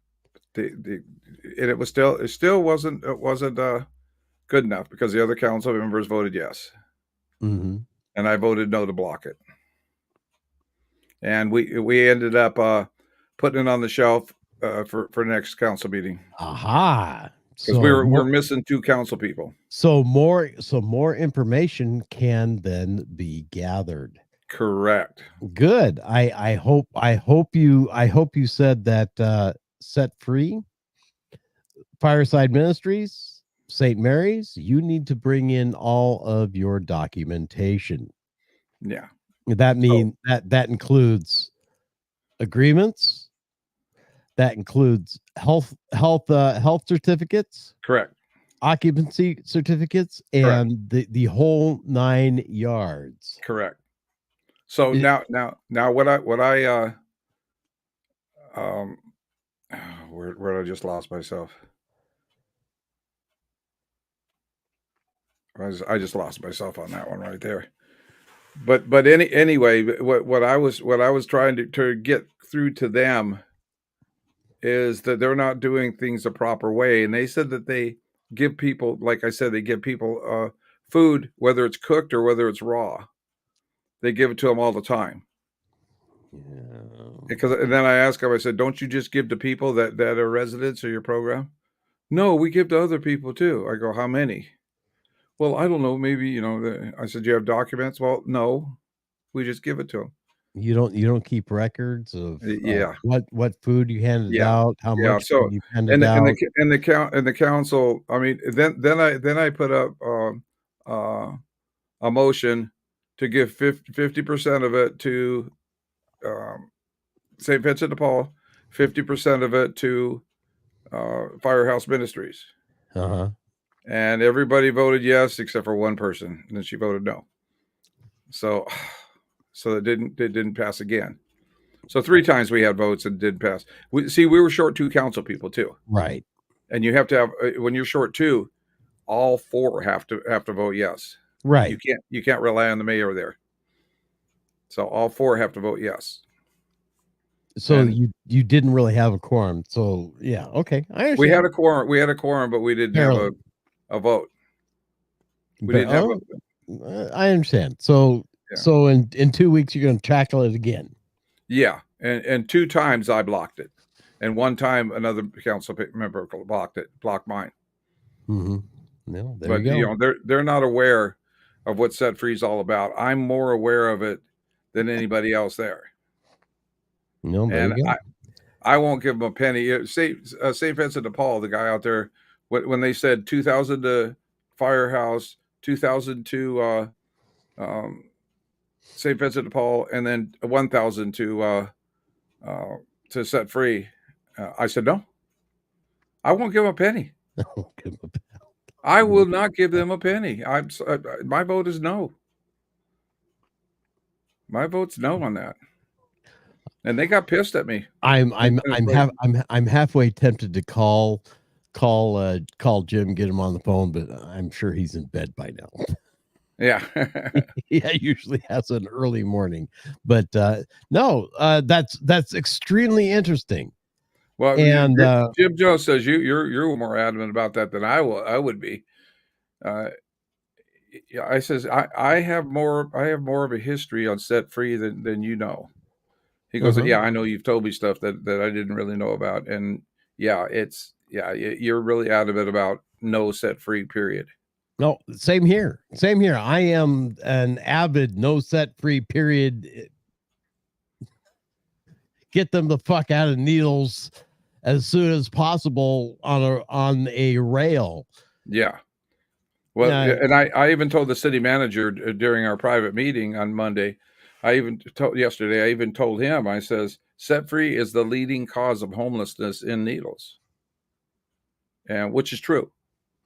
And it still wasn't good enough, because the other council members voted yes. Mm-hmm. And I voted no to block it. And we ended up putting it on the shelf for next council meeting. Aha. Because we're missing 2 council people. So more information can then be gathered. Correct. Good. I hope you said that Set Free, Fireside Ministries, St. Mary's, you need to bring in all of your documentation. Yeah. That means that includes agreements. That includes health certificates. Correct. Occupancy certificates, and the whole 9 yards. Correct. So now what I where I just lost myself. I just lost myself on that one right there. But anyway, what I was trying to get through to them is that they're not doing things the proper way. And they said that they give people, like I said, they give people food, whether it's cooked or whether it's raw. They give it to them all the time. Yeah. And then I asked them, I said, don't you just give to people that are residents of your program? No, we give to other people too. I go, how many? Well, I don't know. Maybe, I said, you have documents? Well, no, we just give it to them. You don't keep records of what food you handed out, how much food you handed out, and the council. I mean, then I put up a motion to give 50% of it to St. Vincent de Paul, 50% of it to Firehouse Ministries. Uh-huh. And everybody voted yes except for one person, and then she voted no. So it didn't pass again. So 3 times we had votes and it didn't pass. We were short 2 council people too. Right. And you have to have, when you're short 2, all 4 have to vote yes. Right. You can't rely on the mayor there. So all 4 have to vote yes. So you didn't really have a quorum. So yeah, okay. I understand. We had a quorum, but we didn't have a vote. I understand. So in 2 weeks you're going to tackle it again. Yeah, and 2 times I blocked it, and 1 time another council member blocked mine. Mm-hmm. No, there you go. They're not aware of what Set Free is all about. I'm more aware of it than anybody else there. No, there you go. I won't give them a penny. St. Vincent de Paul, the guy out there, when they said 2,000 to Firehouse, 2,000 to St. Vincent de Paul, and then 1,000 to Set Free, I said no. I won't give them a penny. I will not give them a penny. My vote is no. My vote's no on that. And they got pissed at me. I'm halfway tempted to call Jim, get him on the phone, but I'm sure he's in bed by now. Yeah. Yeah, usually has an early morning. But no, that's extremely interesting. Well, and Jim Jones says you're more adamant about that than I would be. I says, I have more of a history on Set Free than you know. He goes, yeah, I know you've told me stuff that I didn't really know about. And yeah, you're really out of it about no Set Free period. No, same here. Same here. I am an avid no Set Free period. Get them the fuck out of needles as soon as possible on a rail. Yeah. Well, and I even told the city manager during our private meeting on Monday, I even told him, I says, Set Free is the leading cause of homelessness in Needles. And which is true.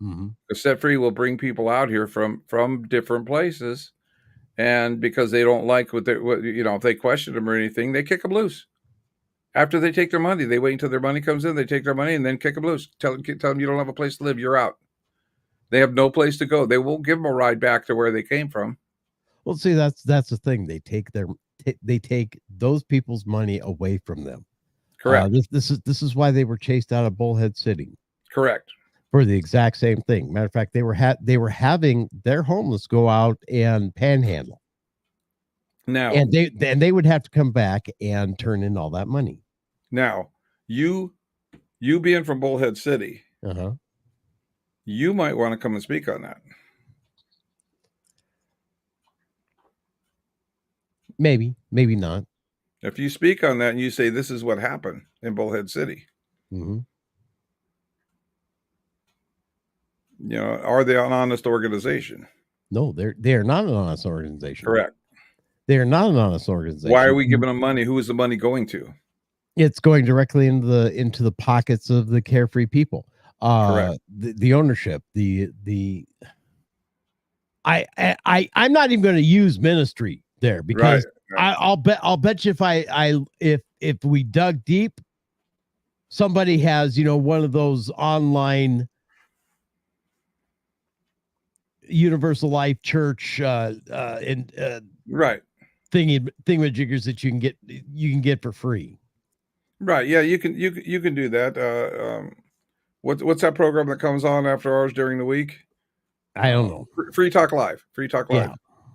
Mm-hmm. The Set Free will bring people out here from different places. And because they don't like if they question them or anything, they kick them loose. After they take their money, they wait until their money comes in, they take their money and then kick them loose. Tell them you don't have a place to live, you're out. They have no place to go. They won't give them a ride back to where they came from. Well, see, that's the thing. They take those people's money away from them. Correct. This is why they were chased out of Bullhead City. Correct. For the exact same thing. Matter of fact, they were having their homeless go out and panhandle. Now, and they would have to come back and turn in all that money. Now, you being from Bullhead City, you might want to come and speak on that. Maybe not. If you speak on that and you say this is what happened in Bullhead City, are they an honest organization? No, they're not an honest organization. Correct. They are not an honest organization. Why are we giving them money? Who is the money going to? It's going directly into the pockets of the carefree people. Correct. The ownership, I'm not even going to use ministry there because right. I'll bet you if we dug deep, somebody has one of those online Universal Life Church right thingamajiggers that you can get for free. Right. Yeah, you can do that. What's that program that comes on after hours during the week? I don't know. Free Talk Live. Yeah.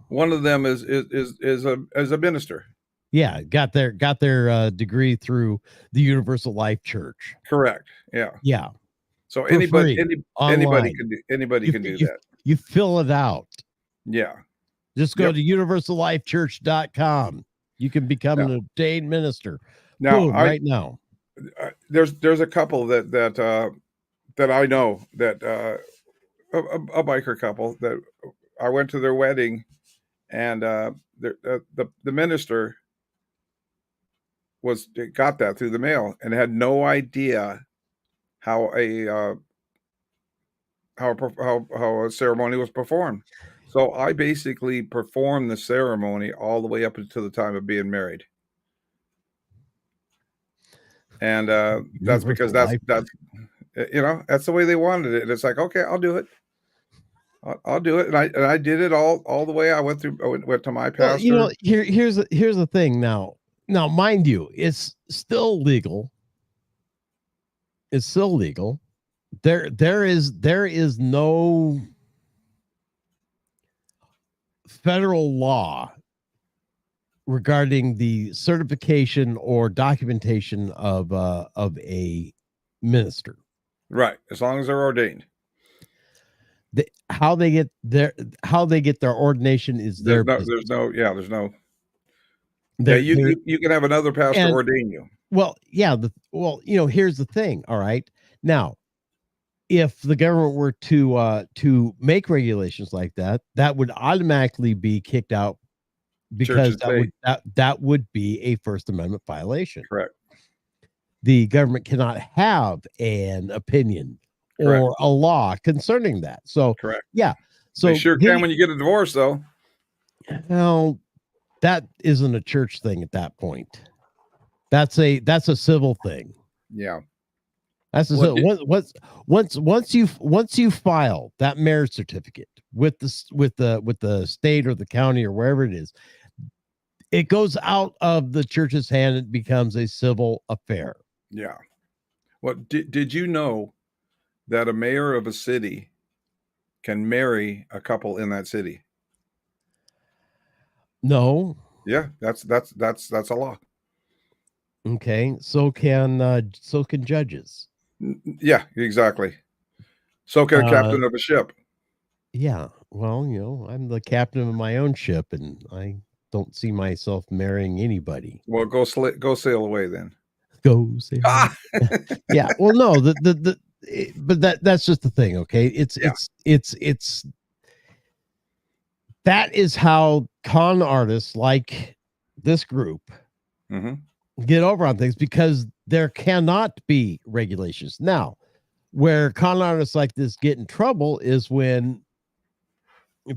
One of them is a minister. Yeah, got their degree through the Universal Life Church. Correct. Yeah. Yeah. So anybody can do that. You fill it out. Yeah. Just go to universallifechurch.com. You can become an ordained minister. Now, boom, right now. There's a couple that I know that a biker couple that I went to their wedding, and the minister got that through the mail and had no idea how a ceremony was performed. So I basically performed the ceremony all the way up until the time of being married. And that's because that's that's the way they wanted it. And it's like, okay, I'll do it. I'll do it. And I did it all the way. I went to my pastor. Well, here's the thing now. Now, mind you, it's still legal. It's still legal. There is no federal law regarding the certification or documentation of a minister. Right, as long as they're ordained. How they get their ordination is their business. There's no. Yeah, you can have another pastor ordain you. Well, yeah. Here's the thing. All right, now, if the government were to make regulations like that, that would automatically be kicked out because that would be a First Amendment violation. Correct. The government cannot have an opinion or a law concerning that. So correct. Yeah. So they sure can when you get a divorce, though. Well, that isn't a church thing at that point. That's a civil thing. Yeah. That's once you file that marriage certificate with the state or the county or wherever it is, it goes out of the church's hand. It becomes a civil affair. Yeah. Well, did you know that a mayor of a city can marry a couple in that city. No. Yeah, that's a law. Okay, so can judges. Yeah, exactly. So can a captain of a ship. Yeah, well, I'm the captain of my own ship, and I don't see myself marrying anybody. Well, go sail away then. Go sail. Yeah. Well, no, but that's just the thing. Okay, it's that is how con artists like this group get over on things, because there cannot be regulations. Now, where con artists like this get in trouble is when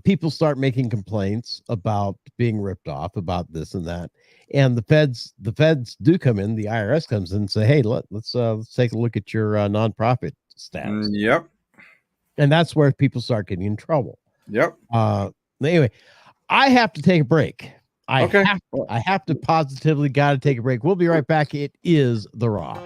people start making complaints about being ripped off, about this and that, and the feds do come in. The IRS comes in and say, "Hey, let's take a look at your nonprofit status." Yep. And that's where people start getting in trouble. Yep. Anyway, I have to take a break. I have to positively got to take a break. We'll be right back. It is The Raw.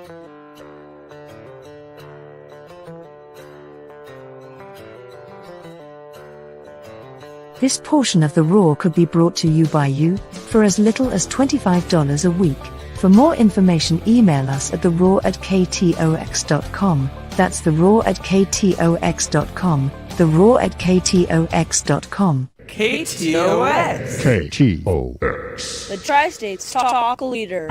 This portion of The Raw could be brought to you by you for as little as $25 a week. For more information, email us at theraw@ktox.com. That's theraw@ktox.com. theraw@ktox.com. KTOX. KTOX. The Tri-States Talk Leader.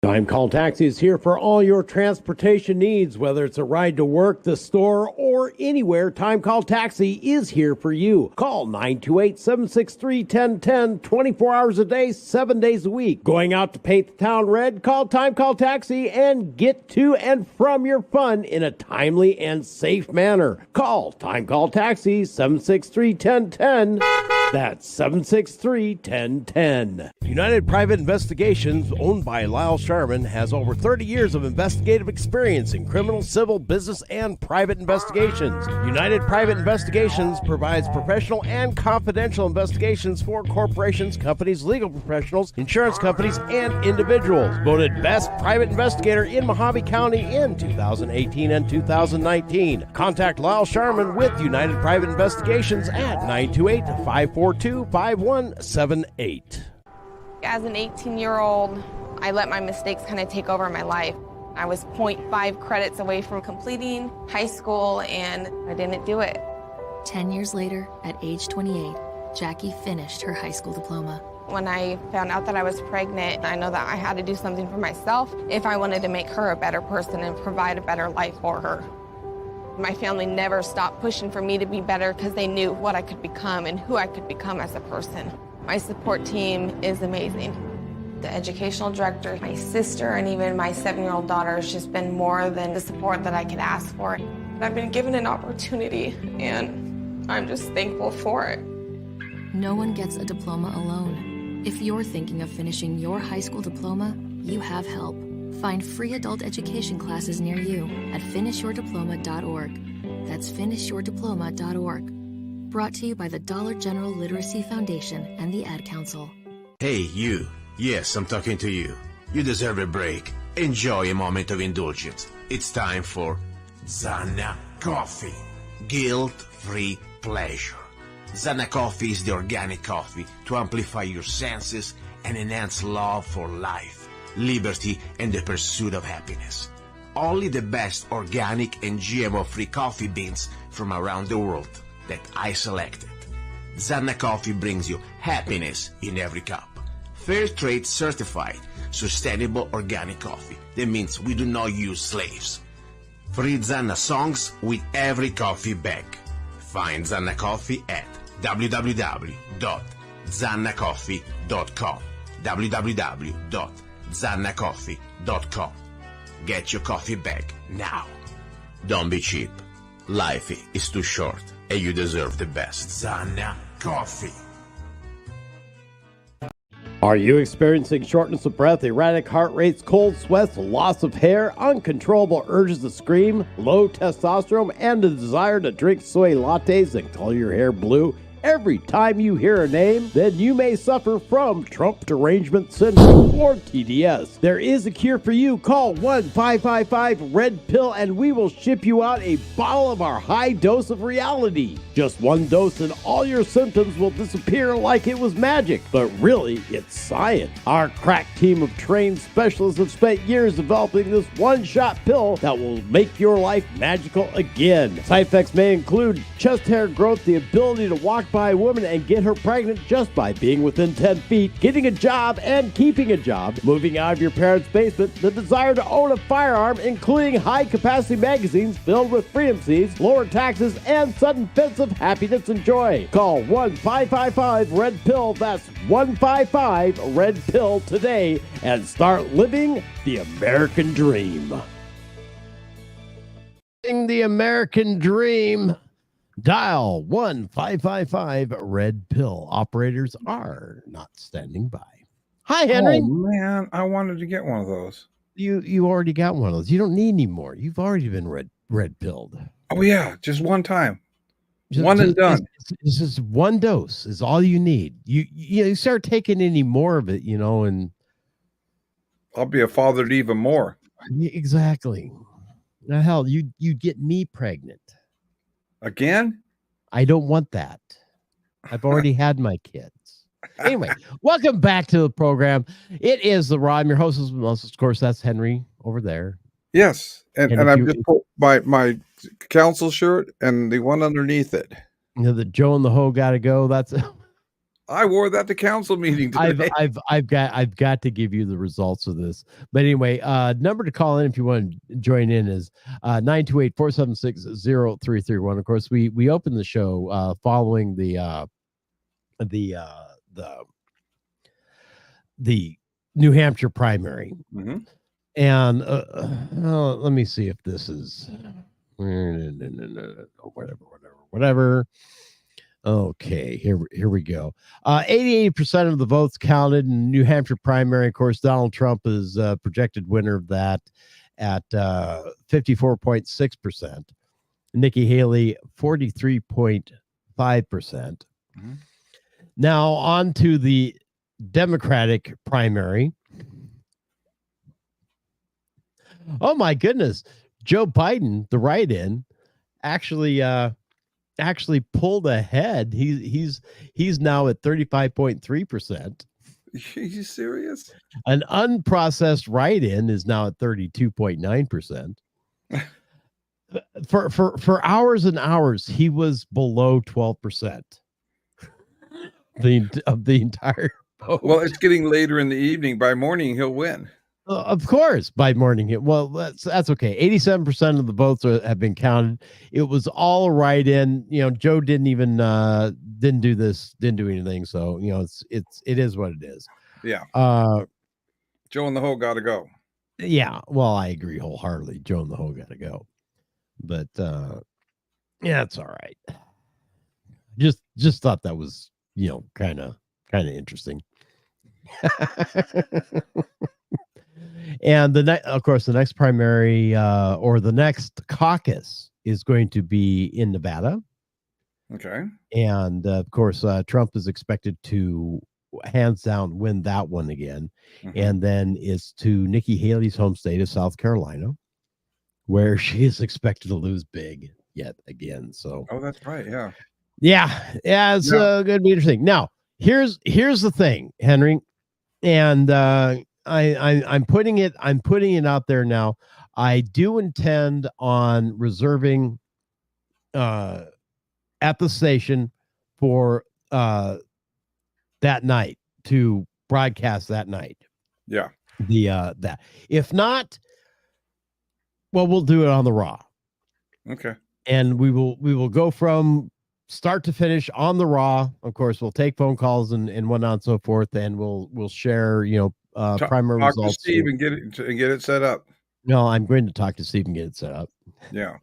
Time Call Taxi is here for all your transportation needs, whether it's a ride to work, the store, or anywhere. Time Call Taxi is here for you. Call 928-763-1010, 24 hours a day, 7 days a week. Going out to paint the town red? Call Time Call Taxi and get to and from your fun in a timely and safe manner. Call Time Call Taxi, 763-1010. That's 763-1010. United Private Investigations, owned by Lyle Sharman, has over 30 years of investigative experience in criminal, civil, business, and private investigations. United Private Investigations provides professional and confidential investigations for corporations, companies, legal professionals, insurance companies, and individuals. Voted Best Private Investigator in Mojave County in 2018 and 2019. Contact Lyle Sharman with United Private Investigations at 928-542-5178. As an 18-year-old, I let my mistakes kind of take over my life. I was 0.5 credits away from completing high school, and I didn't do it. 10 years later, at age 28, Jackie finished her high school diploma. When I found out that I was pregnant, I know that I had to do something for myself if I wanted to make her a better person and provide a better life for her. My family never stopped pushing for me to be better because they knew what I could become and who I could become as a person. My support team is amazing. The educational director, my sister, and even my 7-year-old daughter has just been more than the support that I could ask for. I've been given an opportunity, and I'm just thankful for it. No one gets a diploma alone. If you're thinking of finishing your high school diploma, you have help. Find free adult education classes near you at finishyourdiploma.org. That's finishyourdiploma.org. Brought to you by the Dollar General Literacy Foundation and the Ad Council. Hey, you. Yes, I'm talking to you. You deserve a break. Enjoy a moment of indulgence. It's time for Zanna Coffee. Guilt-free pleasure. Zanna Coffee is the organic coffee to amplify your senses and enhance love for life, liberty, and the pursuit of happiness. Only the best organic and GMO-free coffee beans from around the world that I selected. Zanna Coffee brings you happiness in every cup. Fair trade certified, sustainable organic coffee. That means we do not use slaves. Free Zanna songs with every coffee bag. Find Zanna Coffee at www.zannacoffee.com. www.zannacoffee.com. Get your coffee bag now. Don't be cheap. Life is too short and you deserve the best. Zanna Coffee. Are you experiencing shortness of breath, erratic heart rates, cold sweats, loss of hair, uncontrollable urges to scream, low testosterone, and the desire to drink soy lattes and color your hair blue? every time you hear a name, then you may suffer from Trump Derangement Syndrome or TDS. There is a cure for you. Call 1-555-RED-PILL and we will ship you out a bottle of our high dose of reality. Just one dose and all your symptoms will disappear like it was magic. But really, it's science. Our crack team of trained specialists have spent years developing this one-shot pill that will make your life magical again. Side effects may include chest hair growth, the ability to walk by a woman and get her pregnant just by being within 10 feet, getting a job and keeping a job, moving out of your parents' basement, the desire to own a firearm, including high-capacity magazines filled with freedom seeds, lower taxes, and sudden fits of happiness and joy. Call 1-555-RED-PILL. That's 155-RED-PILL today and start living the American dream. The American dream. Dial 1-555-RED-PILL. Operators are not standing by. Hi, Henry. Oh, man, I wanted to get one of those. You already got one of those. You don't need any more. You've already been red pilled. Oh, yeah, just one time. One and done. It's just one dose is all you need. You start taking any more of it, and I'll be a father to even more. Exactly. Now, hell, you get me pregnant. Again? I don't want that. I've already had my kids. Anyway, welcome back to the program. It is the Raw. I'm your host, of course, that's Henry over there. Yes. And I've just put my council shirt and the one underneath it. The Joe and the Ho gotta go. That's I wore that to council meeting today. I've got to give you the results of this. But anyway, number to call in if you want to join in is 928-476-0331. Of course, we opened the show following the New Hampshire primary. Mm-hmm. And let me see if this is whatever. Okay, here we go. 88% of the votes counted in New Hampshire primary. Of course, Donald Trump is projected winner of that at 54.6%. Nikki Haley, 43.5%. Mm-hmm. Now on to the Democratic primary. Oh my goodness. Joe Biden, the write-in, actually pulled ahead. He's now at 35.3%. Are you serious? An unprocessed write-in is now at 32.9%. For hours and hours, he was below 12%. Of the entire vote. Well, it's getting later in the evening. By morning, he'll win. Of course, by morning. Well, that's okay. 87% of the votes have been counted. It was all right in. Joe didn't even didn't do anything. So it is what it is. Yeah. Joe and the Ho got to go. Yeah. Well, I agree wholeheartedly. Joe and the Ho got to go. But yeah, it's all right. Just thought that was kind of interesting. And of course, the next primary or the next caucus is going to be in Nevada. Okay. And of course, Trump is expected to hands down win that one again. Mm-hmm. And then it's to Nikki Haley's home state of South Carolina, where she is expected to lose big yet again. So, oh, that's right. Yeah. It's going to be interesting. Now, here's the thing, Henry, and I'm putting it out there now. I do intend on reserving at the station for that night to broadcast that night. Yeah. That. If not, well, we'll do it on the Raw. Okay. And we will go from start to finish on the Raw. Of course, we'll take phone calls and whatnot and so forth, and we'll share, primary talk results. To Steve and get it set up. No, I'm going to talk to Steve and get it set up. Yeah.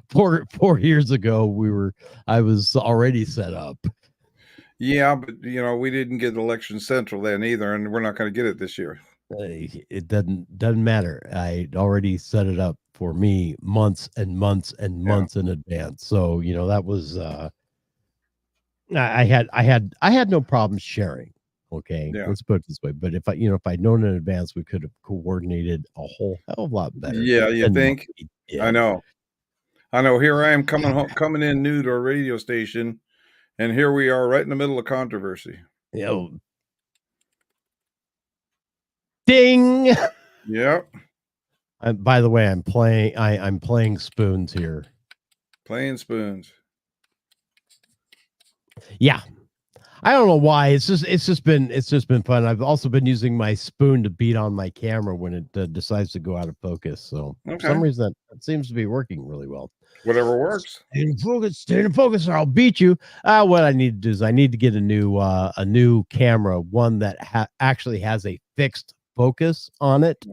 4 years ago, I was already set up. Yeah, but we didn't get Election Central then either, and we're not going to get it this year. It doesn't matter. I already set it up for me months and months and months in advance. So that was I had no problem sharing. Okay, Yeah. let's put it this way. But if I'd known in advance, we could have coordinated a whole hell of a lot better. Yeah, you than think? what we did. I know. Here I am coming in new to a radio station, and here we are right in the middle of controversy. Ding. Yep. By the way, I'm playing spoons here. Playing spoons. Yeah. I don't know why. It's just been fun. I've also been using my spoon to beat on my camera when it decides to go out of focus. So for some reason that seems to be working really well. Whatever works. Stay in focus, or I'll beat you. What I need to do is I need to get a new camera, one that actually has a fixed focus on it.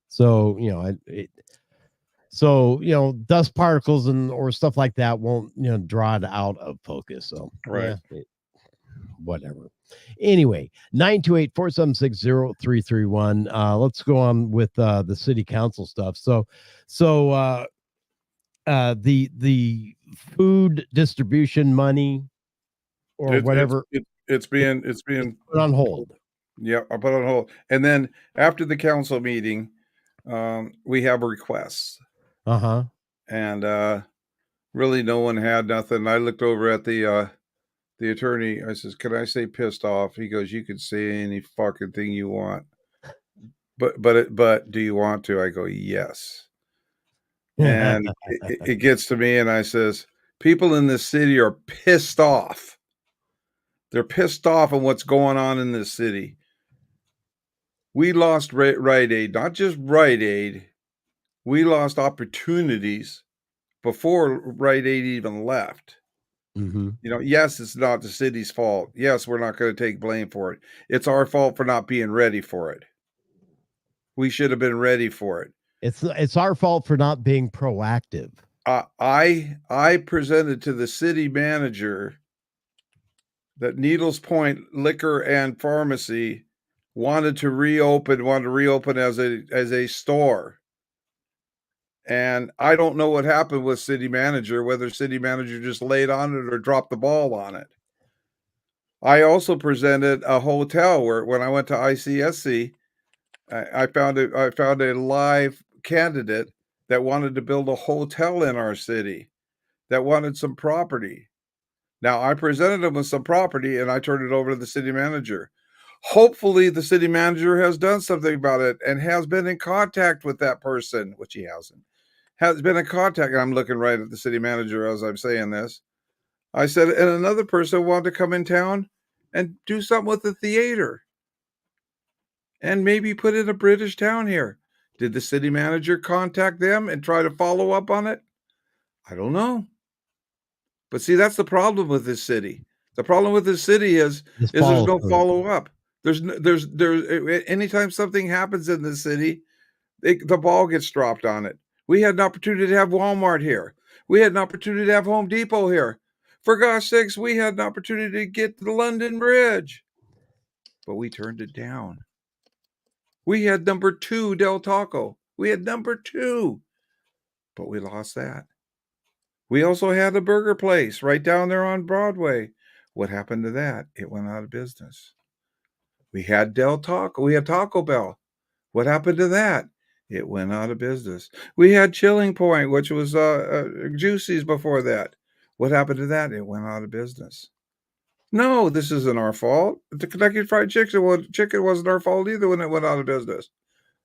So dust particles or stuff like that won't draw it out of focus. So right. Yeah, whatever. Anyway, 928-476-0331. Let's go on with the city council stuff. So the food distribution money or whatever it's being put on hold. Yeah, I'll put it on hold. And then after the council meeting, we have requests. And really no one had nothing. I looked over at the attorney. I says, "Can I say pissed off?" He goes, "You can say any fucking thing you want. But do you want to?" I go, "Yes." And it gets to me, and I says, "People in this city are pissed off. They're pissed off on what's going on in this city. We lost Rite Aid, not just Rite Aid. We lost opportunities before Rite Aid even left. Yes, it's not the city's fault. Yes, we're not going to take blame for it. It's our fault for not being ready for it. We should have been ready for it. It's our fault for not being proactive." I presented to the city manager that Needles Point Liquor and Pharmacy wanted to reopen as a store. And I don't know what happened with city manager, whether city manager just laid on it or dropped the ball on it. I also presented a hotel where when I went to ICSC, I found a live candidate that wanted to build a hotel in our city, that wanted some property. Now, I presented him with some property and I turned it over to the city manager. Hopefully the city manager has done something about it and has been in contact with that person, which he hasn't. Has been in contact. And I'm looking right at the city manager as I'm saying this. I said, and another person wanted to come in town and do something with the theater and maybe put in a British town here. Did the city manager contact them and try to follow up on it? I don't know. But see, that's the problem with this city. The problem with this city is there's no follow up. There's anytime something happens in the city, the ball gets dropped on it. We had an opportunity to have Walmart here. We had an opportunity to have Home Depot here. For God's sakes, we had an opportunity to get the London Bridge, but we turned it down. We had number 2 Del Taco. We had number 2, but we lost that. We also had a burger place right down there on Broadway. What happened to that? It went out of business. We had Del Taco. We had Taco Bell. What happened to that? It went out of business. We had Chilling Point, which was Juicy's before that. What happened to that? It went out of business. No, this isn't our fault. The Kentucky Fried Chicken wasn't our fault either when it went out of business.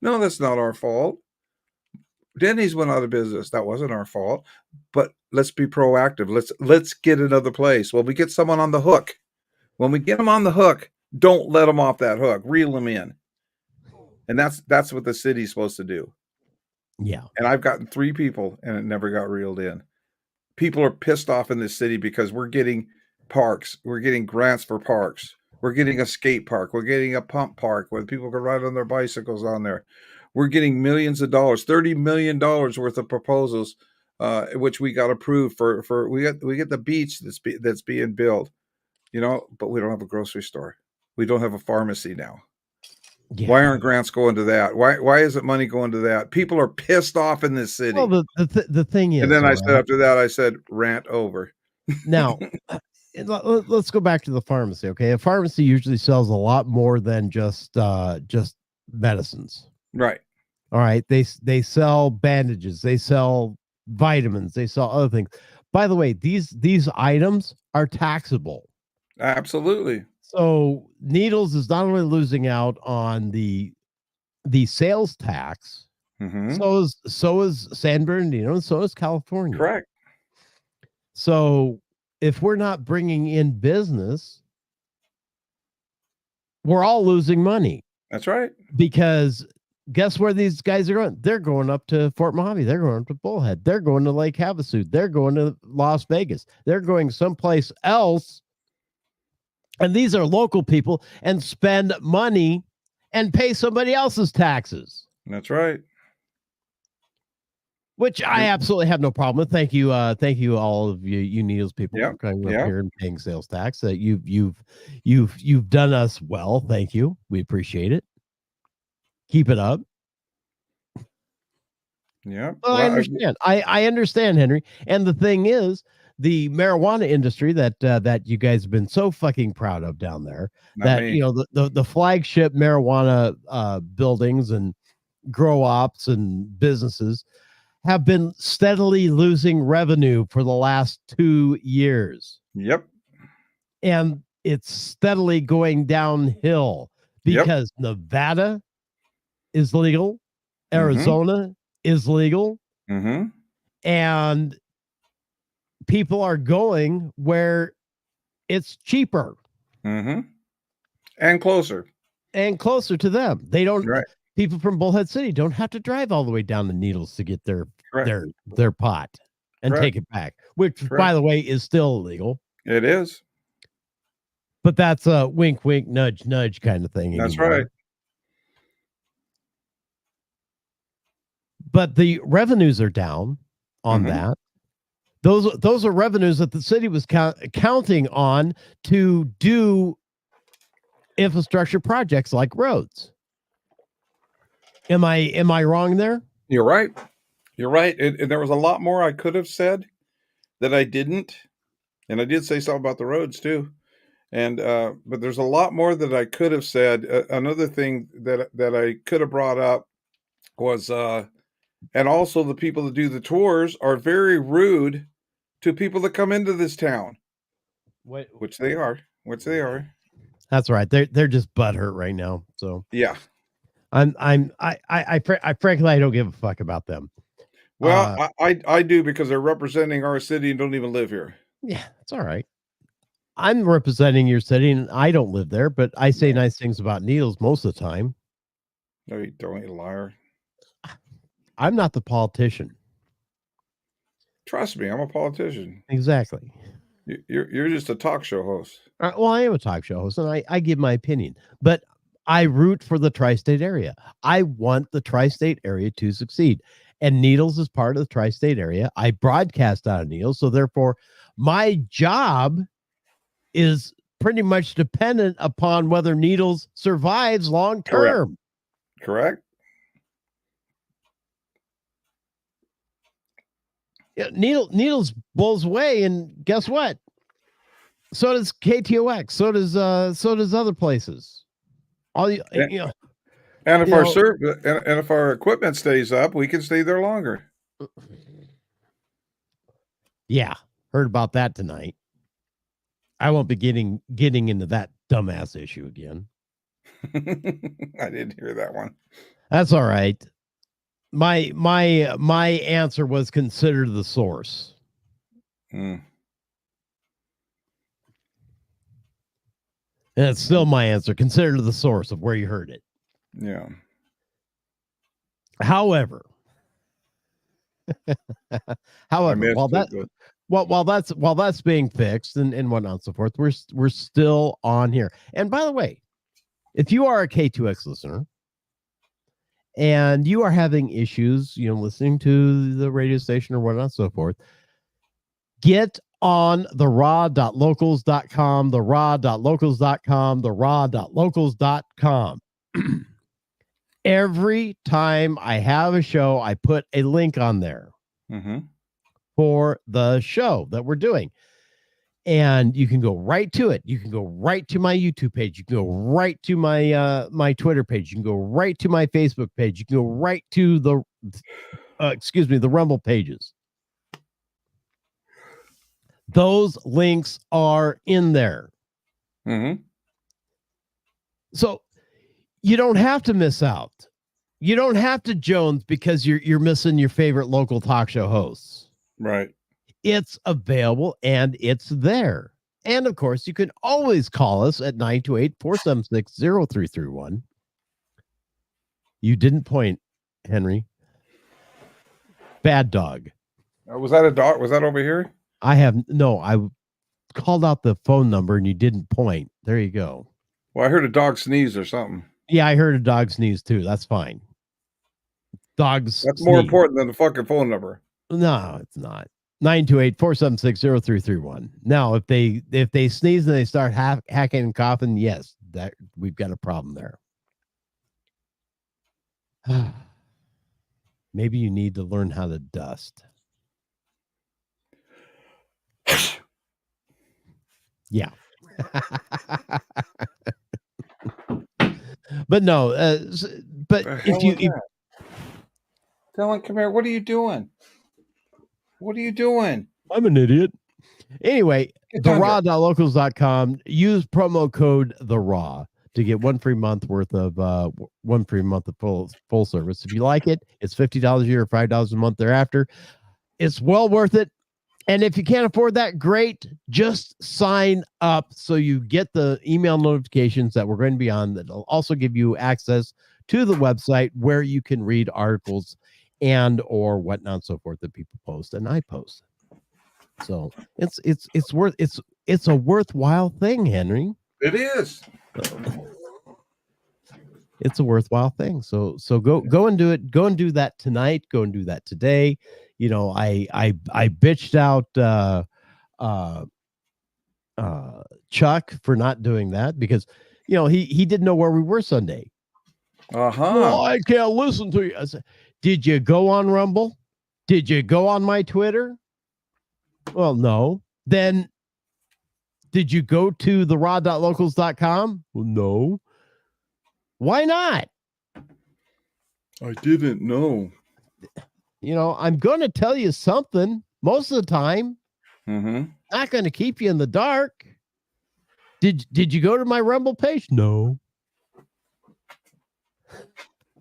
No, that's not our fault. Denny's went out of business. That wasn't our fault. But let's be proactive. Let's get another place. When we get someone on the hook, when we get them on the hook, don't let them off that hook. Reel them in. And that's what the city's supposed to do. Yeah. And I've gotten 3 people and it never got reeled in. People are pissed off in this city because we're getting parks. We're getting grants for parks. We're getting a skate park. We're getting a pump park where people can ride on their bicycles on there. We're getting millions of dollars, $30 million worth of proposals, which we got approved for. We get the beach that's being built, but we don't have a grocery store. We don't have a pharmacy now. Yeah. Why aren't grants going to that? Why isn't money going to that? People are pissed off in this city. Well, the thing is, and then I said after that, I said, rant over. Now, let's go back to the pharmacy. Okay, a pharmacy usually sells a lot more than just medicines. Right. All right. They sell bandages. They sell vitamins. They sell other things. By the way, these items are taxable. Absolutely. So Needles is not only losing out on the sales tax. Mm-hmm. So is San Bernardino, and so is California. Correct. So if we're not bringing in business, we're all losing money. That's right. Because guess where these guys are going? They're going up to Fort Mojave. They're going up to Bullhead. They're going to Lake Havasu. They're going to Las Vegas. They're going someplace else. And these are local people, and spend money and pay somebody else's taxes. That's right. Which I absolutely have no problem with. Thank you, all of you Needles people for coming up here and paying sales tax. You've done us well. Thank you. We appreciate it. Keep it up. Yeah. Well, I understand. I understand, Henry. And the thing is, the marijuana industry that you guys have been so fucking proud of down there, the flagship marijuana buildings and grow ops and businesses have been steadily losing revenue for the last 2 years. Yep. And it's steadily going downhill because Nevada is legal, Arizona is legal, and people are going where it's cheaper and closer to them. They don't. People from Bullhead City don't have to drive all the way down to Needles to get their pot and take it back, which, by the way, is still illegal. It is. But that's a wink, wink, nudge, nudge kind of thing. That's right. But the revenues are down on that. Those are revenues that the city was counting on to do infrastructure projects like roads. Am I wrong there? You're right. You're right. And there was a lot more I could have said that I didn't. And I did say something about the roads too. And but there's a lot more that I could have said. Another thing that I could have brought up was and also the people that do the tours are very rude to people that come into this town. Which they are. That's right. They're just butthurt right now. So yeah. I frankly, I don't give a fuck about them. Well, I do, because they're representing our city and don't even live here. Yeah, it's all right. I'm representing your city and I don't live there, but I say nice things about Needles most of the time. No, you don't, you liar. I'm not the politician. Trust me, I'm a politician. Exactly. You're just a talk show host. Well, I am a talk show host, and I give my opinion, but I root for the tri-state area. I want the tri-state area to succeed, and Needles is part of the tri-state area. I broadcast out of Needles, so therefore my job is pretty much dependent upon whether Needles survives long term. Correct. Yeah, Needles bowls away, and guess what? So does KTOX. So does other places. All you know. And if if our equipment stays up, we can stay there longer. Yeah, heard about that tonight. I won't be getting into that dumbass issue again. I didn't hear that one. That's all right. My answer was consider the source. And it's still my answer. Consider the source of where you heard it. Yeah. However, while that's being fixed and whatnot and so forth, we're still on here. And by the way, if you are a K2X listener and you are having issues, listening to the radio station or whatnot and so forth, get on the raw.locals.com, the raw.locals.com, the raw.locals.com. Every time I have a show, I put a link on there for the show that we're doing. And you can go right to it. You can go right to my YouTube page. You can go right to my my Twitter page. You can go right to my Facebook page. You can go right to the the Rumble pages. Those links are in there. Mm-hmm. So you don't have to miss out. You don't have to Jones because you're missing your favorite local talk show hosts. Right. It's available and it's there. And of course, you can always call us at 928-476-0331. You didn't point, Henry. Bad dog. Was that a dog? Was that over here? I called out the phone number and you didn't point. There you go. Well, I heard a dog sneeze or something. Yeah, I heard a dog sneeze too. That's fine. Dogs. That's more important than the fucking phone number. No, it's not. 928-476-0331. Now, if they sneeze and they start hacking and coughing, yes, that we've got a problem there. Maybe you need to learn how to dust. Yeah. But no, but if you Dylan, come here. What are you doing? What are you doing? I'm an idiot. Anyway, theraw.locals.com. Use promo code The Raw to get one free month of full service. If you like it, it's $50 a year or $5 a month thereafter. It's well worth it. And if you can't afford that, great. Just sign up so you get the email notifications that we're going to be on. That'll also give you access to the website where you can read articles and or whatnot and so forth that people post and I post. So it's a worthwhile thing, Henry. It is. It's a worthwhile thing. So go and do it. Go and do that tonight. Go and do that today. You know, I bitched out Chuck for not doing that because he didn't know where we were Sunday. Well, I can't listen to you. I said, did you go on Rumble? Did you go on my Twitter? Well, no. Then did you go to theraw.locals.com? Well, no. Why not? I didn't know. I'm going to tell you something most of the time. Mm-hmm. Not going to keep you in the dark. Did you go to my Rumble page? No.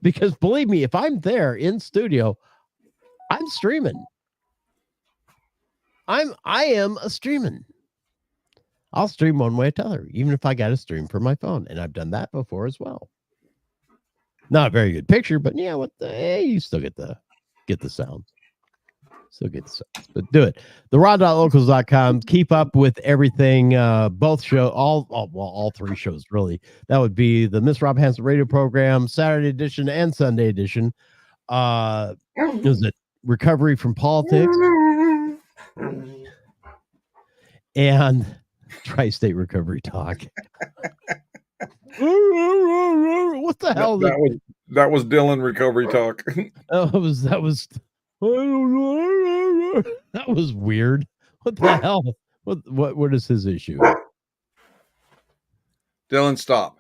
Because believe me, if I'm there in studio, I'm streaming. I am a streaming. I'll stream one way or t'other, even if I got to stream from my phone. And I've done that before as well. Not a very good picture, but yeah, you still get the sound. Still get the sound. But do it. Theraw.locals.com. Keep up with everything. Both show all three shows, really. That would be the Miss Rob Hansen radio program, Saturday edition and Sunday edition. Is it Recovery from Politics? And Tri-State Recovery Talk. What the hell? That was Dylan Recovery Talk. that was weird. What the hell? What is his issue? Dylan, stop.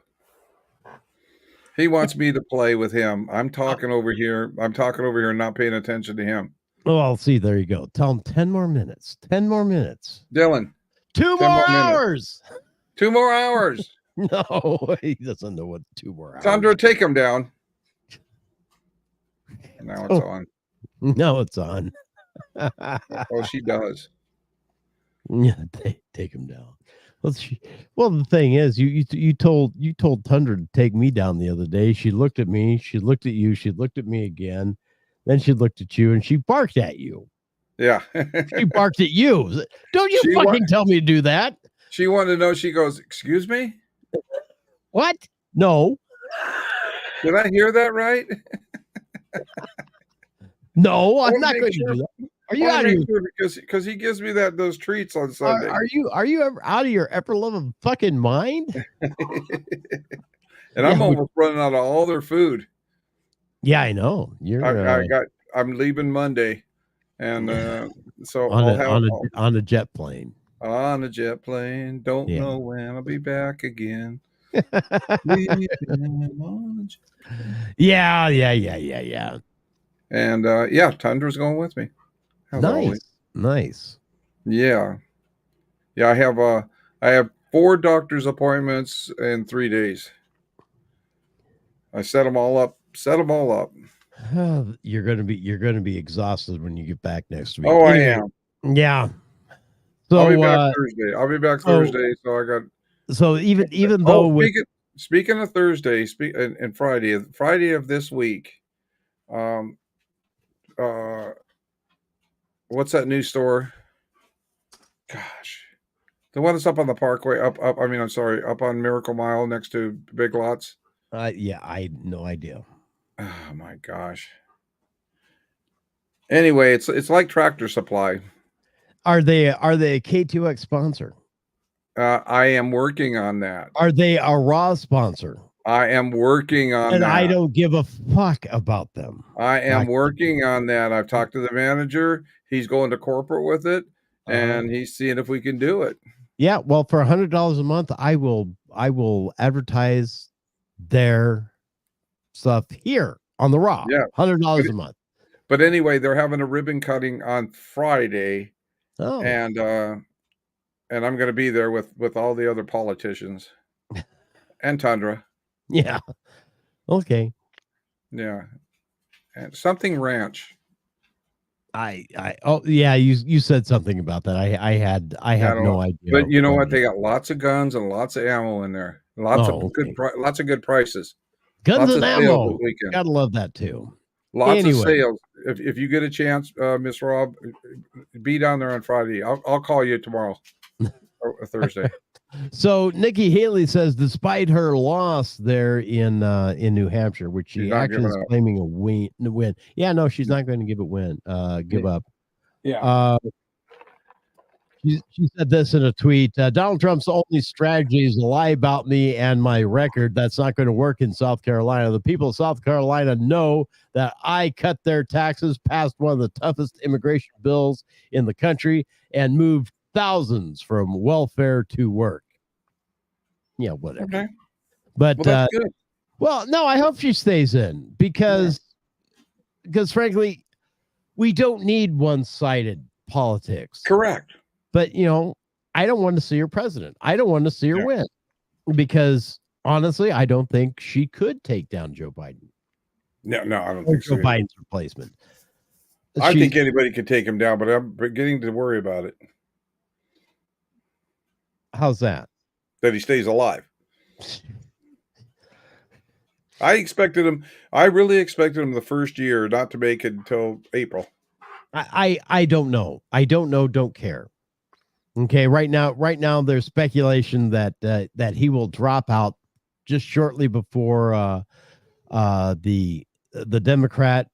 He wants me to play with him. I'm talking over here and not paying attention to him. Oh, I'll see. There you go. Tell him 10 more minutes. 10 more minutes. Dylan. 2 more hours. 2 more hours. No, he doesn't know what 2 more hours. Sandra, take him down. Now it's on. No, it's on. Oh, she does. Yeah, take him down. Well, the thing is, you told Tundra to take me down the other day. She looked at me. She looked at you. She looked at me again. Then she looked at you and she barked at you. Yeah. She barked at you. Don't you tell me to do that. She wanted to know. She goes, "Excuse me? What? No. Did I hear that right?" No, I'm not going to do that. Are you out of here? Because he gives me those treats on Sunday. Are you ever out of your upper level fucking mind? And I'm almost running out of all their food. Yeah, I know. I'm leaving Monday, and so on a jet plane. on a jet plane. Don't know when I'll be back again. Yeah. And Tundra's going with me. Nice. Yeah. I have 4 doctor's appointments in 3 days. I set them all up. You're gonna be exhausted when you get back next week. Oh, Anyway, I am. Yeah. So I'll be back Thursday. Thursday. So I got. So even though speaking of Thursday, and Friday of this week, what's that new store? Gosh, the one that's up on the Parkway. Up on Miracle Mile next to Big Lots. I had no idea. Oh my gosh. Anyway, it's like Tractor Supply. Are they a K2X sponsor? I am working on that. Are they a Raw sponsor? I am working on that. And I don't give a fuck about them. I am working on that. I've talked to the manager. He's going to corporate with it, and he's seeing if we can do it. Yeah, well, for $100 a month, I will advertise their stuff here on the Raw. Yeah, $100 a month. But anyway, they're having a ribbon cutting on Friday. Oh, and I'm going to be there with all the other politicians and Tundra. Yeah. Okay. Yeah. And something ranch. You said something about that. I had no idea. But you know what? They got lots of guns and lots of ammo in there. Lots of good prices. Guns and ammo. Gotta love that too. Lots of sales. If you get a chance, Miss Rob, be down there on Friday. I'll call you tomorrow or Thursday. So Nikki Haley says, despite her loss there in New Hampshire, which she actually is claiming a win. Yeah, no, she's not going to give up. Yeah. She said this in a tweet. Donald Trump's only strategy is to lie about me and my record. That's not going to work in South Carolina. The people of South Carolina know that I cut their taxes, passed one of the toughest immigration bills in the country, and moved thousands from welfare to work. Yeah, whatever. Okay. But that's good. Well, no, I hope she stays in because frankly, we don't need one-sided politics. Correct. But, I don't want to see her president. I don't want to see her win because, honestly, I don't think she could take down Joe Biden. No, I don't think Joe Biden's replacement. I think anybody could take him down, but I'm beginning to worry about it. How's that? That he stays alive. I really expected him the first year not to make it until April. I don't know. Don't care. Okay, right now there's speculation that he will drop out just shortly before the Democrat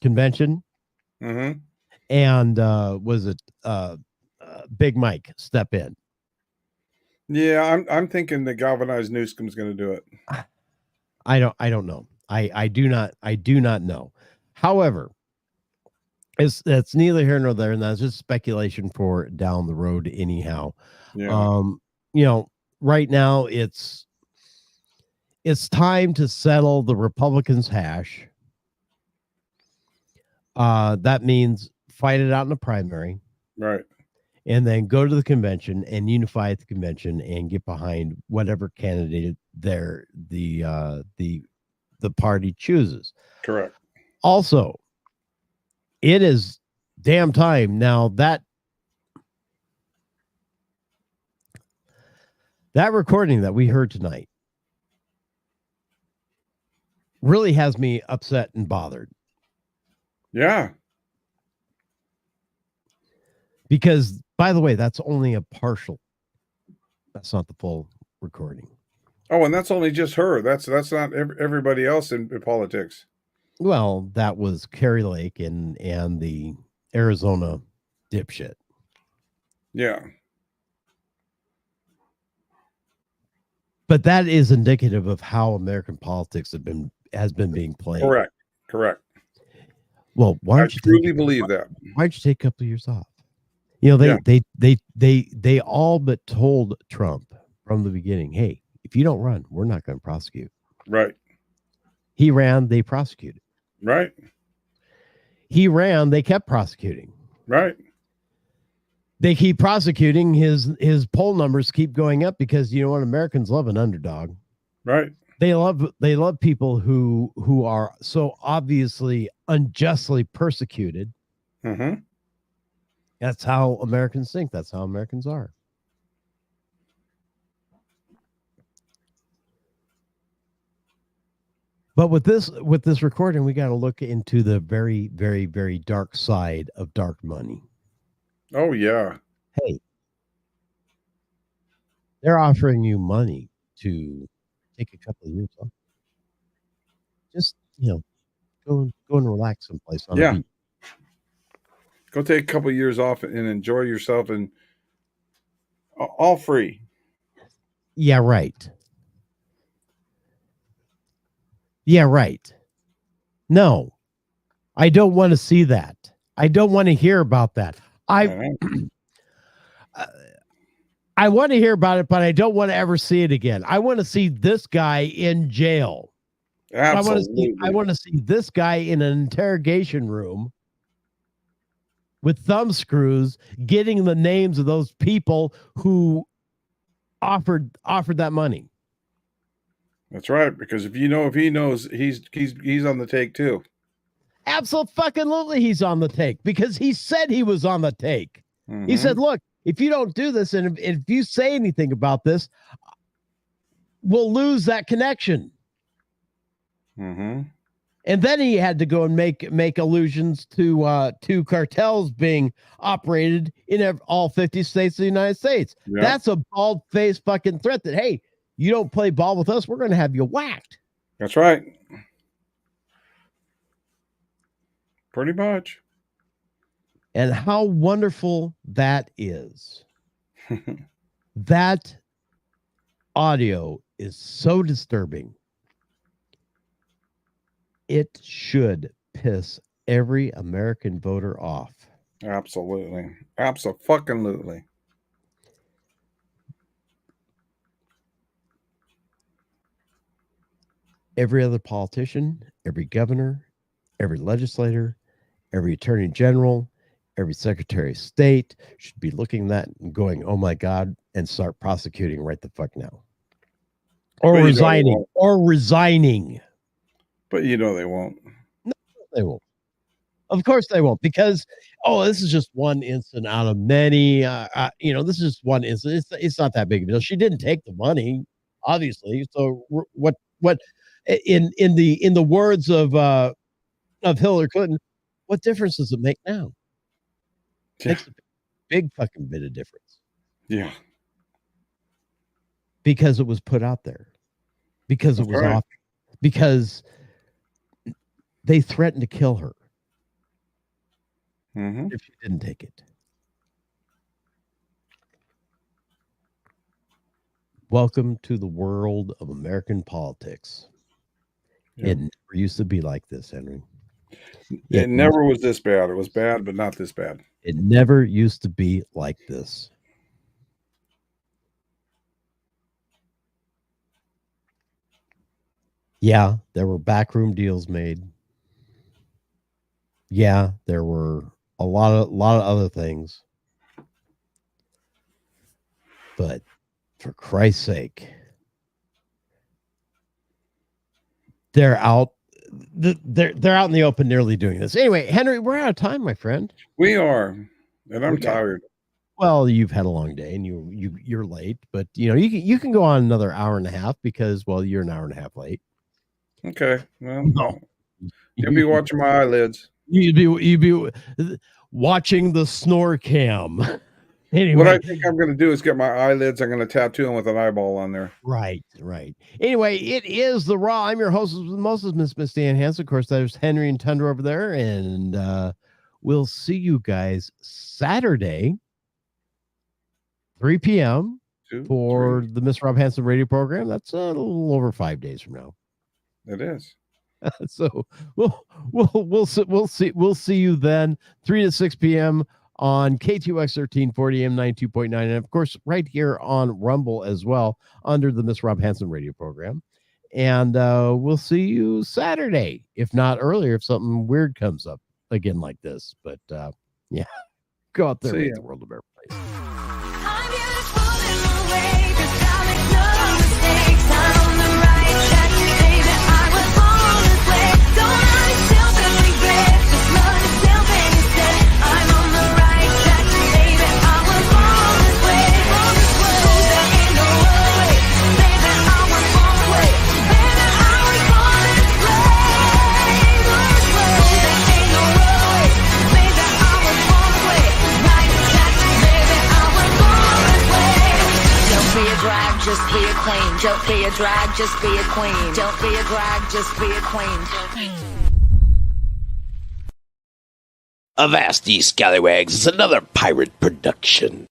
convention. Mm-hmm. And was it Big Mike step in? Yeah, I'm thinking the galvanized Newsom's going to do it. I don't know. I do not know. However, it's neither here nor there, and that's just speculation for down the road anyhow. Yeah. Right now it's time to settle the Republicans' hash. That means fight it out in the primary. Right. And then go to the convention and unify at the convention and get behind whatever candidate the party chooses. Correct. Also, it is damn time now that recording that we heard tonight really has me upset and bothered. Yeah. Because, by the way, that's only a partial. That's not the full recording. Oh, and that's only just her. That's not everybody else in politics. Well, that was Carrie Lake and the Arizona dipshit. Yeah. But that is indicative of how American politics has been being played. Correct. Well, why don't I truly believe that. Why don't you take a couple of years off? You know, they all but told Trump from the beginning, hey, if you don't run, we're not going to prosecute. Right. He ran, they prosecuted. Right. He ran, they kept prosecuting. Right. They keep prosecuting, his poll numbers keep going up because you know what, Americans love an underdog. Right. They love people who are so obviously unjustly persecuted. Mm-hmm. That's how Americans think. That's how Americans are. But with this recording, we got to look into the very, very, very dark side of dark money. Oh yeah. Hey, they're offering you money to take a couple of years off. Just go and relax someplace on a beach. Go take a couple of years off and enjoy yourself, and all free. Yeah, right. Yeah, right. No, I don't want to see that. I don't want to hear about that. I want to hear about it, but I don't want to ever see it again. I want to see this guy in jail. Absolutely. I want to see this guy in an interrogation room with thumb screws, getting the names of those people who offered that money. That's right, because if he knows, he's on the take too. Absolutely, he's on the take because he said he was on the take. Mm-hmm. He said, "Look, if you don't do this, and if you say anything about this, we'll lose that connection." Mm-hmm. And then he had to go and make allusions to cartels being operated in all 50 states of the United States. Yeah. That's a bald-faced fucking threat that, hey, you don't play ball with us, we're going to have you whacked. That's right. Pretty much. And how wonderful that is. That audio is so disturbing. It should piss every American voter off. Absolutely. Absolutely. Every other politician, every governor, every legislator, every attorney general, every secretary of state should be looking at that and going, oh my God, and start prosecuting right the fuck now. Or resigning. But you know they won't. No, they won't. Of course they won't, because this is just one incident out of many. This is just one incident. It's not that big of a deal. She didn't take the money, obviously. So what in the words of Hillary Clinton, what difference does it make now? It makes a big fucking bit of difference. Yeah. Because it was put out there. Because it was off. Because they threatened to kill her if she didn't take it. Welcome to the world of American politics. Yeah. It never used to be like this, Henry. It never was this bad. It was bad, but not this bad. It never used to be like this. Yeah, there were backroom deals made. Yeah, there were a lot of other things. But for Christ's sake, they're out in the open nearly doing this. Anyway, Henry, we're out of time, my friend. We are. And I'm tired. Well, you've had a long day and you're late, but you can go on another hour and a half because you're an hour and a half late. Okay. Well, no. You'll be watching my eyelids. You'd be watching the snore cam. Anyway, what I think I'm going to do is get my eyelids. I'm going to tattoo them with an eyeball on there. Right. Anyway, it is The Raw. I'm your host with Moses, Miss Dan Hansen. Of course, there's Henry and Tundra over there, and we'll see you guys Saturday, 3 p.m. for the Miss Rob Hansen radio program. That's a little over 5 days from now. It is. So we'll see you then, 3 to 6 p.m. on KTOX 1340 AM 92.9, and of course right here on Rumble as well under the Miss Rob Hansen radio program. And we'll see you Saturday, if not earlier, if something weird comes up again like this. But yeah, go out there and make the world a better place. Just be a queen. Don't be a drag, just be a queen. Don't be a drag, just be a queen. Avast, ye scallywags, it's another pirate production.